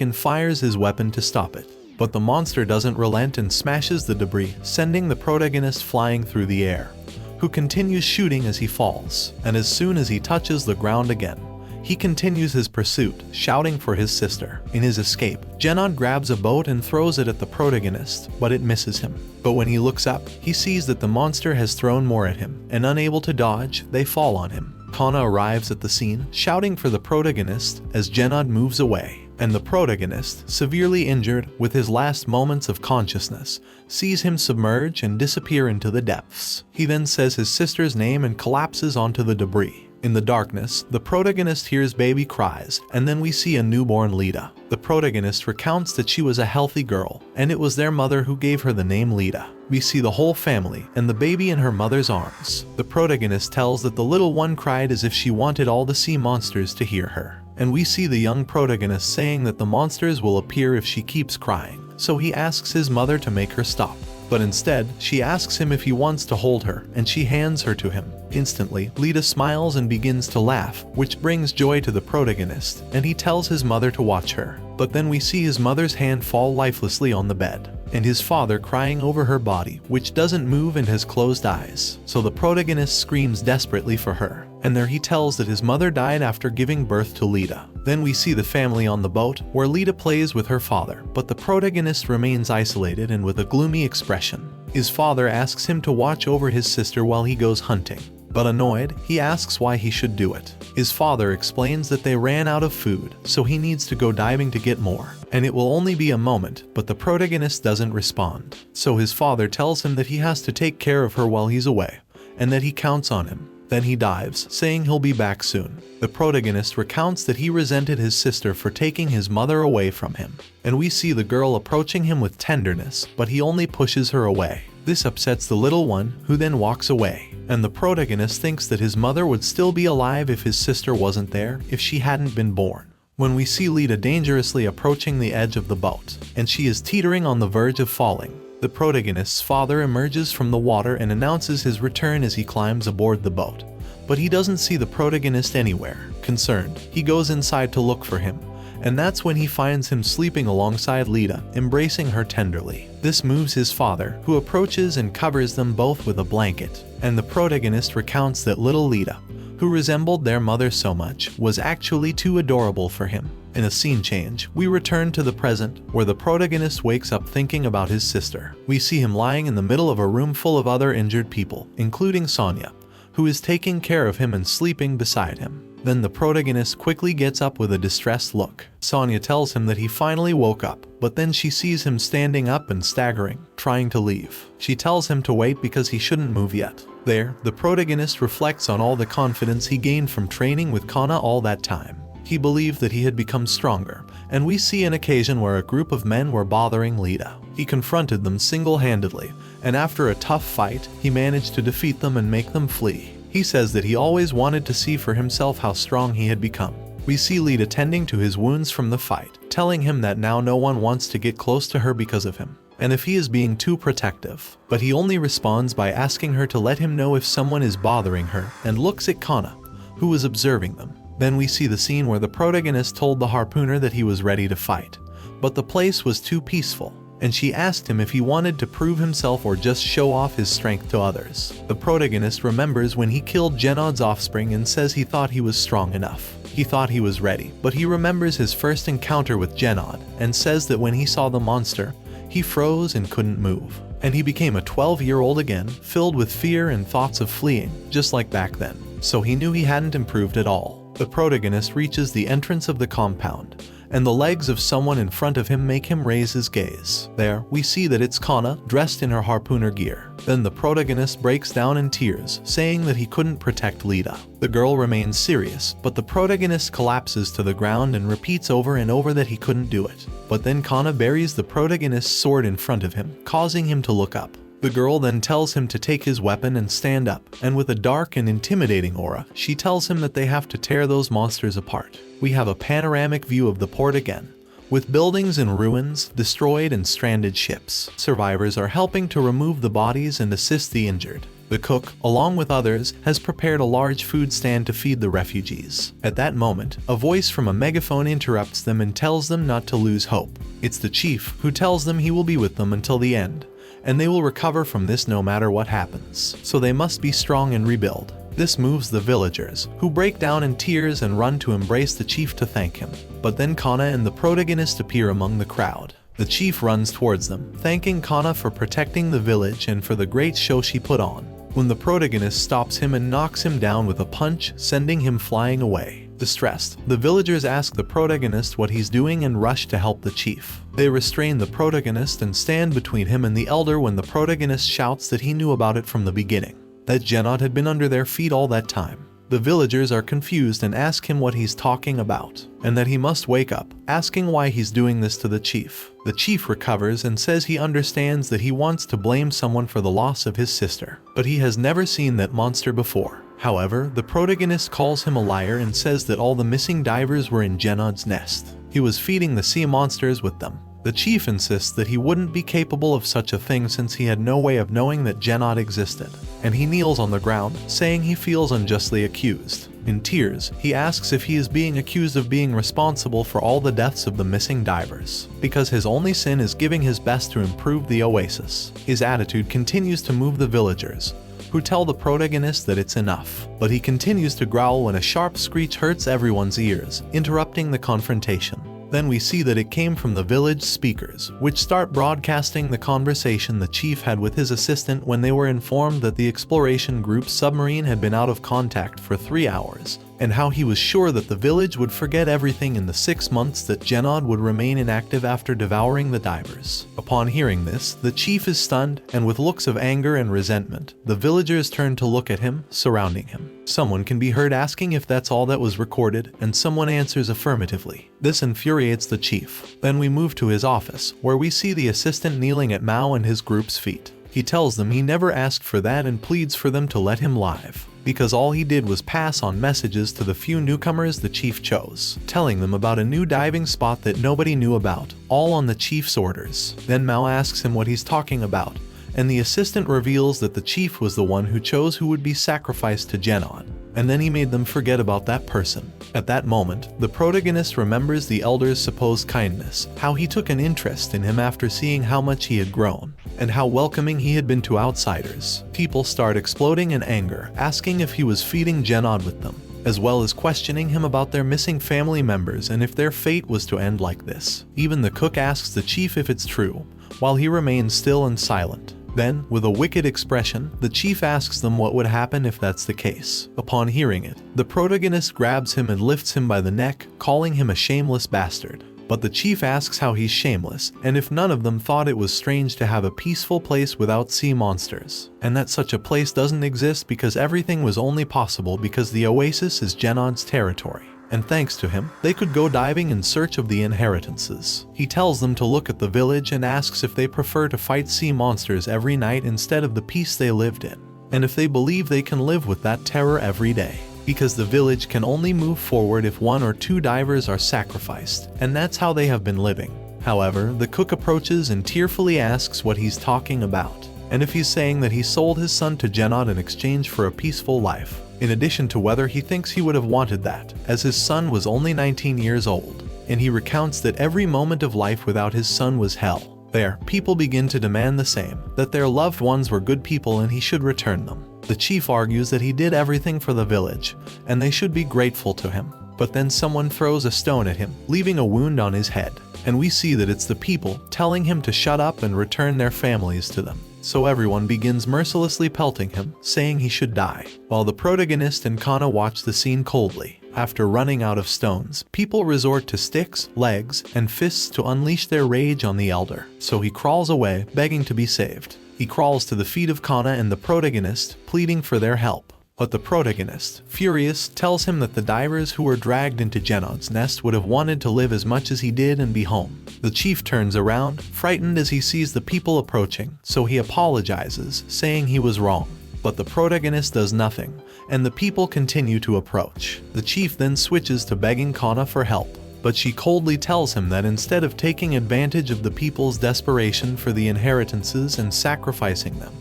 and fires his weapon to stop it. But the monster doesn't relent and smashes the debris, sending the protagonist flying through the air, who continues shooting as he falls, and as soon as he touches the ground again, he continues his pursuit, shouting for his sister. In his escape, Genod grabs a boat and throws it at the protagonist, but it misses him. But when he looks up, he sees that the monster has thrown more at him, and unable to dodge, they fall on him. Kana arrives at the scene, shouting for the protagonist as Genod moves away, and the protagonist, severely injured with his last moments of consciousness, sees him submerge and disappear into the depths. He then says his sister's name and collapses onto the debris. In the darkness, the protagonist hears baby cries, and then we see a newborn Lita. The protagonist recounts that she was a healthy girl, and it was their mother who gave her the name Lita. We see the whole family, and the baby in her mother's arms. The protagonist tells that the little one cried as if she wanted all the sea monsters to hear her. And we see the young protagonist saying that the monsters will appear if she keeps crying, so he asks his mother to make her stop. But instead, she asks him if he wants to hold her, and she hands her to him. Instantly, Lita smiles and begins to laugh, which brings joy to the protagonist, and he tells his mother to watch her. But then we see his mother's hand fall lifelessly on the bed, and his father crying over her body, which doesn't move and has closed eyes. So the protagonist screams desperately for her, and there he tells that his mother died after giving birth to Lita. Then we see the family on the boat, where Lita plays with her father, but the protagonist remains isolated and with a gloomy expression. His father asks him to watch over his sister while he goes hunting. But annoyed, he asks why he should do it. His father explains that they ran out of food, so he needs to go diving to get more, and it will only be a moment, but the protagonist doesn't respond. So his father tells him that he has to take care of her while he's away, and that he counts on him. Then he dives, saying he'll be back soon. The protagonist recounts that he resented his sister for taking his mother away from him, and we see the girl approaching him with tenderness, but he only pushes her away. This upsets the little one, who then walks away, and the protagonist thinks that his mother would still be alive if his sister wasn't there, if she hadn't been born. When we see Lita dangerously approaching the edge of the boat, and she is teetering on the verge of falling, the protagonist's father emerges from the water and announces his return as he climbs aboard the boat. But he doesn't see the protagonist anywhere. Concerned, he goes inside to look for him, and that's when he finds him sleeping alongside Lita, embracing her tenderly. This moves his father, who approaches and covers them both with a blanket, and the protagonist recounts that little Lita, who resembled their mother so much, was actually too adorable for him. In a scene change, we return to the present, where the protagonist wakes up thinking about his sister. We see him lying in the middle of a room full of other injured people, including Sonia, who is taking care of him and sleeping beside him. Then the protagonist quickly gets up with a distressed look. Sonia tells him that he finally woke up, but then she sees him standing up and staggering, trying to leave. She tells him to wait because he shouldn't move yet. There, the protagonist reflects on all the confidence he gained from training with Kana all that time. He believed that he had become stronger, and we see an occasion where a group of men were bothering Lita. He confronted them single-handedly, and after a tough fight, he managed to defeat them and make them flee. He says that he always wanted to see for himself how strong he had become. We see Lita tending to his wounds from the fight, telling him that now no one wants to get close to her because of him, and if he is being too protective. But he only responds by asking her to let him know if someone is bothering her, and looks at Kana, who was observing them. Then we see the scene where the protagonist told the harpooner that he was ready to fight, but the place was too peaceful, and she asked him if he wanted to prove himself or just show off his strength to others. The protagonist remembers when he killed Genod's offspring and says he thought he was strong enough. He thought he was ready, but he remembers his first encounter with Genod and says that when he saw the monster, he froze and couldn't move. And he became a 12-year-old again, filled with fear and thoughts of fleeing, just like back then. So he knew he hadn't improved at all. The protagonist reaches the entrance of the compound, and the legs of someone in front of him make him raise his gaze. There, we see that it's Kana, dressed in her harpooner gear. Then the protagonist breaks down in tears, saying that he couldn't protect Lita. The girl remains serious, but the protagonist collapses to the ground and repeats over and over that he couldn't do it. But then Kana buries the protagonist's sword in front of him, causing him to look up. The girl then tells him to take his weapon and stand up, and with a dark and intimidating aura, she tells him that they have to tear those monsters apart. We have a panoramic view of the port again, with buildings in ruins, destroyed and stranded ships. Survivors are helping to remove the bodies and assist the injured. The cook, along with others, has prepared a large food stand to feed the refugees. At that moment, a voice from a megaphone interrupts them and tells them not to lose hope. It's the chief, who tells them he will be with them until the end, and they will recover from this no matter what happens. So they must be strong and rebuild. This moves the villagers, who break down in tears and run to embrace the chief to thank him. But then Kana and the protagonist appear among the crowd. The chief runs towards them, thanking Kana for protecting the village and for the great show she put on, when the protagonist stops him and knocks him down with a punch, sending him flying away. Distressed, the villagers ask the protagonist what he's doing and rush to help the chief. They restrain the protagonist and stand between him and the elder when the protagonist shouts that he knew about it from the beginning, that Genod had been under their feet all that time. The villagers are confused and ask him what he's talking about, and that he must wake up, asking why he's doing this to the chief. The chief recovers and says he understands that he wants to blame someone for the loss of his sister, but he has never seen that monster before. However, the protagonist calls him a liar and says that all the missing divers were in Genod's nest. He was feeding the sea monsters with them. The chief insists that he wouldn't be capable of such a thing since he had no way of knowing that Genod existed, and he kneels on the ground, saying he feels unjustly accused. In tears, he asks if he is being accused of being responsible for all the deaths of the missing divers, because his only sin is giving his best to improve the Oasis. His attitude continues to move the villagers, who tell the protagonist that it's enough, but he continues to growl when a sharp screech hurts everyone's ears, interrupting the confrontation. Then we see that it came from the village speakers, which start broadcasting the conversation the chief had with his assistant when they were informed that the exploration group's submarine had been out of contact for 3 hours, and how he was sure that the village would forget everything in the 6 months that Genod would remain inactive after devouring the divers. Upon hearing this, the chief is stunned, and with looks of anger and resentment, the villagers turn to look at him, surrounding him. Someone can be heard asking if that's all that was recorded, and someone answers affirmatively. This infuriates the chief. Then we move to his office, where we see the assistant kneeling at Mao and his group's feet. He tells them he never asked for that and pleads for them to let him live, because all he did was pass on messages to the few newcomers the chief chose, telling them about a new diving spot that nobody knew about, all on the chief's orders. Then Mao asks him what he's talking about, and the assistant reveals that the chief was the one who chose who would be sacrificed to Genod, and then he made them forget about that person. At that moment, the protagonist remembers the elder's supposed kindness, how he took an interest in him after seeing how much he had grown, and how welcoming he had been to outsiders. People start exploding in anger, asking if he was feeding Genod with them, as well as questioning him about their missing family members and if their fate was to end like this. Even the cook asks the chief if it's true, while he remains still and silent. Then, with a wicked expression, the chief asks them what would happen if that's the case. Upon hearing it, the protagonist grabs him and lifts him by the neck, calling him a shameless bastard. But the chief asks how he's shameless, and if none of them thought it was strange to have a peaceful place without sea monsters, and that such a place doesn't exist because everything was only possible because the Oasis is Genod's territory, and thanks to him, they could go diving in search of the inheritances. He tells them to look at the village and asks if they prefer to fight sea monsters every night instead of the peace they lived in, and if they believe they can live with that terror every day, because the village can only move forward if 1 or 2 divers are sacrificed, and that's how they have been living. However, the cook approaches and tearfully asks what he's talking about, and if he's saying that he sold his son to Genod in exchange for a peaceful life, in addition to whether he thinks he would have wanted that, as his son was only 19 years old, and he recounts that every moment of life without his son was hell. There, people begin to demand the same, that their loved ones were good people and he should return them. The chief argues that he did everything for the village, and they should be grateful to him. But then someone throws a stone at him, leaving a wound on his head, and we see that it's the people telling him to shut up and return their families to them. So everyone begins mercilessly pelting him, saying he should die, while the protagonist and Kana watch the scene coldly. After running out of stones, people resort to sticks, legs, and fists to unleash their rage on the elder, so he crawls away, begging to be saved. He crawls to the feet of Kana and the protagonist, pleading for their help. But the protagonist, furious, tells him that the divers who were dragged into Genod's nest would have wanted to live as much as he did and be home. The chief turns around, frightened as he sees the people approaching, so he apologizes, saying he was wrong. But the protagonist does nothing, and the people continue to approach. The chief then switches to begging Kana for help, but she coldly tells him that instead of taking advantage of the people's desperation for the inheritances and sacrificing them,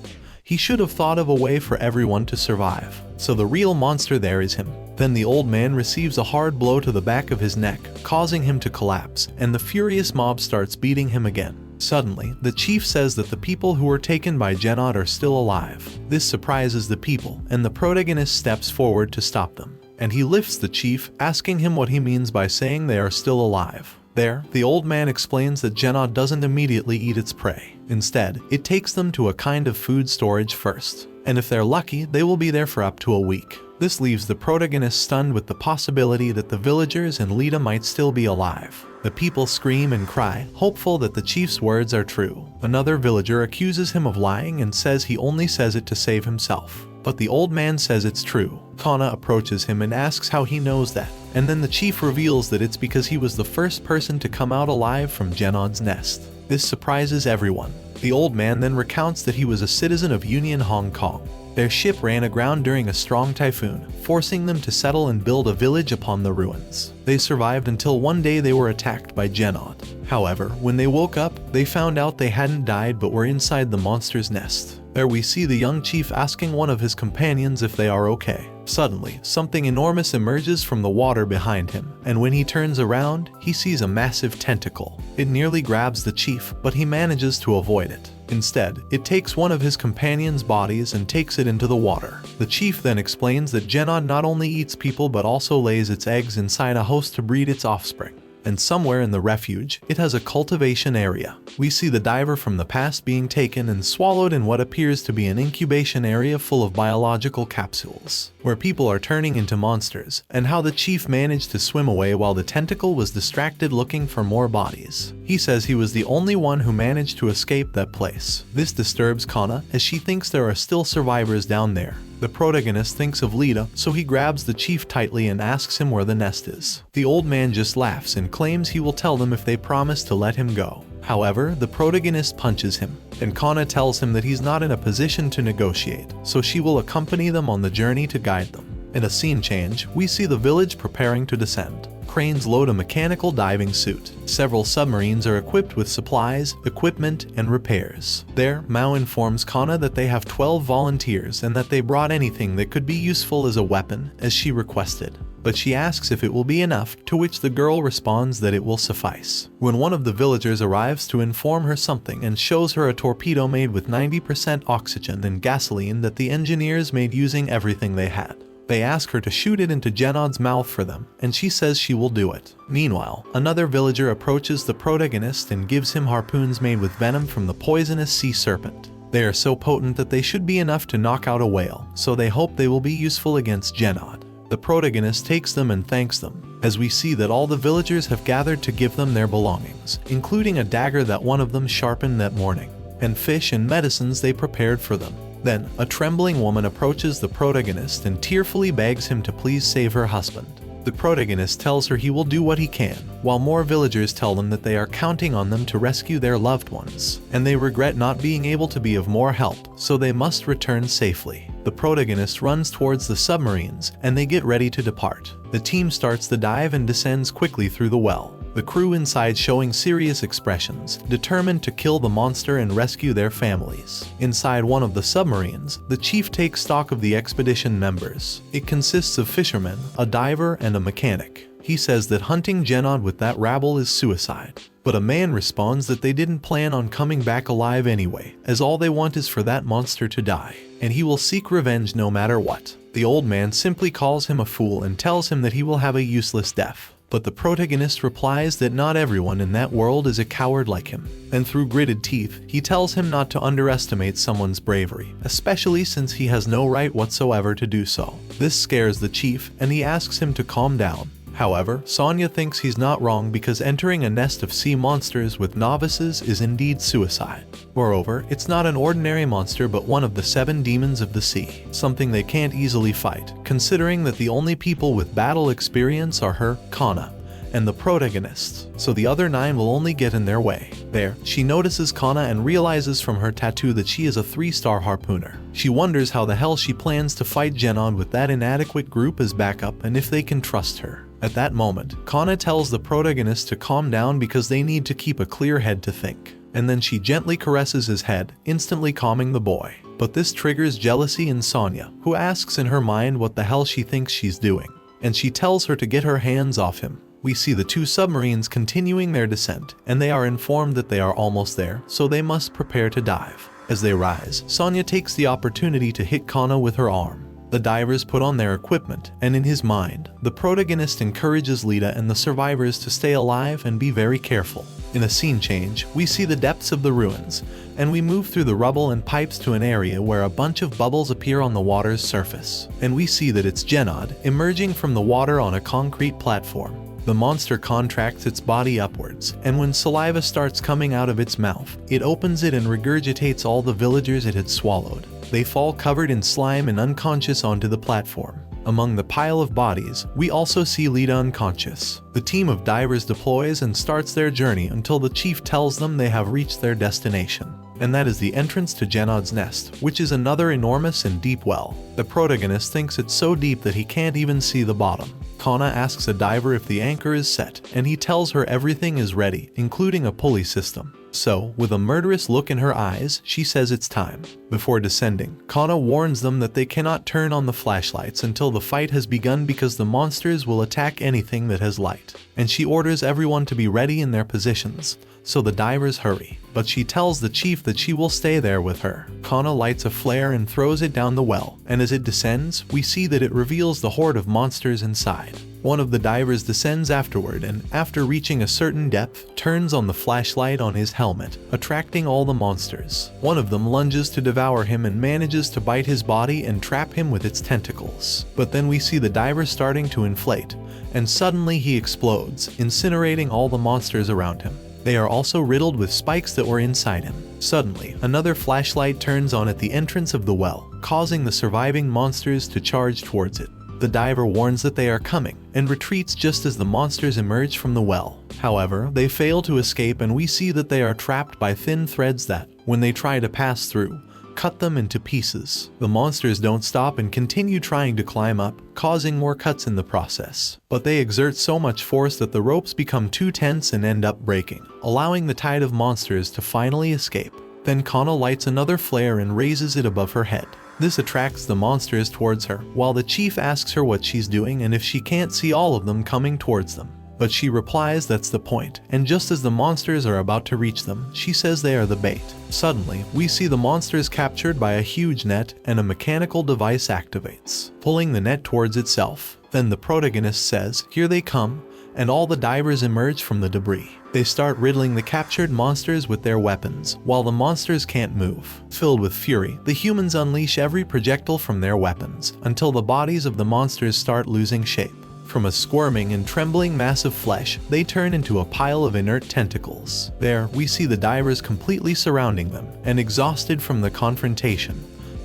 he should have thought of a way for everyone to survive. So the real monster there is him. Then the old man receives a hard blow to the back of his neck, causing him to collapse, and the furious mob starts beating him again. Suddenly, the chief says that the people who were taken by Genod are still alive. This surprises the people, and the protagonist steps forward to stop them. And he lifts the chief, asking him what he means by saying they are still alive. There, the old man explains that Genod doesn't immediately eat its prey. Instead, it takes them to a kind of food storage first, and if they're lucky, they will be there for up to a week. This leaves the protagonist stunned with the possibility that the villagers and Lita might still be alive. The people scream and cry, hopeful that the chief's words are true. Another villager accuses him of lying and says he only says it to save himself. But the old man says it's true. Kana approaches him and asks how he knows that, and then the chief reveals that it's because he was the first person to come out alive from Genod's nest. This surprises everyone. The old man then recounts that he was a citizen of Union Hong Kong. Their ship ran aground during a strong typhoon, forcing them to settle and build a village upon the ruins. They survived until one day they were attacked by Genod. However, when they woke up, they found out they hadn't died but were inside the monster's nest. There we see the young chief asking one of his companions if they are okay. Suddenly, something enormous emerges from the water behind him, and when he turns around, he sees a massive tentacle. It nearly grabs the chief, but he manages to avoid it. Instead, it takes one of his companions' bodies and takes it into the water. The chief then explains that Genod not only eats people but also lays its eggs inside a host to breed its offspring. And somewhere in the refuge, it has a cultivation area. We see the diver from the past being taken and swallowed in what appears to be an incubation area full of biological capsules, where people are turning into monsters, and how the chief managed to swim away while the tentacle was distracted looking for more bodies. He says he was the only one who managed to escape that place. This disturbs Kana, as she thinks there are still survivors down there. The protagonist thinks of Lita, so he grabs the chief tightly and asks him where the nest is. The old man just laughs and claims he will tell them if they promise to let him go. However, the protagonist punches him, and Kana tells him that he's not in a position to negotiate, so she will accompany them on the journey to guide them. In a scene change, we see the village preparing to descend. Cranes load a mechanical diving suit. Several submarines are equipped with supplies, equipment, and repairs. There, Mao informs Kana that they have 12 volunteers and that they brought anything that could be useful as a weapon, as she requested. But she asks if it will be enough, to which the girl responds that it will suffice. When one of the villagers arrives to inform her something and shows her a torpedo made with 90% oxygen and gasoline that the engineers made using everything they had. They ask her to shoot it into Genod's mouth for them, and she says she will do it. Meanwhile, another villager approaches the protagonist and gives him harpoons made with venom from the poisonous sea serpent. They are so potent that they should be enough to knock out a whale, so they hope they will be useful against Genod. The protagonist takes them and thanks them, as we see that all the villagers have gathered to give them their belongings, including a dagger that one of them sharpened that morning, and fish and medicines they prepared for them. Then, a trembling woman approaches the protagonist and tearfully begs him to please save her husband. The protagonist tells her he will do what he can, while more villagers tell them that they are counting on them to rescue their loved ones, and they regret not being able to be of more help, so they must return safely. The protagonist runs towards the submarines, and they get ready to depart. The team starts the dive and descends quickly through the well. The crew inside showing serious expressions, determined to kill the monster and rescue their families. Inside one of the submarines, the chief takes stock of the expedition members. It consists of fishermen, a diver, and a mechanic. He says that hunting Genod with that rabble is suicide. But a man responds that they didn't plan on coming back alive anyway, as all they want is for that monster to die, and he will seek revenge no matter what. The old man simply calls him a fool and tells him that he will have a useless death. But the protagonist replies that not everyone in that world is a coward like him, and through gritted teeth, he tells him not to underestimate someone's bravery, especially since he has no right whatsoever to do so. This scares the chief, and he asks him to calm down. However, Sonya thinks he's not wrong because entering a nest of sea monsters with novices is indeed suicide. Moreover, it's not an ordinary monster but one of the 7 demons of the sea, something they can't easily fight, considering that the only people with battle experience are her, Kana, and the protagonists, so the other 9 will only get in their way. There, she notices Kana and realizes from her tattoo that she is a 3-star harpooner. She wonders how the hell she plans to fight Genod with that inadequate group as backup and if they can trust her. At that moment, Kana tells the protagonist to calm down because they need to keep a clear head to think. And then she gently caresses his head, instantly calming the boy. But this triggers jealousy in Sonya, who asks in her mind what the hell she thinks she's doing. And she tells her to get her hands off him. We see the 2 submarines continuing their descent, and they are informed that they are almost there, so they must prepare to dive. As they rise, Sonya takes the opportunity to hit Kana with her arm. The divers put on their equipment, and in his mind, the protagonist encourages Lita and the survivors to stay alive and be very careful. In a scene change, we see the depths of the ruins, and we move through the rubble and pipes to an area where a bunch of bubbles appear on the water's surface. And we see that it's Genod, emerging from the water on a concrete platform. The monster contracts its body upwards, and when saliva starts coming out of its mouth, it opens it and regurgitates all the villagers it had swallowed. They fall covered in slime and unconscious onto the platform. Among the pile of bodies, we also see Lita unconscious. The team of divers deploys and starts their journey until the chief tells them they have reached their destination. And that is the entrance to Genod's nest, which is another enormous and deep well. The protagonist thinks it's so deep that he can't even see the bottom. Kana asks a diver if the anchor is set, and he tells her everything is ready, including a pulley system. So, with a murderous look in her eyes, she says it's time. Before descending, Kana warns them that they cannot turn on the flashlights until the fight has begun because the monsters will attack anything that has light. And she orders everyone to be ready in their positions, so the divers hurry. But she tells the chief that she will stay there with her. Kana lights a flare and throws it down the well, and as it descends, we see that it reveals the horde of monsters inside. One of the divers descends afterward and, after reaching a certain depth, turns on the flashlight on his helmet, attracting all the monsters. One of them lunges to devour him and manages to bite his body and trap him with its tentacles. But then we see the diver starting to inflate, and suddenly he explodes, incinerating all the monsters around him. They are also riddled with spikes that were inside him. Suddenly, another flashlight turns on at the entrance of the well, causing the surviving monsters to charge towards it. The diver warns that they are coming, and retreats just as the monsters emerge from the well. However, they fail to escape and we see that they are trapped by thin threads that, when they try to pass through, cut them into pieces. The monsters don't stop and continue trying to climb up, causing more cuts in the process. But they exert so much force that the ropes become too tense and end up breaking, allowing the tide of monsters to finally escape. Then Kana lights another flare and raises it above her head. This attracts the monsters towards her, while the chief asks her what she's doing and if she can't see all of them coming towards them. But she replies that's the point, and just as the monsters are about to reach them, she says they are the bait. Suddenly, we see the monsters captured by a huge net and a mechanical device activates, pulling the net towards itself. Then the protagonist says, "Here they come," and all the divers emerge from the debris. They start riddling the captured monsters with their weapons, while the monsters can't move. Filled with fury, the humans unleash every projectile from their weapons, until the bodies of the monsters start losing shape. From a squirming and trembling mass of flesh, they turn into a pile of inert tentacles. There, we see the divers completely surrounding them, and exhausted from the confrontation,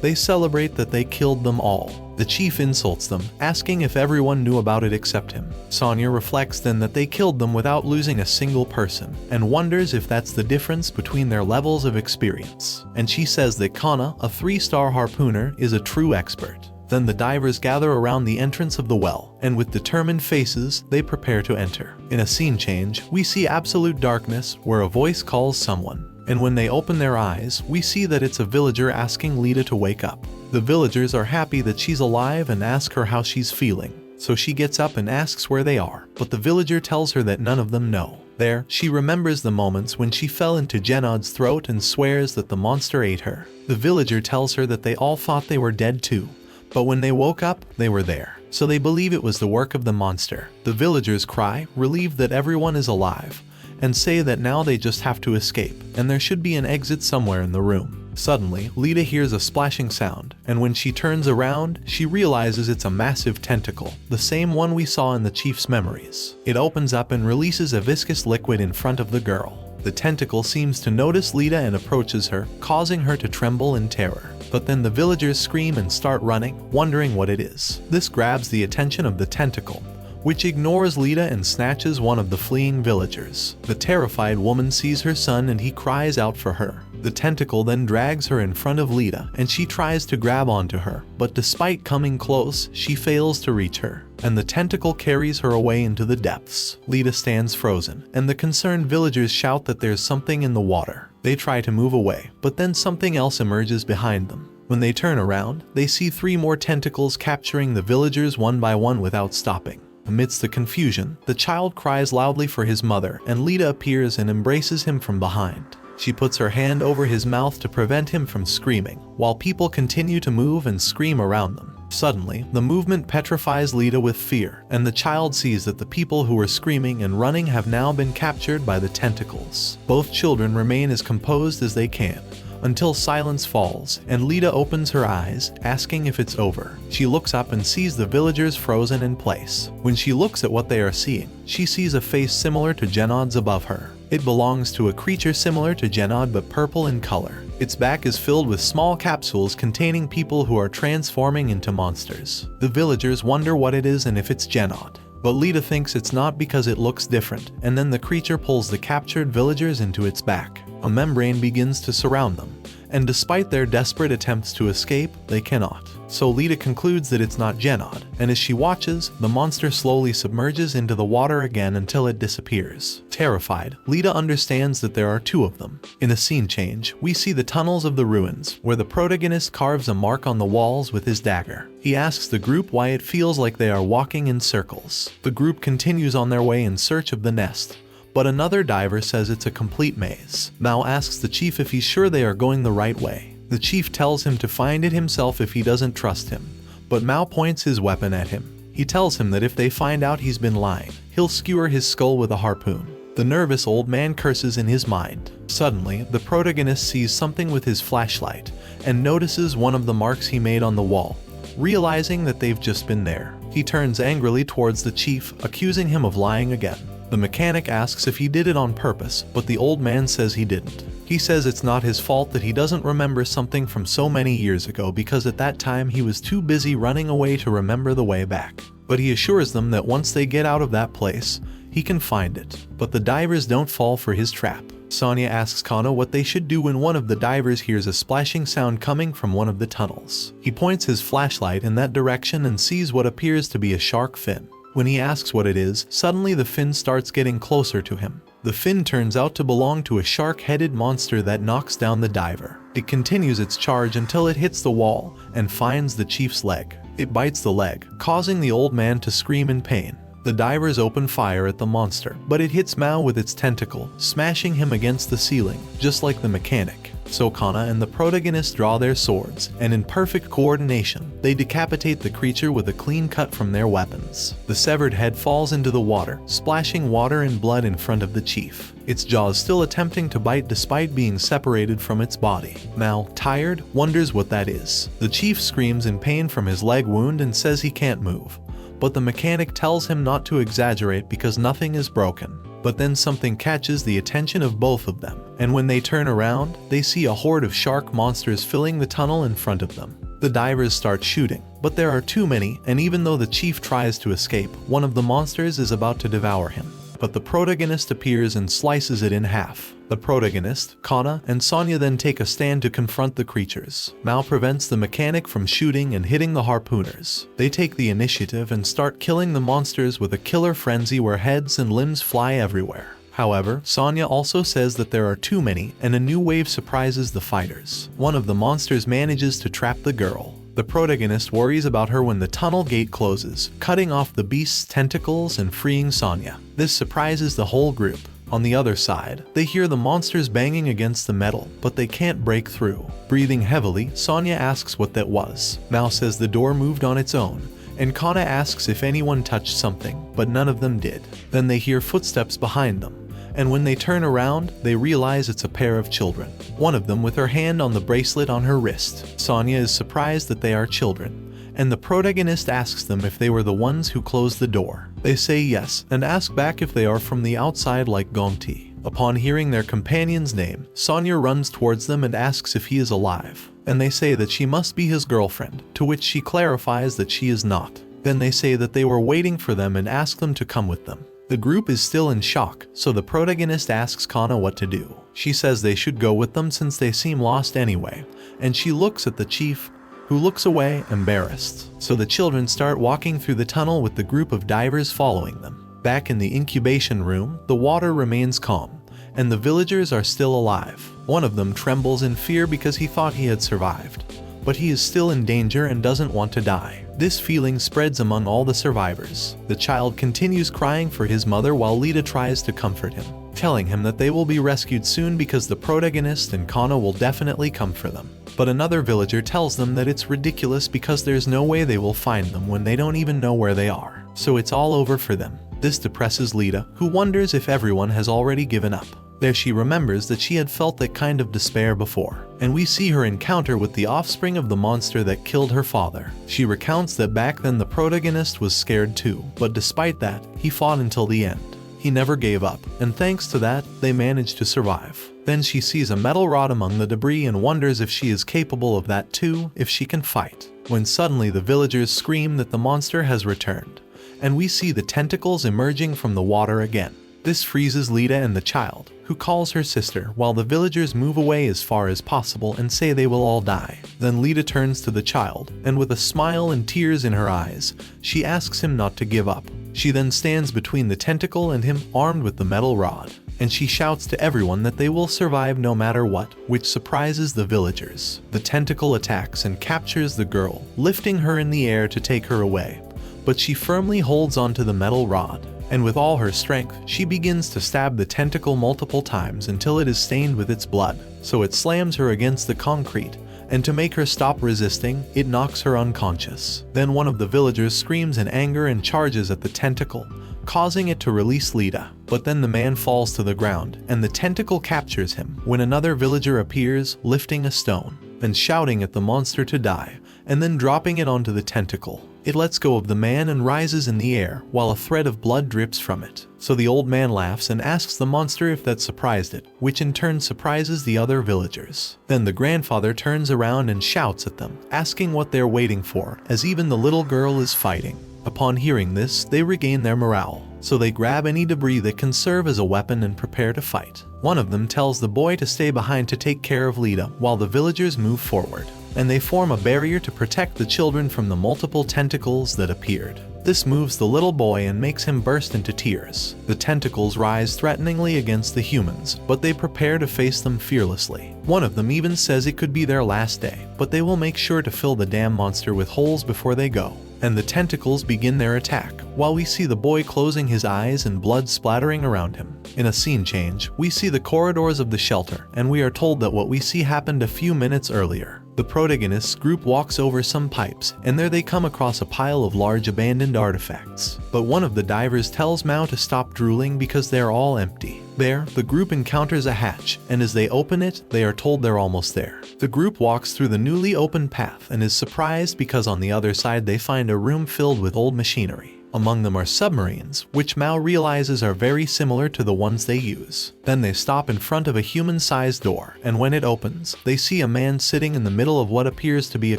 they celebrate that they killed them all. The chief insults them, asking if everyone knew about it except him. Sonya reflects then that they killed them without losing a single person, and wonders if that's the difference between their levels of experience. And she says that Kana, a 3-star harpooner, is a true expert. Then the divers gather around the entrance of the well, and with determined faces, they prepare to enter. In a scene change, we see absolute darkness where a voice calls someone. And when they open their eyes, we see that it's a villager asking Lita to wake up. The villagers are happy that she's alive and ask her how she's feeling. So she gets up and asks where they are, but the villager tells her that none of them know. There, she remembers the moments when she fell into Genod's throat and swears that the monster ate her. The villager tells her that they all thought they were dead too, but when they woke up, they were there. So they believe it was the work of the monster. The villagers cry, relieved that everyone is alive, and say that now they just have to escape, and there should be an exit somewhere in the room. Suddenly, Lita hears a splashing sound, and when she turns around, she realizes it's a massive tentacle, the same one we saw in the chief's memories. It opens up and releases a viscous liquid in front of the girl. The tentacle seems to notice Lita and approaches her, causing her to tremble in terror. But then the villagers scream and start running, wondering what it is. This grabs the attention of the tentacle, which ignores Lita and snatches one of the fleeing villagers. The terrified woman sees her son and he cries out for her. The tentacle then drags her in front of Lita and she tries to grab onto her, but despite coming close, she fails to reach her, and the tentacle carries her away into the depths. Lita stands frozen, and the concerned villagers shout that there's something in the water. They try to move away, but then something else emerges behind them. When they turn around, they see 3 more tentacles capturing the villagers one by one without stopping. Amidst the confusion, the child cries loudly for his mother, and Lita appears and embraces him from behind. She puts her hand over his mouth to prevent him from screaming, while people continue to move and scream around them. Suddenly, the movement petrifies Lita with fear, and the child sees that the people who were screaming and running have now been captured by the tentacles. Both children remain as composed as they can, until silence falls, and Lita opens her eyes, asking if it's over. She looks up and sees the villagers frozen in place. When she looks at what they are seeing, she sees a face similar to Genod's above her. It belongs to a creature similar to Genod but purple in color. Its back is filled with small capsules containing people who are transforming into monsters. The villagers wonder what it is and if it's Genod. But Lita thinks it's not because it looks different, and then the creature pulls the captured villagers into its back. A membrane begins to surround them, and despite their desperate attempts to escape, they cannot. So Lita concludes that it's not Genod, and as she watches, the monster slowly submerges into the water again until it disappears. Terrified, Lita understands that there are two of them. In a scene change, we see the tunnels of the ruins, where the protagonist carves a mark on the walls with his dagger. He asks the group why it feels like they are walking in circles. The group continues on their way in search of the nest, but another diver says it's a complete maze. Mao asks the chief if he's sure they are going the right way. The chief tells him to find it himself if he doesn't trust him, but Mao points his weapon at him. He tells him that if they find out he's been lying, he'll skewer his skull with a harpoon. The nervous old man curses in his mind. Suddenly, the protagonist sees something with his flashlight and notices one of the marks he made on the wall. Realizing that they've just been there, he turns angrily towards the chief, accusing him of lying again. The mechanic asks if he did it on purpose, but the old man says he didn't. He says it's not his fault that he doesn't remember something from so many years ago because at that time he was too busy running away to remember the way back. But he assures them that once they get out of that place, he can find it. But the divers don't fall for his trap. Sonya asks Kana what they should do when one of the divers hears a splashing sound coming from one of the tunnels. He points his flashlight in that direction and sees what appears to be a shark fin. When he asks what it is, suddenly the fin starts getting closer to him. The fin turns out to belong to a shark-headed monster that knocks down the diver. It continues its charge until it hits the wall and finds the chief's leg. It bites the leg, causing the old man to scream in pain. The divers open fire at the monster, but it hits Mao with its tentacle, smashing him against the ceiling, just like the mechanic. So Kana and the protagonist draw their swords, and in perfect coordination, they decapitate the creature with a clean cut from their weapons. The severed head falls into the water, splashing water and blood in front of the chief. Its jaws still attempting to bite despite being separated from its body. Mao, tired, wonders what that is. The chief screams in pain from his leg wound and says he can't move. But the mechanic tells him not to exaggerate because nothing is broken. But then something catches the attention of both of them, and when they turn around, they see a horde of shark monsters filling the tunnel in front of them. The divers start shooting, but there are too many, and even though the chief tries to escape, one of the monsters is about to devour him. But the protagonist appears and slices it in half. The protagonist, Kana, and Sonya then take a stand to confront the creatures. Mao prevents the mechanic from shooting and hitting the harpooners. They take the initiative and start killing the monsters with a killer frenzy where heads and limbs fly everywhere. However, Sonya also says that there are too many, and a new wave surprises the fighters. One of the monsters manages to trap the girl. The protagonist worries about her when the tunnel gate closes, cutting off the beast's tentacles and freeing Sonya. This surprises the whole group. On the other side, they hear the monsters banging against the metal, but they can't break through. Breathing heavily, Sonya asks what that was. Mao says the door moved on its own, and Kana asks if anyone touched something, but none of them did. Then they hear footsteps behind them, and when they turn around, they realize it's a pair of children. One of them with her hand on the bracelet on her wrist. Sonya is surprised that they are children, and the protagonist asks them if they were the ones who closed the door. They say yes, and ask back if they are from the outside like Gongti. Upon hearing their companion's name, Sonya runs towards them and asks if he is alive, and they say that she must be his girlfriend, to which she clarifies that she is not. Then they say that they were waiting for them and ask them to come with them. The group is still in shock, so the protagonist asks Kana what to do. She says they should go with them since they seem lost anyway, and she looks at the chief, who looks away, embarrassed. So the children start walking through the tunnel with the group of divers following them. Back in the incubation room, the water remains calm, and the villagers are still alive. One of them trembles in fear because he thought he had survived, but he is still in danger and doesn't want to die. This feeling spreads among all the survivors. The child continues crying for his mother while Lita tries to comfort him, telling him that they will be rescued soon because the protagonist and Kana will definitely come for them. But another villager tells them that it's ridiculous because there's no way they will find them when they don't even know where they are. So it's all over for them. This depresses Lita, who wonders if everyone has already given up. There she remembers that she had felt that kind of despair before, and we see her encounter with the offspring of the monster that killed her father. She recounts that back then the protagonist was scared too, but despite that, he fought until the end. He never gave up, and thanks to that, they managed to survive. Then she sees a metal rod among the debris and wonders if she is capable of that too, if she can fight. When suddenly the villagers scream that the monster has returned, and we see the tentacles emerging from the water again. This freezes Lita and the child, who calls her sister, while the villagers move away as far as possible and say they will all die. Then Lita turns to the child, and with a smile and tears in her eyes, she asks him not to give up. She then stands between the tentacle and him, armed with the metal rod, and she shouts to everyone that they will survive no matter what, which surprises the villagers. The tentacle attacks and captures the girl, lifting her in the air to take her away, but she firmly holds onto the metal rod, and with all her strength, she begins to stab the tentacle multiple times until it is stained with its blood. So it slams her against the concrete, and to make her stop resisting, it knocks her unconscious. Then one of the villagers screams in anger and charges at the tentacle, causing it to release Lita. But then the man falls to the ground, and the tentacle captures him, when another villager appears, lifting a stone, and shouting at the monster to die, and then dropping it onto the tentacle. It lets go of the man and rises in the air, while a thread of blood drips from it. So the old man laughs and asks the monster if that surprised it, which in turn surprises the other villagers. Then the grandfather turns around and shouts at them, asking what they're waiting for, as even the little girl is fighting. Upon hearing this, they regain their morale, so they grab any debris that can serve as a weapon and prepare to fight. One of them tells the boy to stay behind to take care of Lita, while the villagers move forward, and they form a barrier to protect the children from the multiple tentacles that appeared. This moves the little boy and makes him burst into tears. The tentacles rise threateningly against the humans, but they prepare to face them fearlessly. One of them even says it could be their last day, but they will make sure to fill the damn monster with holes before they go. And the tentacles begin their attack, while we see the boy closing his eyes and blood splattering around him. In a scene change, we see the corridors of the shelter, and we are told that what we see happened a few minutes earlier. The protagonist's group walks over some pipes, and there they come across a pile of large abandoned artifacts. But one of the divers tells Mao to stop drooling because they're all empty. There, the group encounters a hatch, and as they open it, they are told they're almost there. The group walks through the newly opened path and is surprised because on the other side they find a room filled with old machinery. Among them are submarines, which Mao realizes are very similar to the ones they use. Then they stop in front of a human-sized door, and when it opens, they see a man sitting in the middle of what appears to be a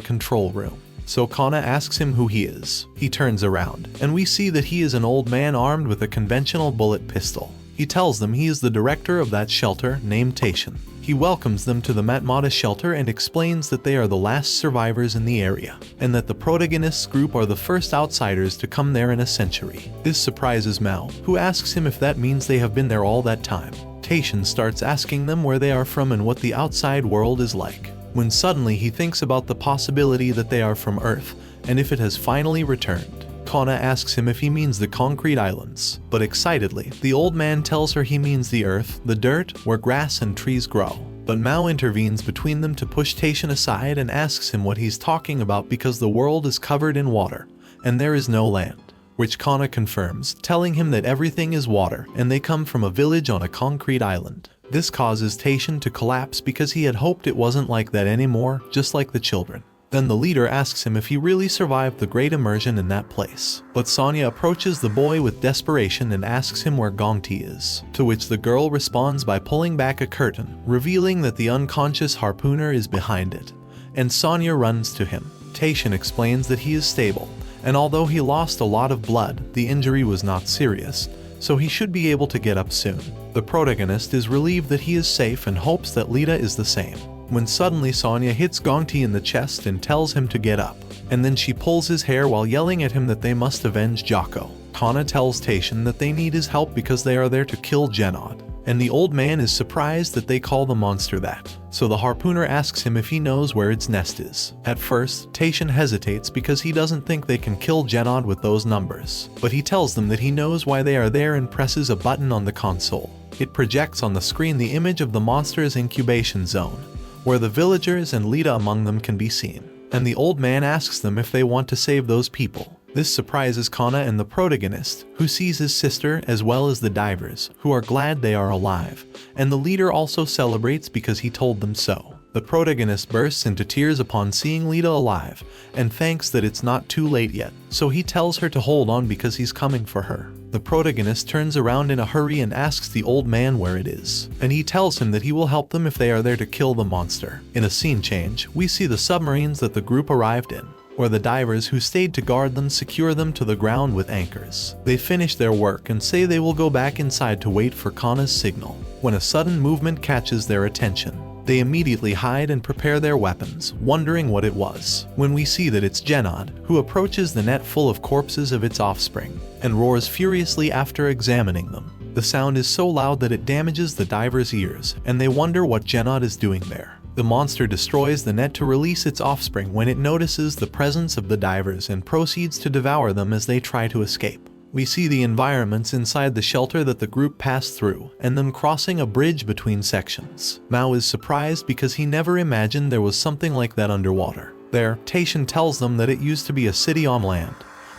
control room. So Kana asks him who he is. He turns around, and we see that he is an old man armed with a conventional bullet pistol. He tells them he is the director of that shelter, named Taishan. He welcomes them to the Matmata shelter and explains that they are the last survivors in the area, and that the protagonist's group are the first outsiders to come there in a century. This surprises Mao, who asks him if that means they have been there all that time. Taishan starts asking them where they are from and what the outside world is like, when suddenly he thinks about the possibility that they are from Earth, and if it has finally returned. Kana asks him if he means the concrete islands, but excitedly, the old man tells her he means the earth, the dirt, where grass and trees grow. But Mao intervenes between them to push Taishan aside and asks him what he's talking about because the world is covered in water, and there is no land, which Kana confirms, telling him that everything is water and they come from a village on a concrete island. This causes Taishan to collapse because he had hoped it wasn't like that anymore, just like the children. Then the leader asks him if he really survived the great immersion in that place. But Sonya approaches the boy with desperation and asks him where Gongti is, to which the girl responds by pulling back a curtain, revealing that the unconscious harpooner is behind it. And Sonya runs to him. Taishan explains that he is stable, and although he lost a lot of blood, the injury was not serious, so he should be able to get up soon. The protagonist is relieved that he is safe and hopes that Lita is the same, when suddenly Sonya hits Gongti in the chest and tells him to get up, and then she pulls his hair while yelling at him that they must avenge Jocko. Kana tells Taishan that they need his help because they are there to kill Genod, and the old man is surprised that they call the monster that. So the harpooner asks him if he knows where its nest is. At first, Taishan hesitates because he doesn't think they can kill Genod with those numbers, but he tells them that he knows why they are there and presses a button on the console. It projects on the screen the image of the monster's incubation zone, where the villagers and Lita among them can be seen, and the old man asks them if they want to save those people. This surprises Kana and the protagonist, who sees his sister as well as the divers, who are glad they are alive, and the leader also celebrates because he told them so. The protagonist bursts into tears upon seeing Lita alive, and thanks that it's not too late yet, so he tells her to hold on because he's coming for her. The protagonist turns around in a hurry and asks the old man where it is, and he tells him that he will help them if they are there to kill the monster. In a scene change, we see the submarines that the group arrived in, where the divers who stayed to guard them secure them to the ground with anchors. They finish their work and say they will go back inside to wait for Kana's signal, when a sudden movement catches their attention. They immediately hide and prepare their weapons, wondering what it was, when we see that it's Genod, who approaches the net full of corpses of its offspring, and roars furiously after examining them. The sound is so loud that it damages the divers' ears, and they wonder what Genod is doing there. The monster destroys the net to release its offspring when it notices the presence of the divers and proceeds to devour them as they try to escape. We see the environments inside the shelter that the group passed through, and them crossing a bridge between sections. Mao is surprised because he never imagined there was something like that underwater. There, Taishan tells them that it used to be a city on land,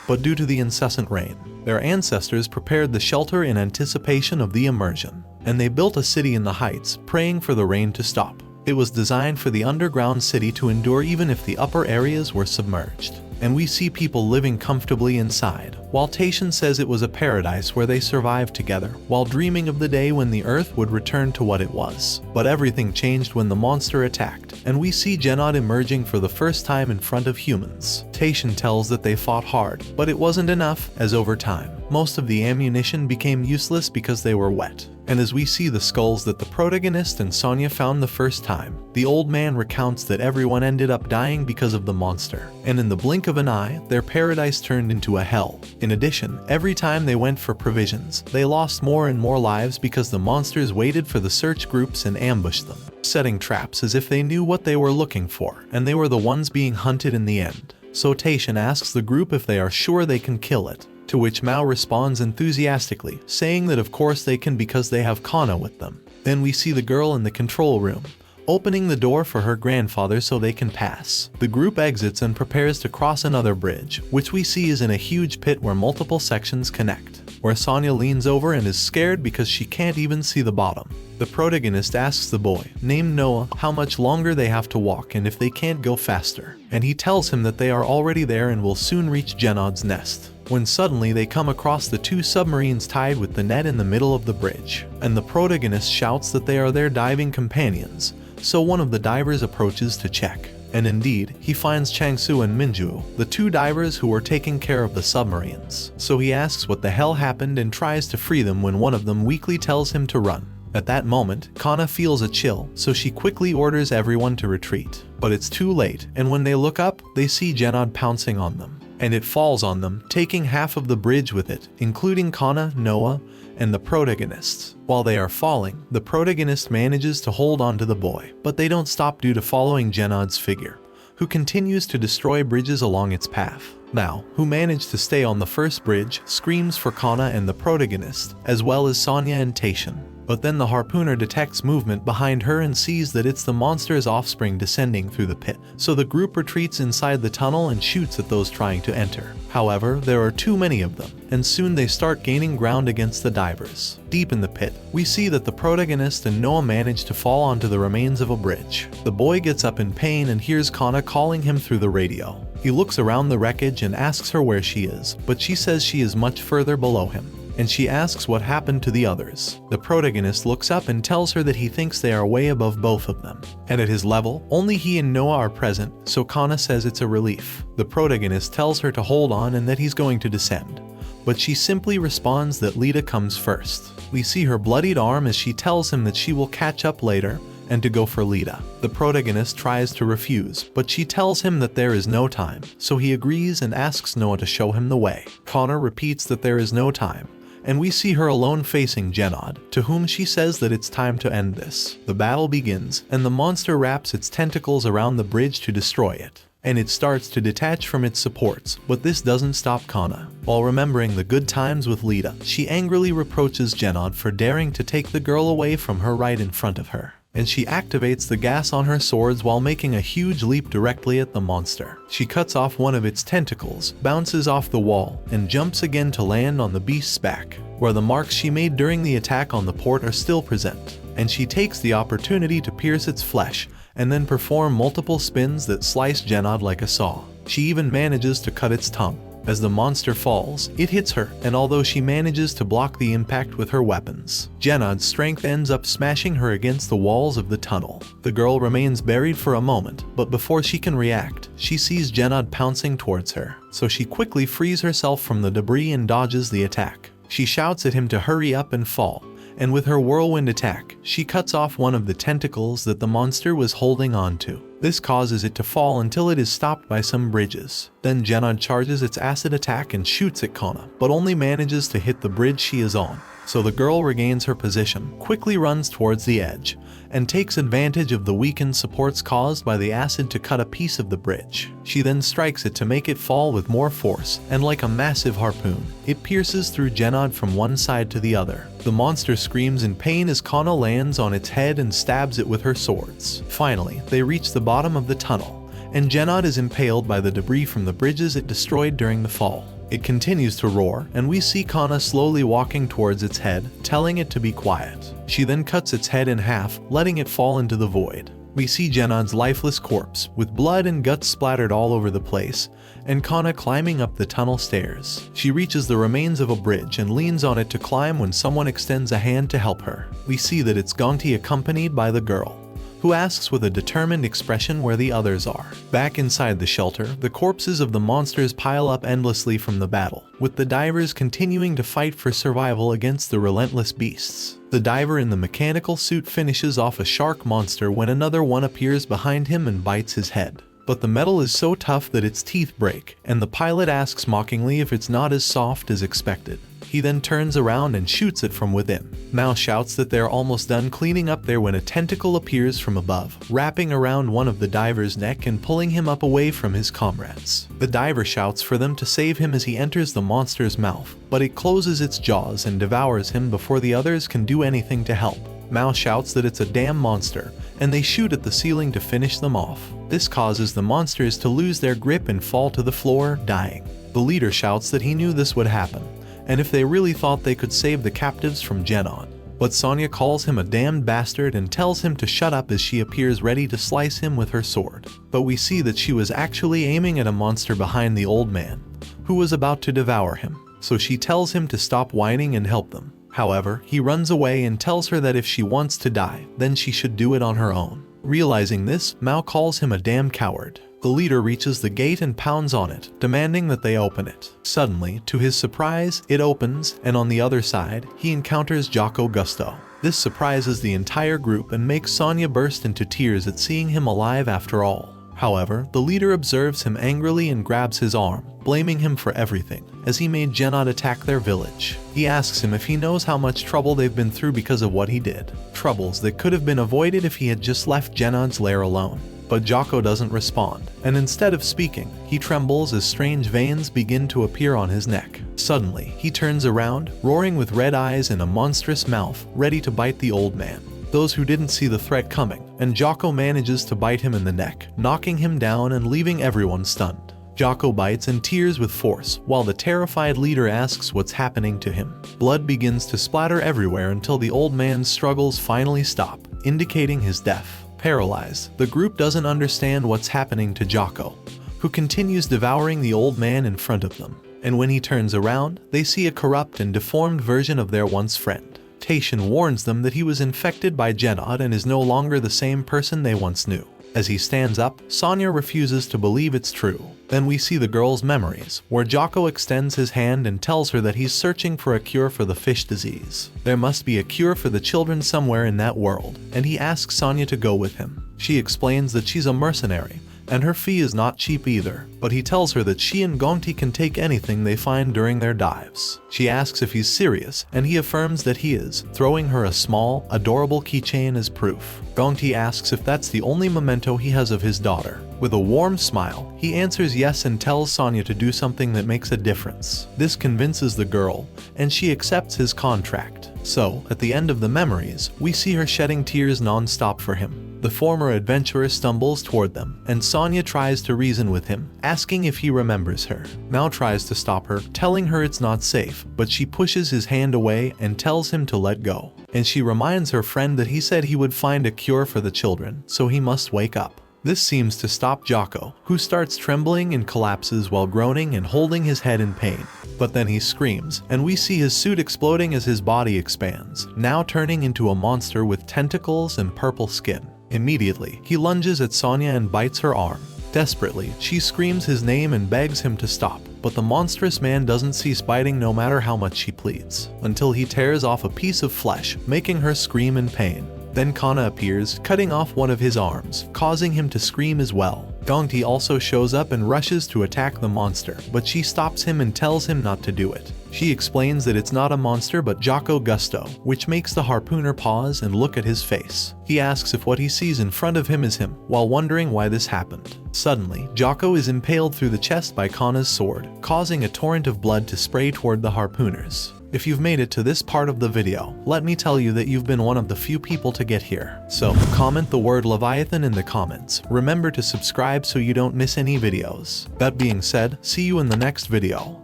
but due to the incessant rain, their ancestors prepared the shelter in anticipation of the immersion, and they built a city in the heights, praying for the rain to stop. It was designed for the underground city to endure even if the upper areas were submerged, and we see people living comfortably inside, while Taishan says it was a paradise where they survived together, while dreaming of the day when the earth would return to what it was. But everything changed when the monster attacked, and we see Genod emerging for the first time in front of humans. Taishan tells that they fought hard, but it wasn't enough, as over time, most of the ammunition became useless because they were wet. And as we see the skulls that the protagonist and Sonya found the first time, the old man recounts that everyone ended up dying because of the monster, and in the blink of an eye, their paradise turned into a hell. In addition, every time they went for provisions, they lost more and more lives because the monsters waited for the search groups and ambushed them, setting traps as if they knew what they were looking for, and they were the ones being hunted in the end. So Taishan asks the group if they are sure they can kill it, to which Mao responds enthusiastically, saying that of course they can because they have Kana with them. Then we see the girl in the control room, opening the door for her grandfather so they can pass. The group exits and prepares to cross another bridge, which we see is in a huge pit where multiple sections connect, where Sonya leans over and is scared because she can't even see the bottom. The protagonist asks the boy, named Noah, how much longer they have to walk and if they can't go faster, and he tells him that they are already there and will soon reach Genod's nest, when suddenly they come across the two submarines tied with the net in the middle of the bridge, and the protagonist shouts that they are their diving companions, so one of the divers approaches to check. And indeed, he finds Changsu and Minju, the two divers who were taking care of the submarines. So he asks what the hell happened and tries to free them when one of them weakly tells him to run. At that moment, Kana feels a chill, so she quickly orders everyone to retreat. But it's too late, and when they look up, they see Genod pouncing on them, and it falls on them, taking half of the bridge with it, including Kana, Noah, and the protagonists. While they are falling, the protagonist manages to hold on to the boy, but they don't stop due to following Genod's figure, who continues to destroy bridges along its path. Mao, who managed to stay on the first bridge, screams for Kana and the protagonist, as well as Sonya and Taishan. But then the harpooner detects movement behind her and sees that it's the monster's offspring descending through the pit, so the group retreats inside the tunnel and shoots at those trying to enter. However, there are too many of them, and soon they start gaining ground against the divers. Deep in the pit, we see that the protagonist and Noah manage to fall onto the remains of a bridge. The boy gets up in pain and hears Kana calling him through the radio. He looks around the wreckage and asks her where she is, but she says she is much further below him, and she asks what happened to the others. The protagonist looks up and tells her that he thinks they are way above both of them, and at his level, only he and Noah are present, so Kana says it's a relief. The protagonist tells her to hold on and that he's going to descend, but she simply responds that Lita comes first. We see her bloodied arm as she tells him that she will catch up later, and to go for Lita. The protagonist tries to refuse, but she tells him that there is no time, so he agrees and asks Noah to show him the way. Kana repeats that there is no time, and we see her alone facing Genod, to whom she says that it's time to end this. The battle begins, and the monster wraps its tentacles around the bridge to destroy it, and it starts to detach from its supports, but this doesn't stop Kana. While remembering the good times with Lita, she angrily reproaches Genod for daring to take the girl away from her right in front of her, and she activates the gas on her swords while making a huge leap directly at the monster. She cuts off one of its tentacles, bounces off the wall, and jumps again to land on the beast's back, where the marks she made during the attack on the port are still present, and she takes the opportunity to pierce its flesh, and then perform multiple spins that slice Genod like a saw. She even manages to cut its tongue. As the monster falls, it hits her, and although she manages to block the impact with her weapons, Jenna's strength ends up smashing her against the walls of the tunnel. The girl remains buried for a moment, but before she can react, she sees Jenna pouncing towards her, so she quickly frees herself from the debris and dodges the attack. She shouts at him to hurry up and fall, and with her whirlwind attack, she cuts off one of the tentacles that the monster was holding onto. This causes it to fall until it is stopped by some bridges. Then Jenna charges its acid attack and shoots at Kana, but only manages to hit the bridge she is on. So the girl regains her position, quickly runs towards the edge, and takes advantage of the weakened supports caused by the acid to cut a piece of the bridge. She then strikes it to make it fall with more force, and like a massive harpoon, it pierces through Jenna from one side to the other. The monster screams in pain as Kana lands on its head and stabs it with her swords. Finally, they reach the bottom of the tunnel, and Jenna is impaled by the debris from the bridges it destroyed during the fall. It continues to roar, and we see Kana slowly walking towards its head, telling it to be quiet. She then cuts its head in half, letting it fall into the void. We see Jenna's lifeless corpse, with blood and guts splattered all over the place, and Kana climbing up the tunnel stairs. She reaches the remains of a bridge and leans on it to climb when someone extends a hand to help her. We see that it's Gongti accompanied by the girl, who asks with a determined expression where the others are. Back inside the shelter, the corpses of the monsters pile up endlessly from the battle, with the divers continuing to fight for survival against the relentless beasts. The diver in the mechanical suit finishes off a shark monster when another one appears behind him and bites his head. But the metal is so tough that its teeth break, and the pilot asks mockingly if it's not as soft as expected. He then turns around and shoots it from within. Mao shouts that they're almost done cleaning up there when a tentacle appears from above, wrapping around one of the diver's neck and pulling him up away from his comrades. The diver shouts for them to save him as he enters the monster's mouth, but it closes its jaws and devours him before the others can do anything to help. Mao shouts that it's a damn monster, and they shoot at the ceiling to finish them off. This causes the monsters to lose their grip and fall to the floor, dying. The leader shouts that he knew this would happen, and if they really thought they could save the captives from Genon. But Sonya calls him a damned bastard and tells him to shut up as she appears ready to slice him with her sword. But we see that she was actually aiming at a monster behind the old man, who was about to devour him, so she tells him to stop whining and help them. However, he runs away and tells her that if she wants to die, then she should do it on her own. Realizing this, Mao calls him a damn coward. The leader reaches the gate and pounds on it, demanding that they open it. Suddenly, to his surprise, it opens, and on the other side, he encounters Jocko Gusto. This surprises the entire group and makes Sonya burst into tears at seeing him alive after all. However, the leader observes him angrily and grabs his arm, blaming him for everything, as he made Genot attack their village. He asks him if he knows how much trouble they've been through because of what he did. Troubles that could have been avoided if he had just left Genot's lair alone. But Jocko doesn't respond, and instead of speaking, he trembles as strange veins begin to appear on his neck. Suddenly, he turns around, roaring with red eyes and a monstrous mouth, ready to bite the old man. Those who didn't see the threat coming, and Jocko manages to bite him in the neck, knocking him down and leaving everyone stunned. Jocko bites and tears with force, while the terrified leader asks what's happening to him. Blood begins to splatter everywhere until the old man's struggles finally stop, indicating his death. Paralyzed, the group doesn't understand what's happening to Jocko, who continues devouring the old man in front of them. And when he turns around, they see a corrupt and deformed version of their once friend. Taishan warns them that he was infected by Genot and is no longer the same person they once knew. As he stands up, Sonya refuses to believe it's true. Then we see the girl's memories, where Jocko extends his hand and tells her that he's searching for a cure for the fish disease. There must be a cure for the children somewhere in that world, and he asks Sonya to go with him. She explains that she's a mercenary, and her fee is not cheap either, but he tells her that she and Gongti can take anything they find during their dives. She asks if he's serious, and he affirms that he is, throwing her a small, adorable keychain as proof. Gongti asks if that's the only memento he has of his daughter. With a warm smile, he answers yes and tells Sonya to do something that makes a difference. This convinces the girl, and she accepts his contract. So, at the end of the memories, we see her shedding tears non-stop for him. The former adventurer stumbles toward them, and Sonya tries to reason with him, asking if he remembers her. Mao tries to stop her, telling her it's not safe, but she pushes his hand away and tells him to let go. And she reminds her friend that he said he would find a cure for the children, so he must wake up. This seems to stop Jocko, who starts trembling and collapses while groaning and holding his head in pain. But then he screams, and we see his suit exploding as his body expands, now turning into a monster with tentacles and purple skin. Immediately, he lunges at Sonya and bites her arm. Desperately, she screams his name and begs him to stop, but the monstrous man doesn't cease biting no matter how much she pleads, until he tears off a piece of flesh, making her scream in pain. Then Kana appears, cutting off one of his arms, causing him to scream as well. Dongti also shows up and rushes to attack the monster, but she stops him and tells him not to do it. She explains that it's not a monster but Jocko Gusto, which makes the harpooner pause and look at his face. He asks if what he sees in front of him is him, while wondering why this happened. Suddenly, Jocko is impaled through the chest by Kana's sword, causing a torrent of blood to spray toward the harpooners. If you've made it to this part of the video, let me tell you that you've been one of the few people to get here. So, comment the word Leviathan in the comments. Remember to subscribe so you don't miss any videos. That being said, see you in the next video.